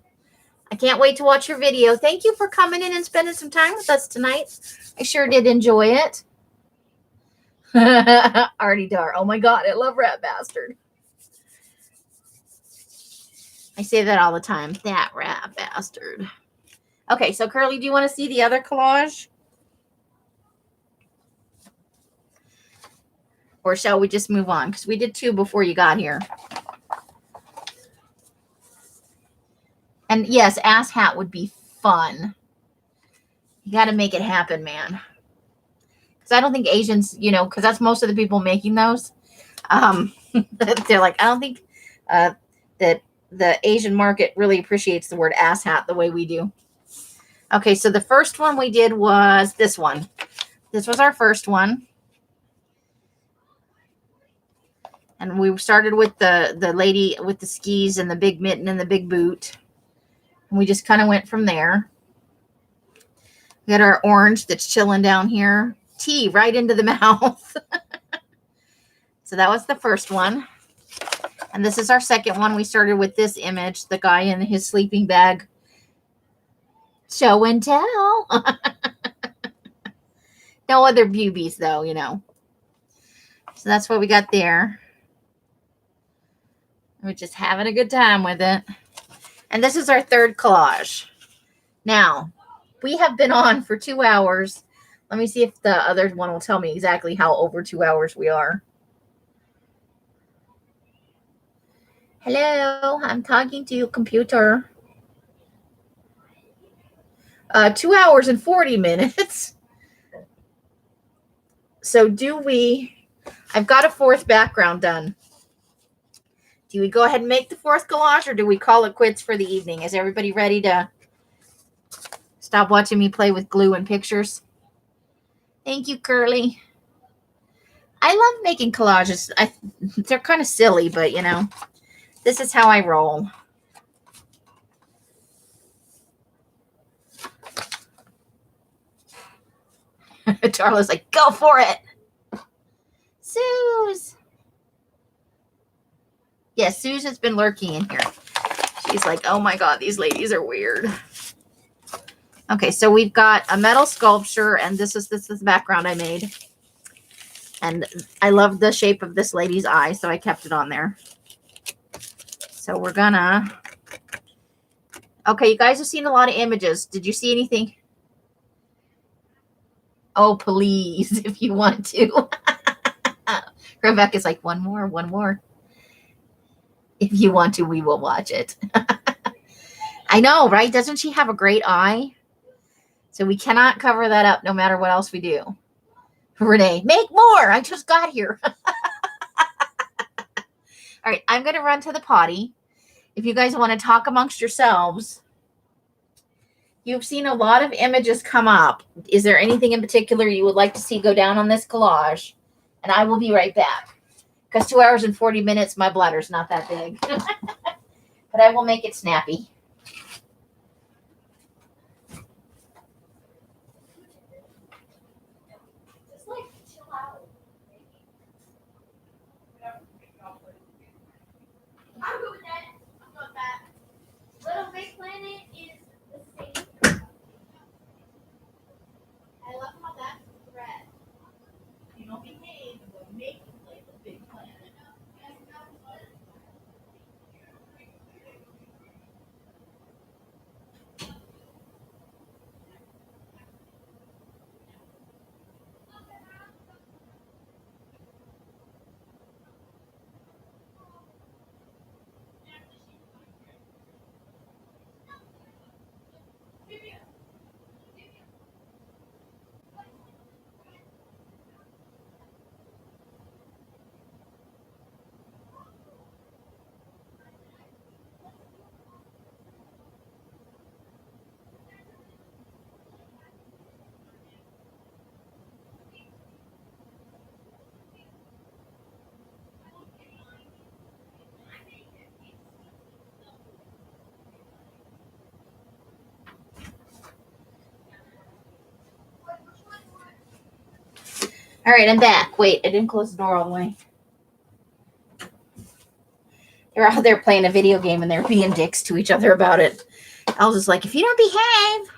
I can't wait to watch your video. Thank you for coming in and spending some time with us tonight. I sure did enjoy it. Artie Dar. Oh my God, I love Rat Bastard. I say that all the time. That Rat Bastard. Okay, so Curly, do you want to see the other collage? Or shall we just move on? Because we did 2 before you got here. And yes, asshat would be fun. You got to make it happen, man. Because I don't think Asians, because that's most of the people making those. They're like, I don't think that the Asian market really appreciates the word asshat the way we do. Okay, so the first one we did was this one. This was our first one. And we started with the lady with the skis and the big mitten and the big boot. And we just kind of went from there. We got our orange that's chilling down here. Tea right into the mouth. So that was the first one. And this is our second one. We started with this image, the guy in his sleeping bag. Show and tell. No other beauties, though, you know. So that's what we got there. We're just having a good time with it. And this is our third collage. Now, we have been on for 2 hours. Let me see if the other one will tell me exactly how over 2 hours we are. Hello, I'm talking to you, computer. 2 hours and 40 minutes. So I've got a fourth background done. Do we go ahead and make the fourth collage, or do we call it quits for the evening? Is everybody ready to stop watching me play with glue and pictures? Thank you, Curly. I love making collages. They're kind of silly, but, you know, this is how I roll. Darla's like, go for it. Suze. Yes, Suze has been lurking in here. She's like, oh my God, these ladies are weird. Okay, so we've got a metal sculpture, and this is the background I made. And I love the shape of this lady's eye, so I kept it on there. So we're gonna... Okay, you guys have seen a lot of images. Did you see anything? Oh, please, if you want to. Rebecca's like, one more. If you want to, we will watch it. I know, right? Doesn't she have a great eye? So we cannot cover that up no matter what else we do. Renee, make more. I just got here. All right, I'm going to run to the potty. If you guys want to talk amongst yourselves, you've seen a lot of images come up. Is there anything in particular you would like to see go down on this collage? And I will be right back. Because 2 hours and 40 minutes, my bladder's not that big. But I will make it snappy. Just like chill out. I'm good with that. I'm good with that. Little Big Planet is the same. I love how that's red. You don't behave, but make it like the Big Planet. All right, I'm back. Wait, I didn't close the door all the way. They're out there playing a video game and they're being dicks to each other about it. I was just like, if you don't behave,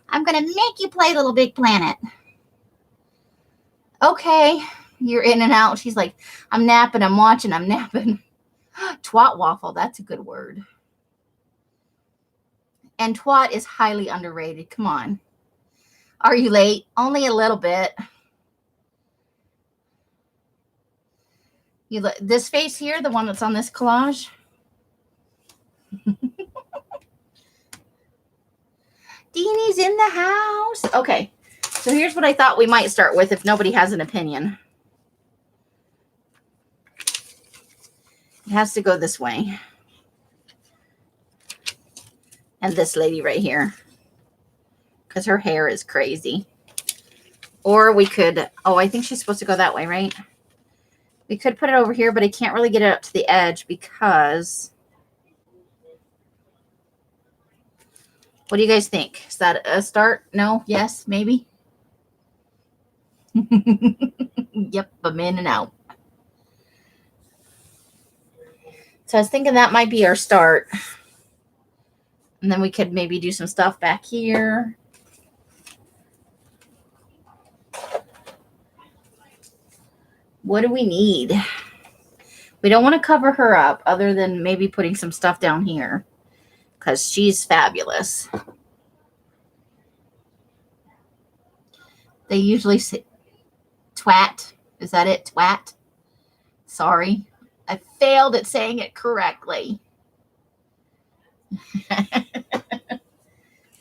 I'm going to make you play Little Big Planet. Okay, you're in and out. She's like, I'm napping, I'm watching, I'm napping. Twat waffle, that's a good word. And twat is highly underrated. Come on. Are you late? Only a little bit. You look, this face here, the one that's on this collage. Deanie's in the house. Okay, so here's what I thought we might start with if nobody has an opinion. It has to go this way. And this lady right here. Because her hair is crazy. Or we could, oh, I think she's supposed to go that way, right? We could put it over here, but I can't really get it up to the edge because What do you guys think? Is that a start? No? Yes? Maybe? Yep, I'm in and out. So I was thinking that might be our start. And then we could maybe do some stuff back here. What do we need? We don't want to cover her up other than maybe putting some stuff down here because she's fabulous. They usually say twat. Is that it? Twat? Sorry. I failed at saying it correctly.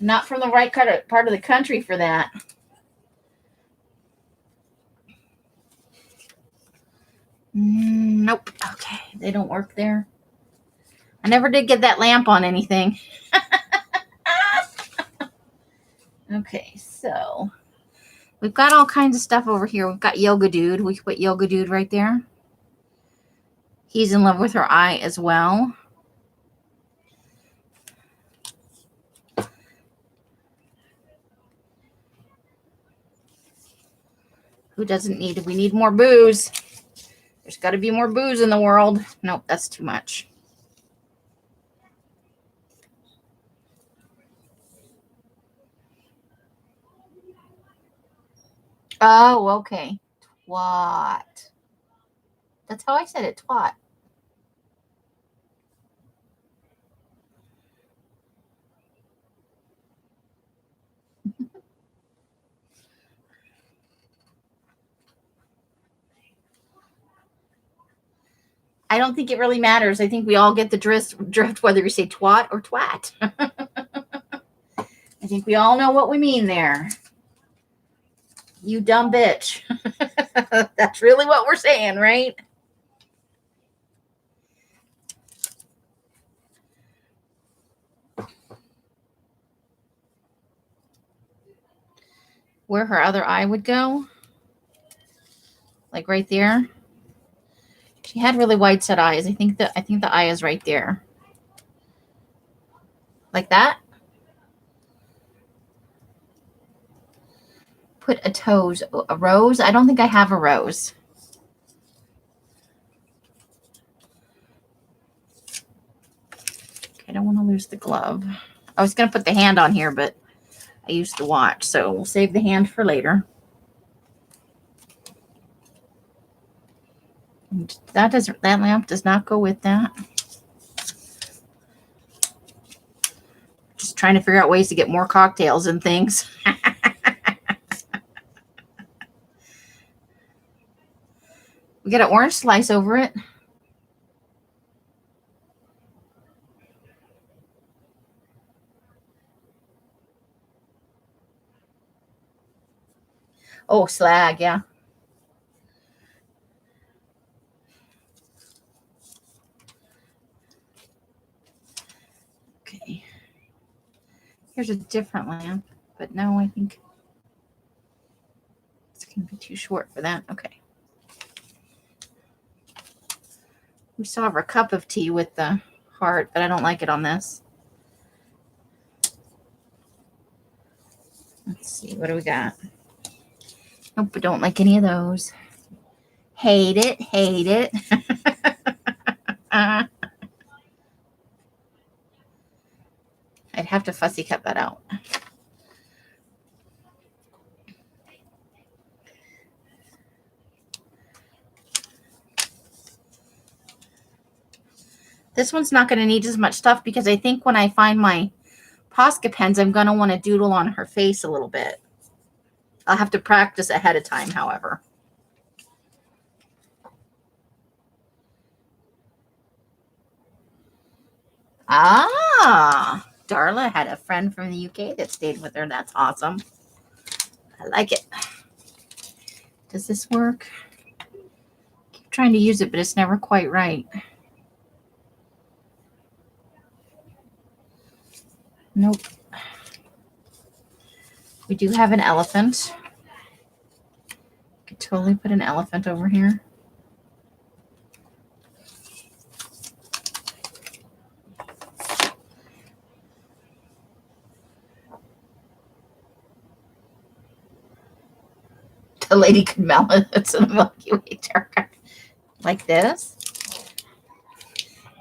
Not from the right part of the country for that. Nope. Okay. They don't work there. I never did get that lamp on anything. Okay. So we've got all kinds of stuff over here. We've got Yoga Dude. We can put Yoga Dude right there. He's in love with her eye as well. Who doesn't need? We need more booze. There's got to be more booze in the world. Nope, that's too much. Oh, okay. Twat. That's how I said it, twat. I don't think it really matters. I think we all get the drift whether you say twat or twat. I think we all know what we mean there. You dumb bitch. That's really what we're saying, right? Where her other eye would go. Like right there. She had really wide set eyes. I think the eye is right there. Like that. Put a rose. I don't think I have a rose. Okay, I don't want to lose the glove. I was going to put the hand on here, but I used the watch, so we'll save the hand for later. And that lamp does not go with that. Just trying to figure out ways to get more cocktails and things. We got an orange slice over it. Oh, slag, yeah. Okay. Here's a different lamp, but no, I think it's going to be too short for that. Okay. We still have our cup of tea with the heart, but I don't like it on this. Let's see. What do we got? Nope, I don't like any of those. Hate it. Hate it. I'd have to fussy cut that out. This one's not going to need as much stuff because I think when I find my Posca pens, I'm going to want to doodle on her face a little bit. I'll have to practice ahead of time, however. Ah, Darla had a friend from the UK that stayed with her. That's awesome. I like it. Does this work? Keep trying to use it, but it's never quite right. Nope. We do have an elephant. Could totally put an elephant over here. the lady could melt it to the Milky Way dark. Like this.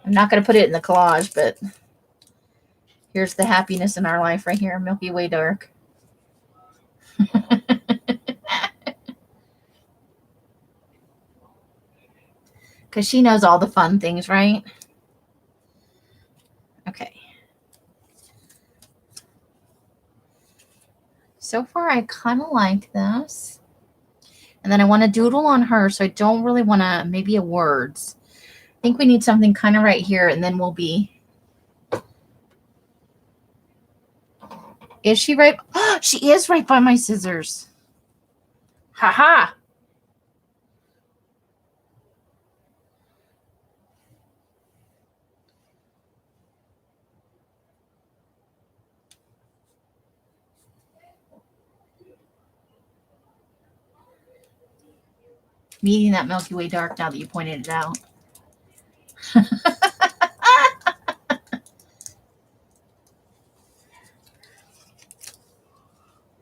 I'm not going to put it in the collage, but here's the happiness in our life right here, Milky Way dark. Because she knows all the fun things, right? Okay. So far, I kind of like this. And then I want to doodle on her, so I don't really want to, maybe a words. I think we need something kind of right here, and then we'll be... Is she right? She is right by my scissors. Ha-ha. Meeting that Milky Way dark now that you pointed it out.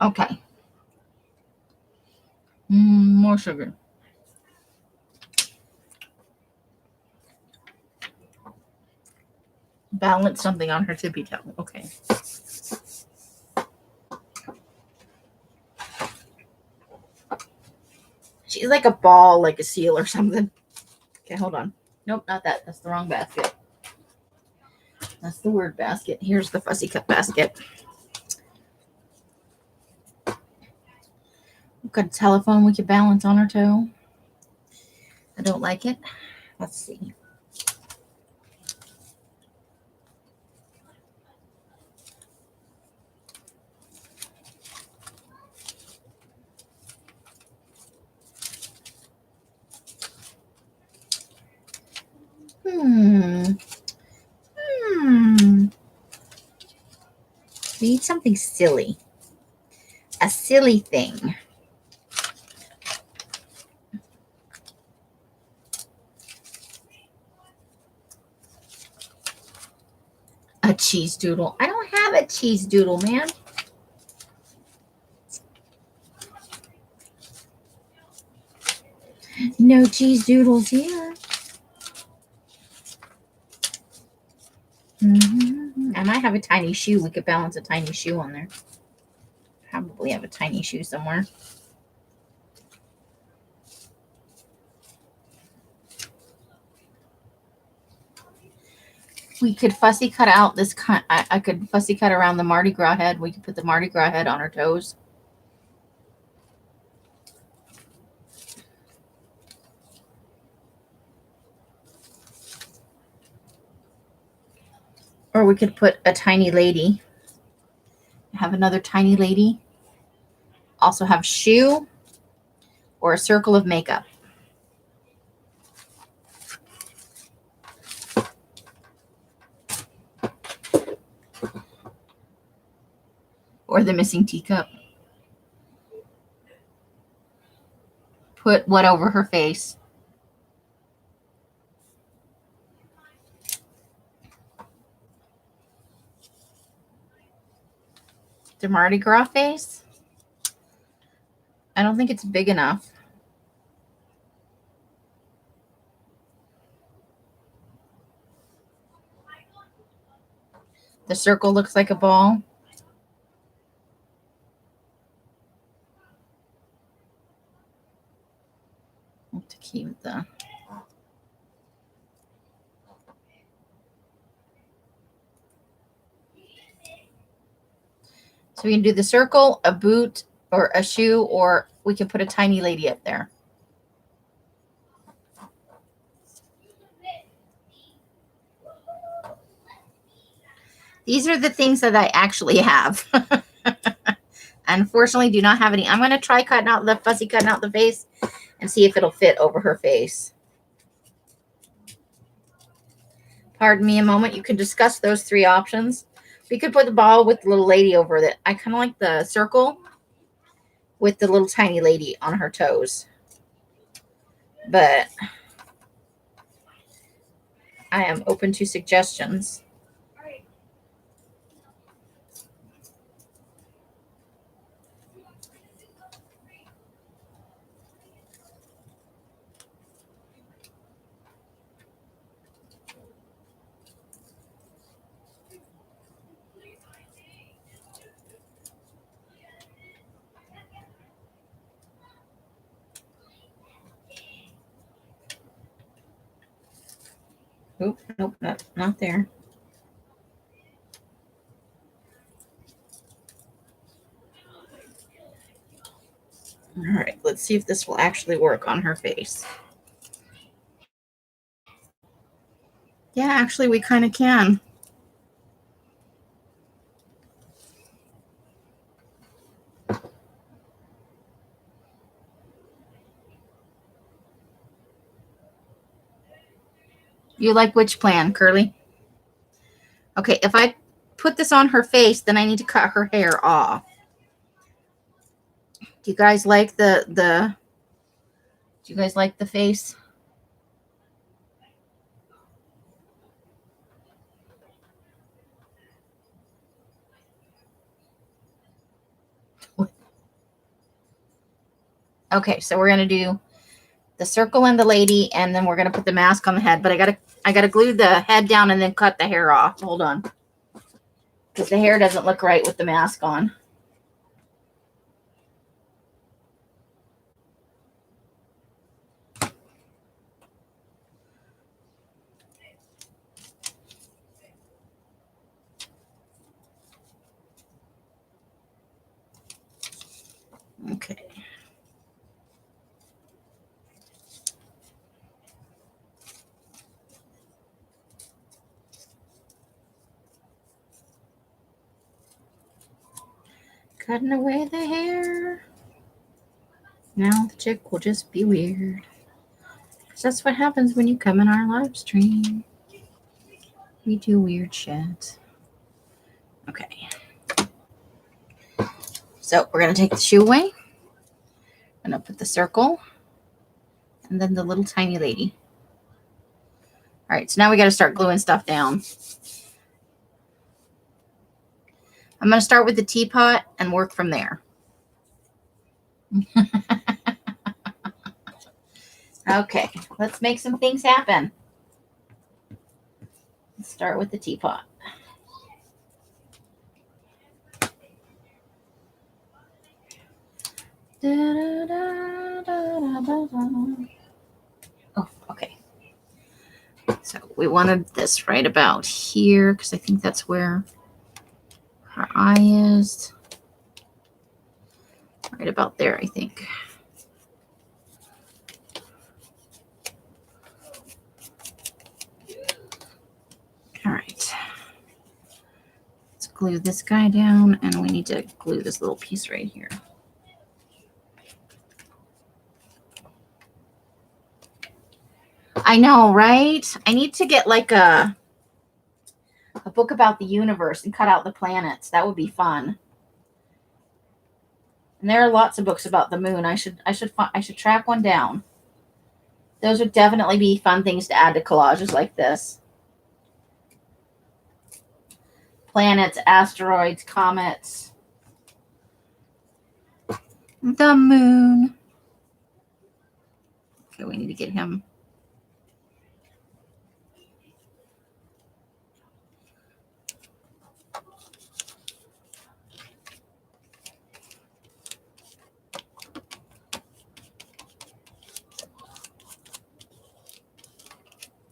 Okay. More sugar. Balance something on her tippy toe. Okay. She's like a ball, like a seal or something. Okay, hold on. Nope, not that. That's the wrong basket. That's the word basket. Here's the fussy cut basket. We've got a telephone we could balance on her toe. I don't like it. Let's see. We need something silly. A silly thing. A cheese doodle. I don't have a cheese doodle, man. No cheese doodles here. I might have a tiny shoe. We could balance a tiny shoe on there. Probably have a tiny shoe somewhere. We could fussy cut out this kind. I could fussy cut around the Mardi Gras head. We could put the Mardi Gras head on her toes. Or we could put a tiny lady. Have another tiny lady. Also have shoe or a circle of makeup. Or the missing teacup. Put what over her face? The Mardi Gras face? I don't think it's big enough. The circle looks like a ball. To keep the... So we can do the circle, a boot, or a shoe, or we can put a tiny lady up there. These are the things that I actually have. Unfortunately, do not have any. I'm going to try cutting out the fussy cutting out the face and see if it'll fit over her face. Pardon me a moment. You can discuss those three options. We could put the ball with the little lady over it. I kind of like the circle with the little tiny lady on her toes. But I am open to suggestions. Oop, nope, not there. All right, let's see if this will actually work on her face. Yeah, actually, we kind of can. You like which plan, Curly? Okay, if I put this on her face, then I need to cut her hair off. Do you guys like do you guys like the face? Okay, so we're gonna do the circle and the lady, and then we're gonna put the mask on the head. But I gotta glue the head down and then cut the hair off. Hold on, because the hair doesn't look right with the mask on. Okay. Cutting away the hair. Now the chick will just be weird. Because that's what happens when you come in our live stream. We do weird shit. Okay. So we're going to take the shoe away. I'm going to put the circle. And then the little tiny lady. All right, so now we got to start gluing stuff down. I'm going to start with the teapot and work from there. Okay, let's make some things happen. Let's start with the teapot. Oh, okay. So we wanted this right about here because I think that's where her eye is. Right about there, I think. All right. Let's glue this guy down, and we need to glue this little piece right here. I know, right? I need to get like a book about the universe and cut out the planets. That would be fun. And there are lots of books about the moon. I should track one down. Those would definitely be fun things to add to collages like this. Planets, asteroids, comets. The moon. Okay, we need to get him.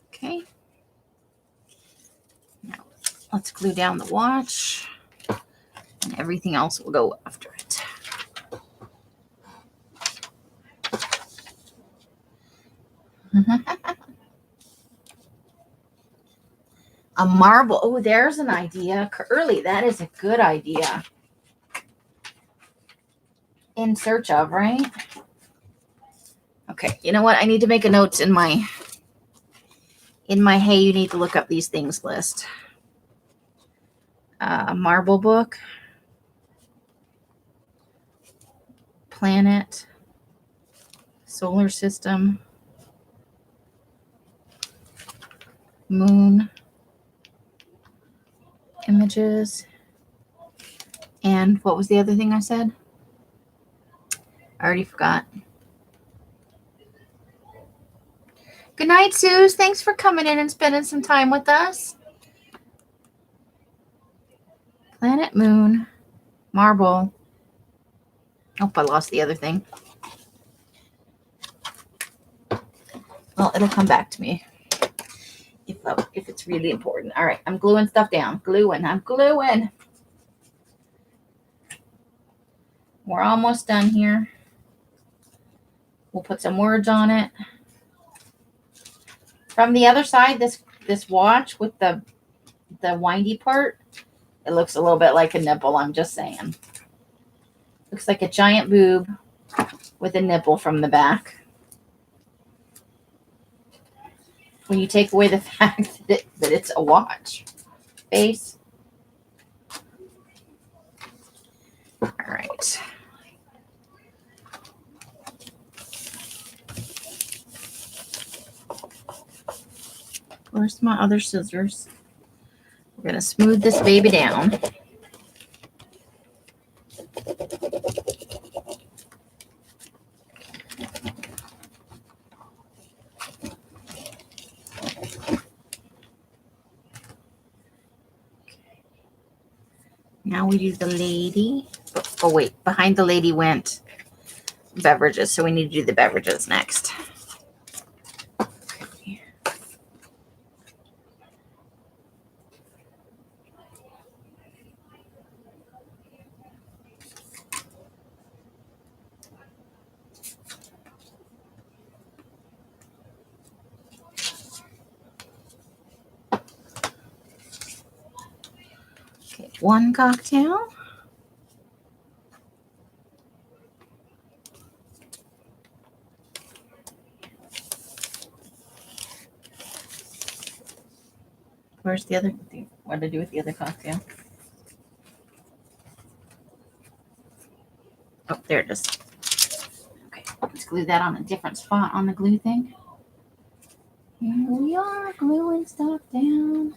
Okay. Now let's glue down the watch, and everything else will go after it. A marble. Oh, there's an idea. Curly, that is a good idea. In search of, right? Okay, you know what? I need to make a note in my hey, you need to look up these things list. Marble book. Planet. Solar system. Moon. Images. And what was the other thing I said? I already forgot. Good night, Suze. Thanks for coming in and spending some time with us. Planet, moon, marble. Oh, I lost the other thing. Well, it'll come back to me. If if it's really important. All right, I'm gluing stuff down. I'm gluing. We're almost done here. We'll put some words on it. From the other side, this watch with the windy part, it looks a little bit like a nipple, I'm just saying. Looks like a giant boob with a nipple from the back. When you take away the fact that it's a watch face. All right. Where's my other scissors? We're going to smooth this baby down. Now we do the lady. Oh, wait. Behind the lady went beverages, so we need to do the beverages next. Okay, one cocktail. Where's the other? What did I do with the other cocktail? Oh, there it is. Okay, let's glue that on a different spot on the glue thing. Here we are, gluing stuff down.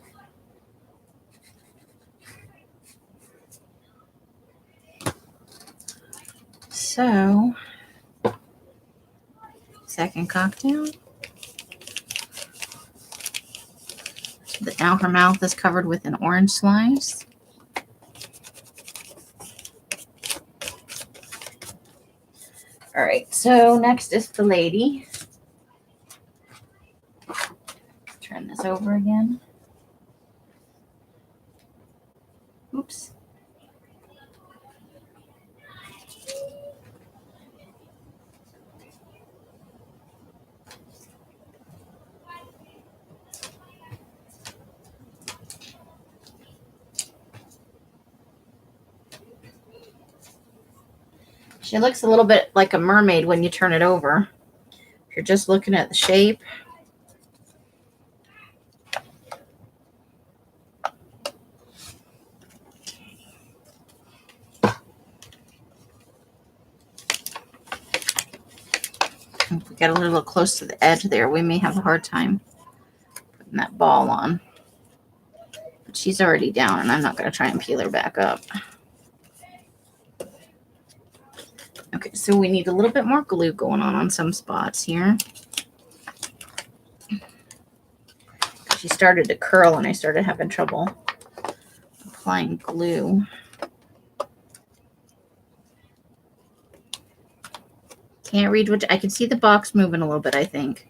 So, second cocktail. Now her mouth is covered with an orange slice. All right, so next is the lady. Turn this over again. Oops. She looks a little bit like a mermaid when you turn it over. If you're just looking at the shape. If we get a little close to the edge there, we may have a hard time putting that ball on. But she's already down, and I'm not going to try and peel her back up. Okay, so we need a little bit more glue going on some spots here. She started to curl, and I started having trouble applying glue. Can't read what I can see the box moving a little bit, I think.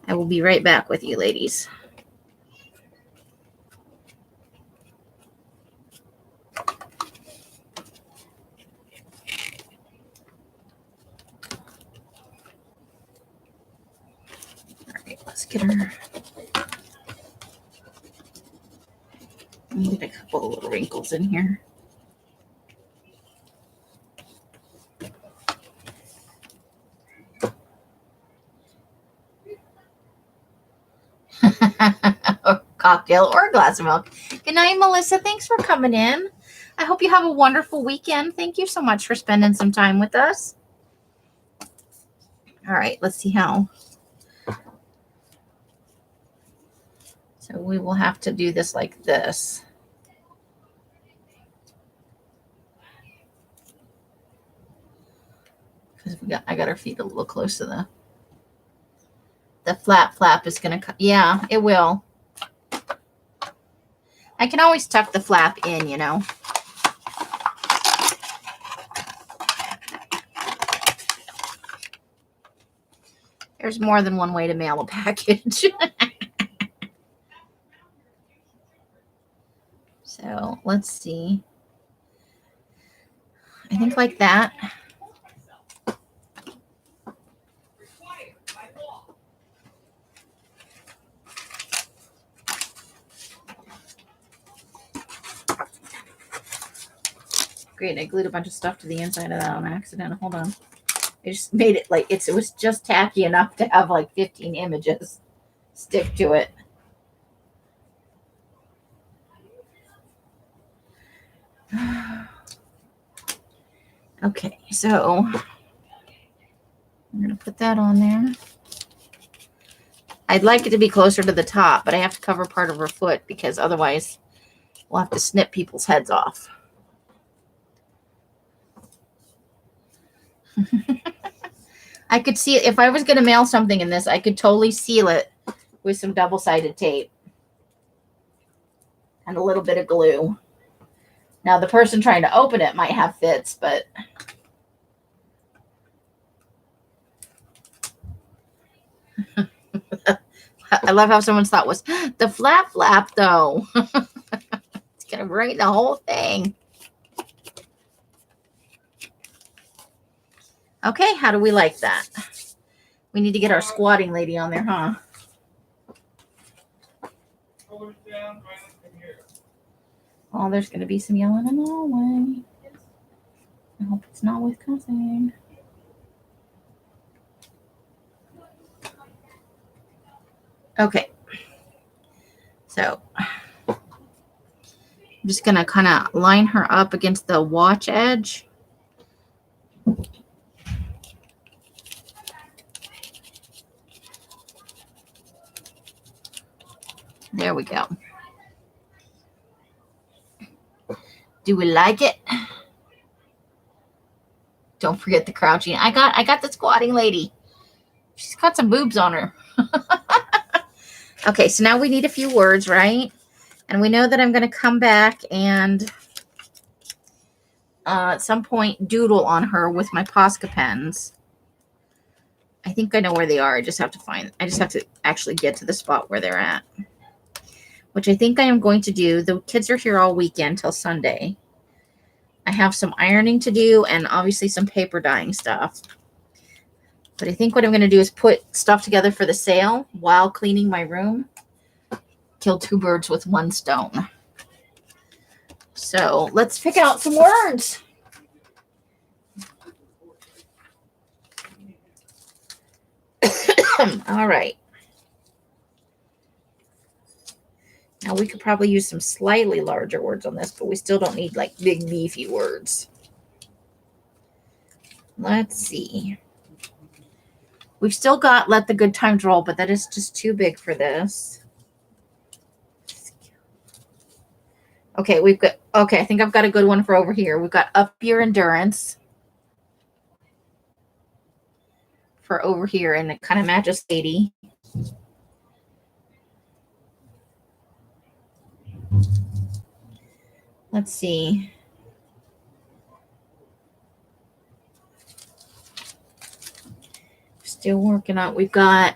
I will be right back with you, ladies. All right, let's get her. Get a couple of little wrinkles in here. Cocktail or a glass of milk. Good night, Melissa. Thanks for coming in. I hope you have a wonderful weekend. Thank you so much for spending some time with us. All right, let's see how. So we will have to do this like this. Because I got our feet a little close to the flap is going to, yeah, it will. I can always tuck the flap in, you know. There's more than one way to mail a package. let's see. I think like that. Great, I glued a bunch of stuff to the inside of that on accident. Hold on. I just made it like it was just tacky enough to have like 15 images stick to it. Okay, so I'm going to put that on there. I'd like it to be closer to the top, but I have to cover part of her foot because otherwise we'll have to snip people's heads off. I could see it. If I was going to mail something in this, I could totally seal it with some double-sided tape and a little bit of glue. Now, the person trying to open it might have fits, but I love how someone's thought was the flap, though. It's going to break the whole thing. Okay, how do we like that? We need to get our squatting lady on there, huh? Oh, there's going to be some yelling in the hallway. I hope it's not with cussing. Okay. So I'm just going to kind of line her up against the watch edge. There we go. Do we like it? Don't forget the crouching. I got the squatting lady. She's got some boobs on her. Okay, so now we need a few words, right? And we know that I'm going to come back and at some point doodle on her with my Posca pens. I think I know where they are. I just have to actually get to the spot where they're at, which I think I am going to do. The kids are here all weekend till Sunday. I have some ironing to do and obviously some paper dyeing stuff. But I think what I'm going to do is put stuff together for the sale while cleaning my room. Kill two birds with one stone. So let's pick out some words. All right. Now we could probably use some slightly larger words on this, but we still don't need like big beefy words. Let's see. We've still got let the good times roll, but that is just too big for this. Okay, I think I've got a good one for over here. We've got up your endurance for over here, and it kind of matches Sadie. Let's see. Still working on. We've got.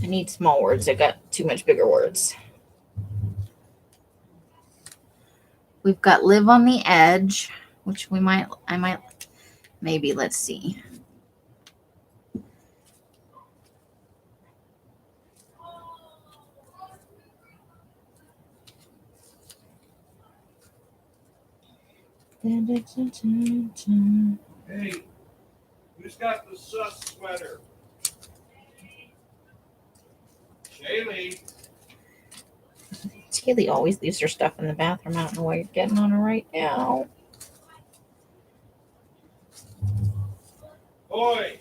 I need small words. I got too much bigger words. We've got live on the edge, which I might, maybe, let's see. Hey, who's got the sus sweater? Shaylee. Kaylee always leaves her stuff in the bathroom. I don't know why you're getting on her right now. Boys.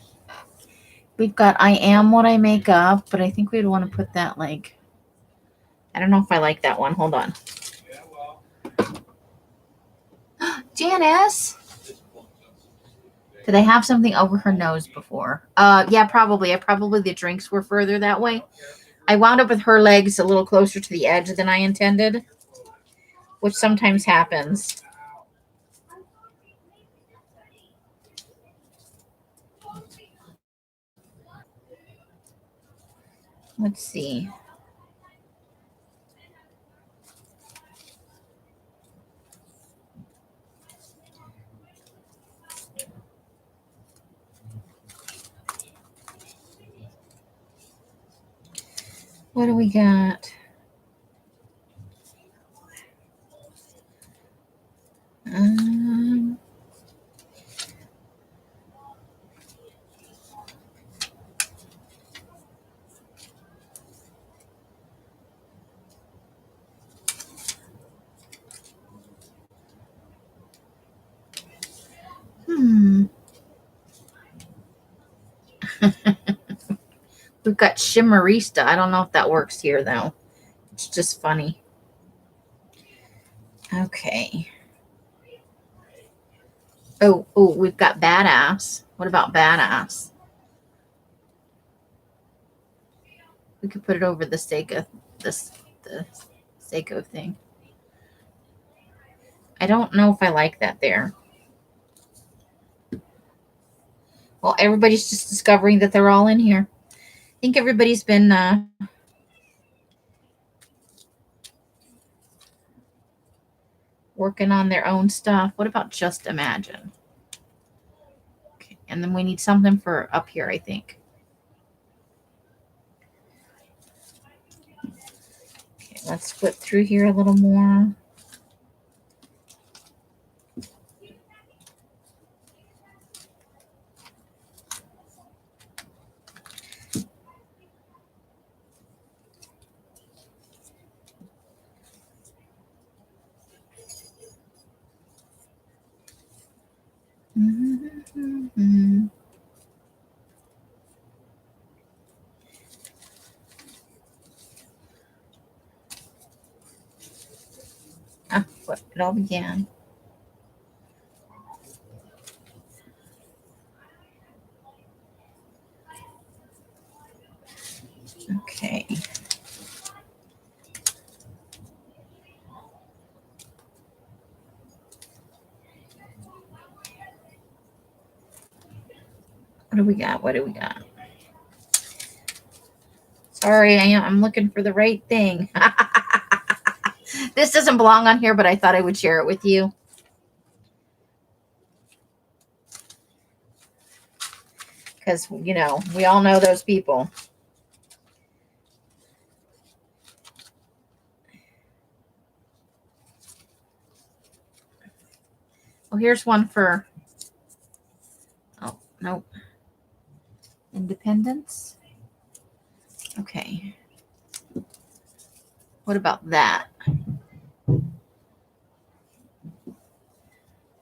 We've got I am what I make up, but I think we'd want to put that like, I don't know if I like that one. Hold on. Yeah, well. Janice, did I have something over her nose before? Yeah, probably. The drinks were further that way. I wound up with her legs a little closer to the edge than I intended, which sometimes happens. Let's see. What do we got? Um, We've got Shimmerista. I don't know if that works here, though. It's just funny. Okay. Oh, we've got Badass. What about Badass? We could put it over the Seiko, the Seiko thing. I don't know if I like that there. Well, everybody's just discovering that they're all in here. I think everybody's been working on their own stuff. What about Just Imagine? Okay, and then we need something for up here, I think. Okay, let's flip through here a little more. Mm-hmm. What it all began. Okay. What do we got? What do we got? Sorry, I'm looking for the right thing. This doesn't belong on here, but I thought I would share it with you. Because, you know, we all know those people. Oh, here's one for, oh, nope. Independence. Okay. What about that?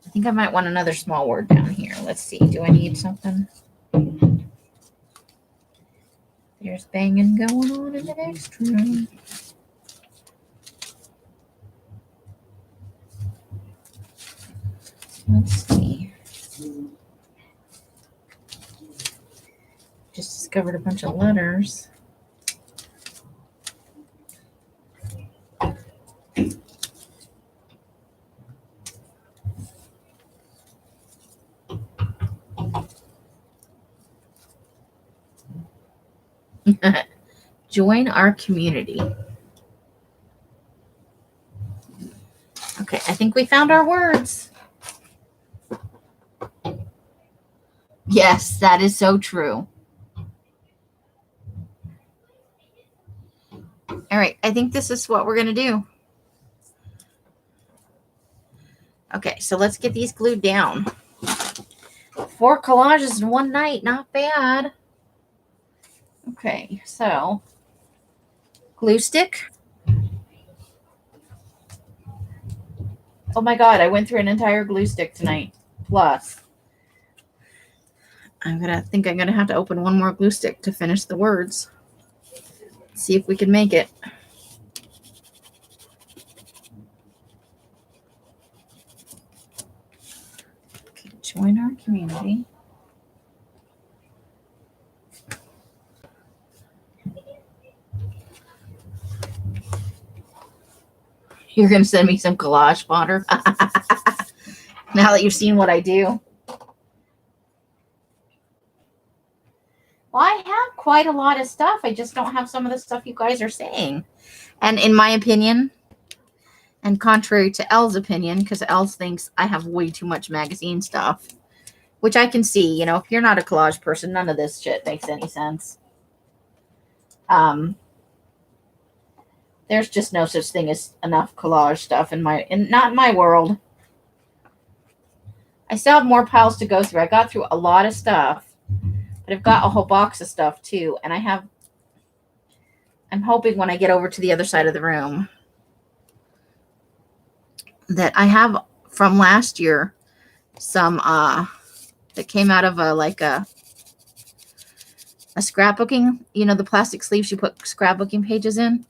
I think I might want another small word down here. Let's see. Do I need something? There's banging going on in the next room. Let's see. Just discovered a bunch of letters. Join our community. Okay, I think we found our words. Yes, that is so true. All right, I think this is what we're going to do. Okay, so let's get these glued down. 4 collages in one night, not bad. Okay, so glue stick. Oh my God, I went through an entire glue stick tonight. Plus, I'm gonna have to open one more glue stick to finish the words. See if we can make it. Okay, join our community. You're going to send me some collage fodder? Now that you've seen what I do. Well, I have quite quite a lot of stuff. I just don't have some of the stuff you guys are saying. And in my opinion, and contrary to Elle's opinion, because Elle thinks I have way too much magazine stuff, which I can see, you know, if you're not a collage person, none of this shit makes any sense. There's just no such thing as enough collage stuff not in my world. I still have more piles to go through. I got through a lot of stuff, but I've got a whole box of stuff too. And I'm hoping when I get over to the other side of the room that I have from last year some that came out of a scrapbooking, you know, the plastic sleeves you put scrapbooking pages in.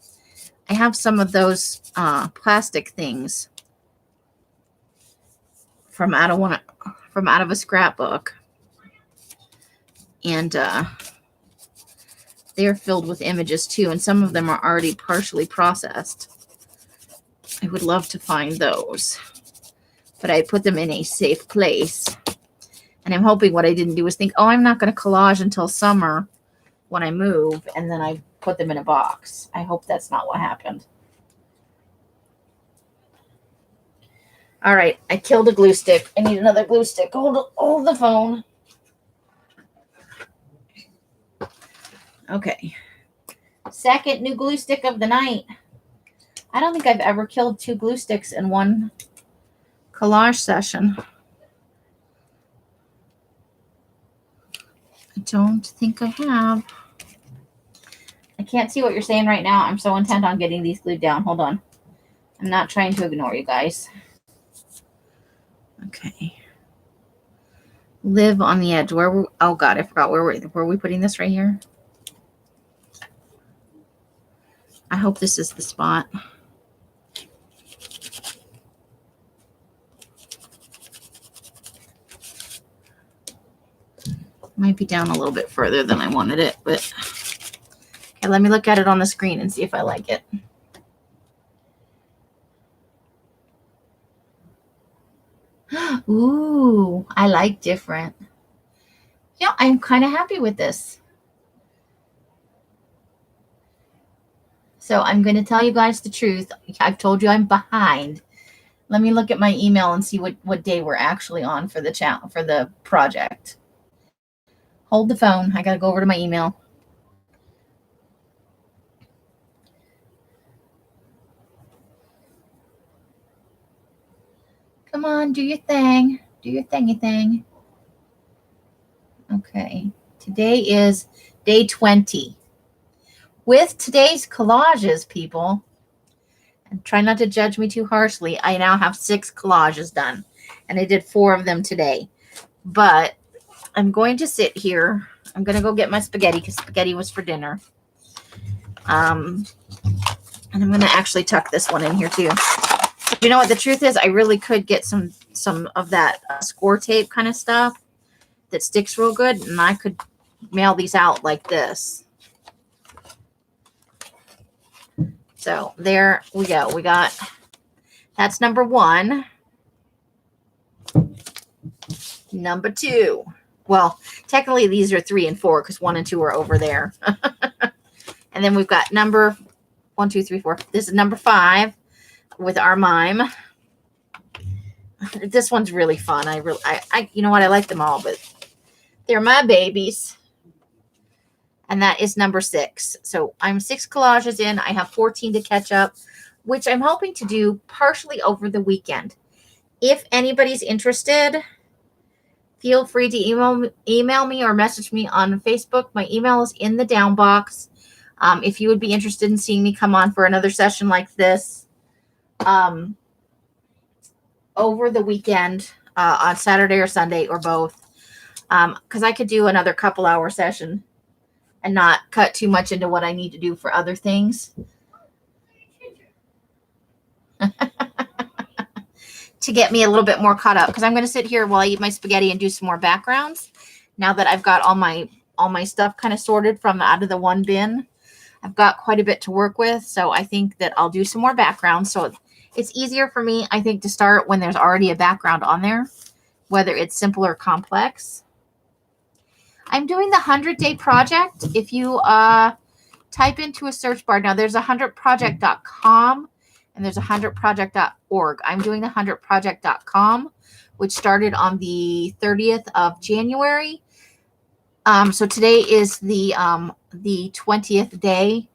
I have some of those plastic things from out of a scrapbook, and they're filled with images too, and some of them are already partially processed. I would love to find those, but I put them in a safe place. And I'm hoping what I didn't do was think, oh, I'm not going to collage until summer when I move, and then I put them in a box. I hope that's not what happened. All right, I killed a glue stick. I need another glue stick. Hold the phone. Okay. Second new glue stick of the night. I don't think I've ever killed 2 glue sticks in one collage session. I don't think I have. I can't see what you're saying right now. I'm so intent on getting these glued down. Hold on. I'm not trying to ignore you guys. Okay. Live on the edge. Oh God, I forgot. Were we putting this right here? I hope this is the spot. Might be down a little bit further than I wanted it, but okay, let me look at it on the screen and see if I like it. Ooh, I like different. Yeah, I'm kind of happy with this. So I'm going to tell you guys the truth. I've told you I'm behind. Let me look at my email and see what day we're actually on for the channel, for the project. Hold the phone. I got to go over to my email. Come on, do your thing. Do your thingy thing. Okay. Today is day 20. With today's collages, people, and try not to judge me too harshly, I now have 6 collages done. And I did 4 of them today. But I'm going to sit here. I'm going to go get my spaghetti because spaghetti was for dinner. And I'm going to actually tuck this one in here too. But you know what? The truth is I really could get some of that score tape kind of stuff that sticks real good. And I could mail these out like this. So there we go. We got, that's number 1. Number 2. Well, technically these are 3 and 4 because 1 and 2 are over there. And then we've got number 1, 2, 3, 4. This is number 5 with our mime. This one's really fun. I you know what? I like them all, but they're my babies. And that is number 6. So I'm 6 collages in. I have 14 to catch up, which I'm hoping to do partially over the weekend. If anybody's interested, feel free to email me or message me on Facebook. My email is in the down box. If you would be interested in seeing me come on for another session like this over the weekend on Saturday or Sunday or both, because I could do another couple hour session and not cut too much into what I need to do for other things. To get me a little bit more caught up, because I'm going to sit here while I eat my spaghetti and do some more backgrounds. Now that I've got all my stuff kind of sorted from out of the one bin, I've got quite a bit to work with. So I think that I'll do some more backgrounds. So it's easier for me, I think, to start when there's already a background on there, whether it's simple or complex. I'm doing the 100-day project. If you type into a search bar, now there's 100project.com and there's 100project.org. I'm doing the 100project.com, which started on the 30th of January. So today is the 20th day,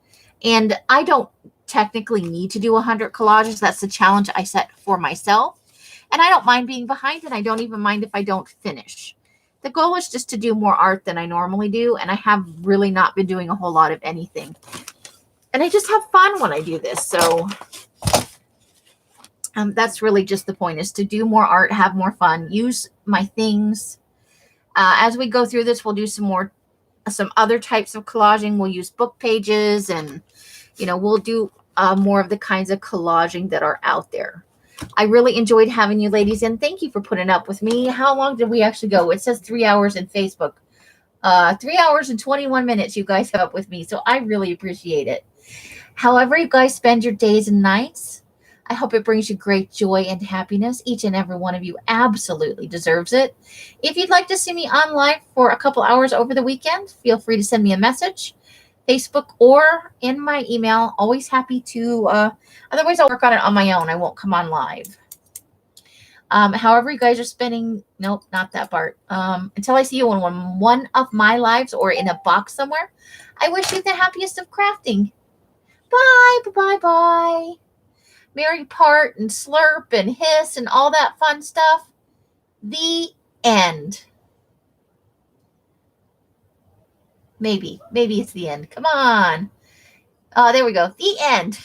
and I don't technically need to do 100 collages. That's the challenge I set for myself, and I don't mind being behind, and I don't even mind if I don't finish. The goal is just to do more art than I normally do, and I have really not been doing a whole lot of anything, and I just have fun when I do this. So that's really just the point, is to do more art, have more fun, use my things. As we go through this, we'll do some other types of collaging. We'll use book pages, and we'll do more of the kinds of collaging that are out there. I really enjoyed having you ladies in. Thank you for putting up with me. How long did we actually go? It says 3 hours in Facebook. 3 hours and 21 minutes you guys have up with me, so I really appreciate it. However you guys spend your days and nights, I hope it brings you great joy and happiness. Each and every one of you absolutely deserves it. If you'd like to see me on live for a couple hours over the weekend, feel free to send me a message, Facebook or in my email. Always happy to, otherwise I'll work on it on my own. I won't come on live. However you guys are spending, nope, not that part. Until I see you on one of my lives or in a box somewhere, I wish you the happiest of crafting. Bye, bye, bye. Mary part and slurp and hiss and all that fun stuff. The end. Maybe it's the end. Come on. There we go. The end.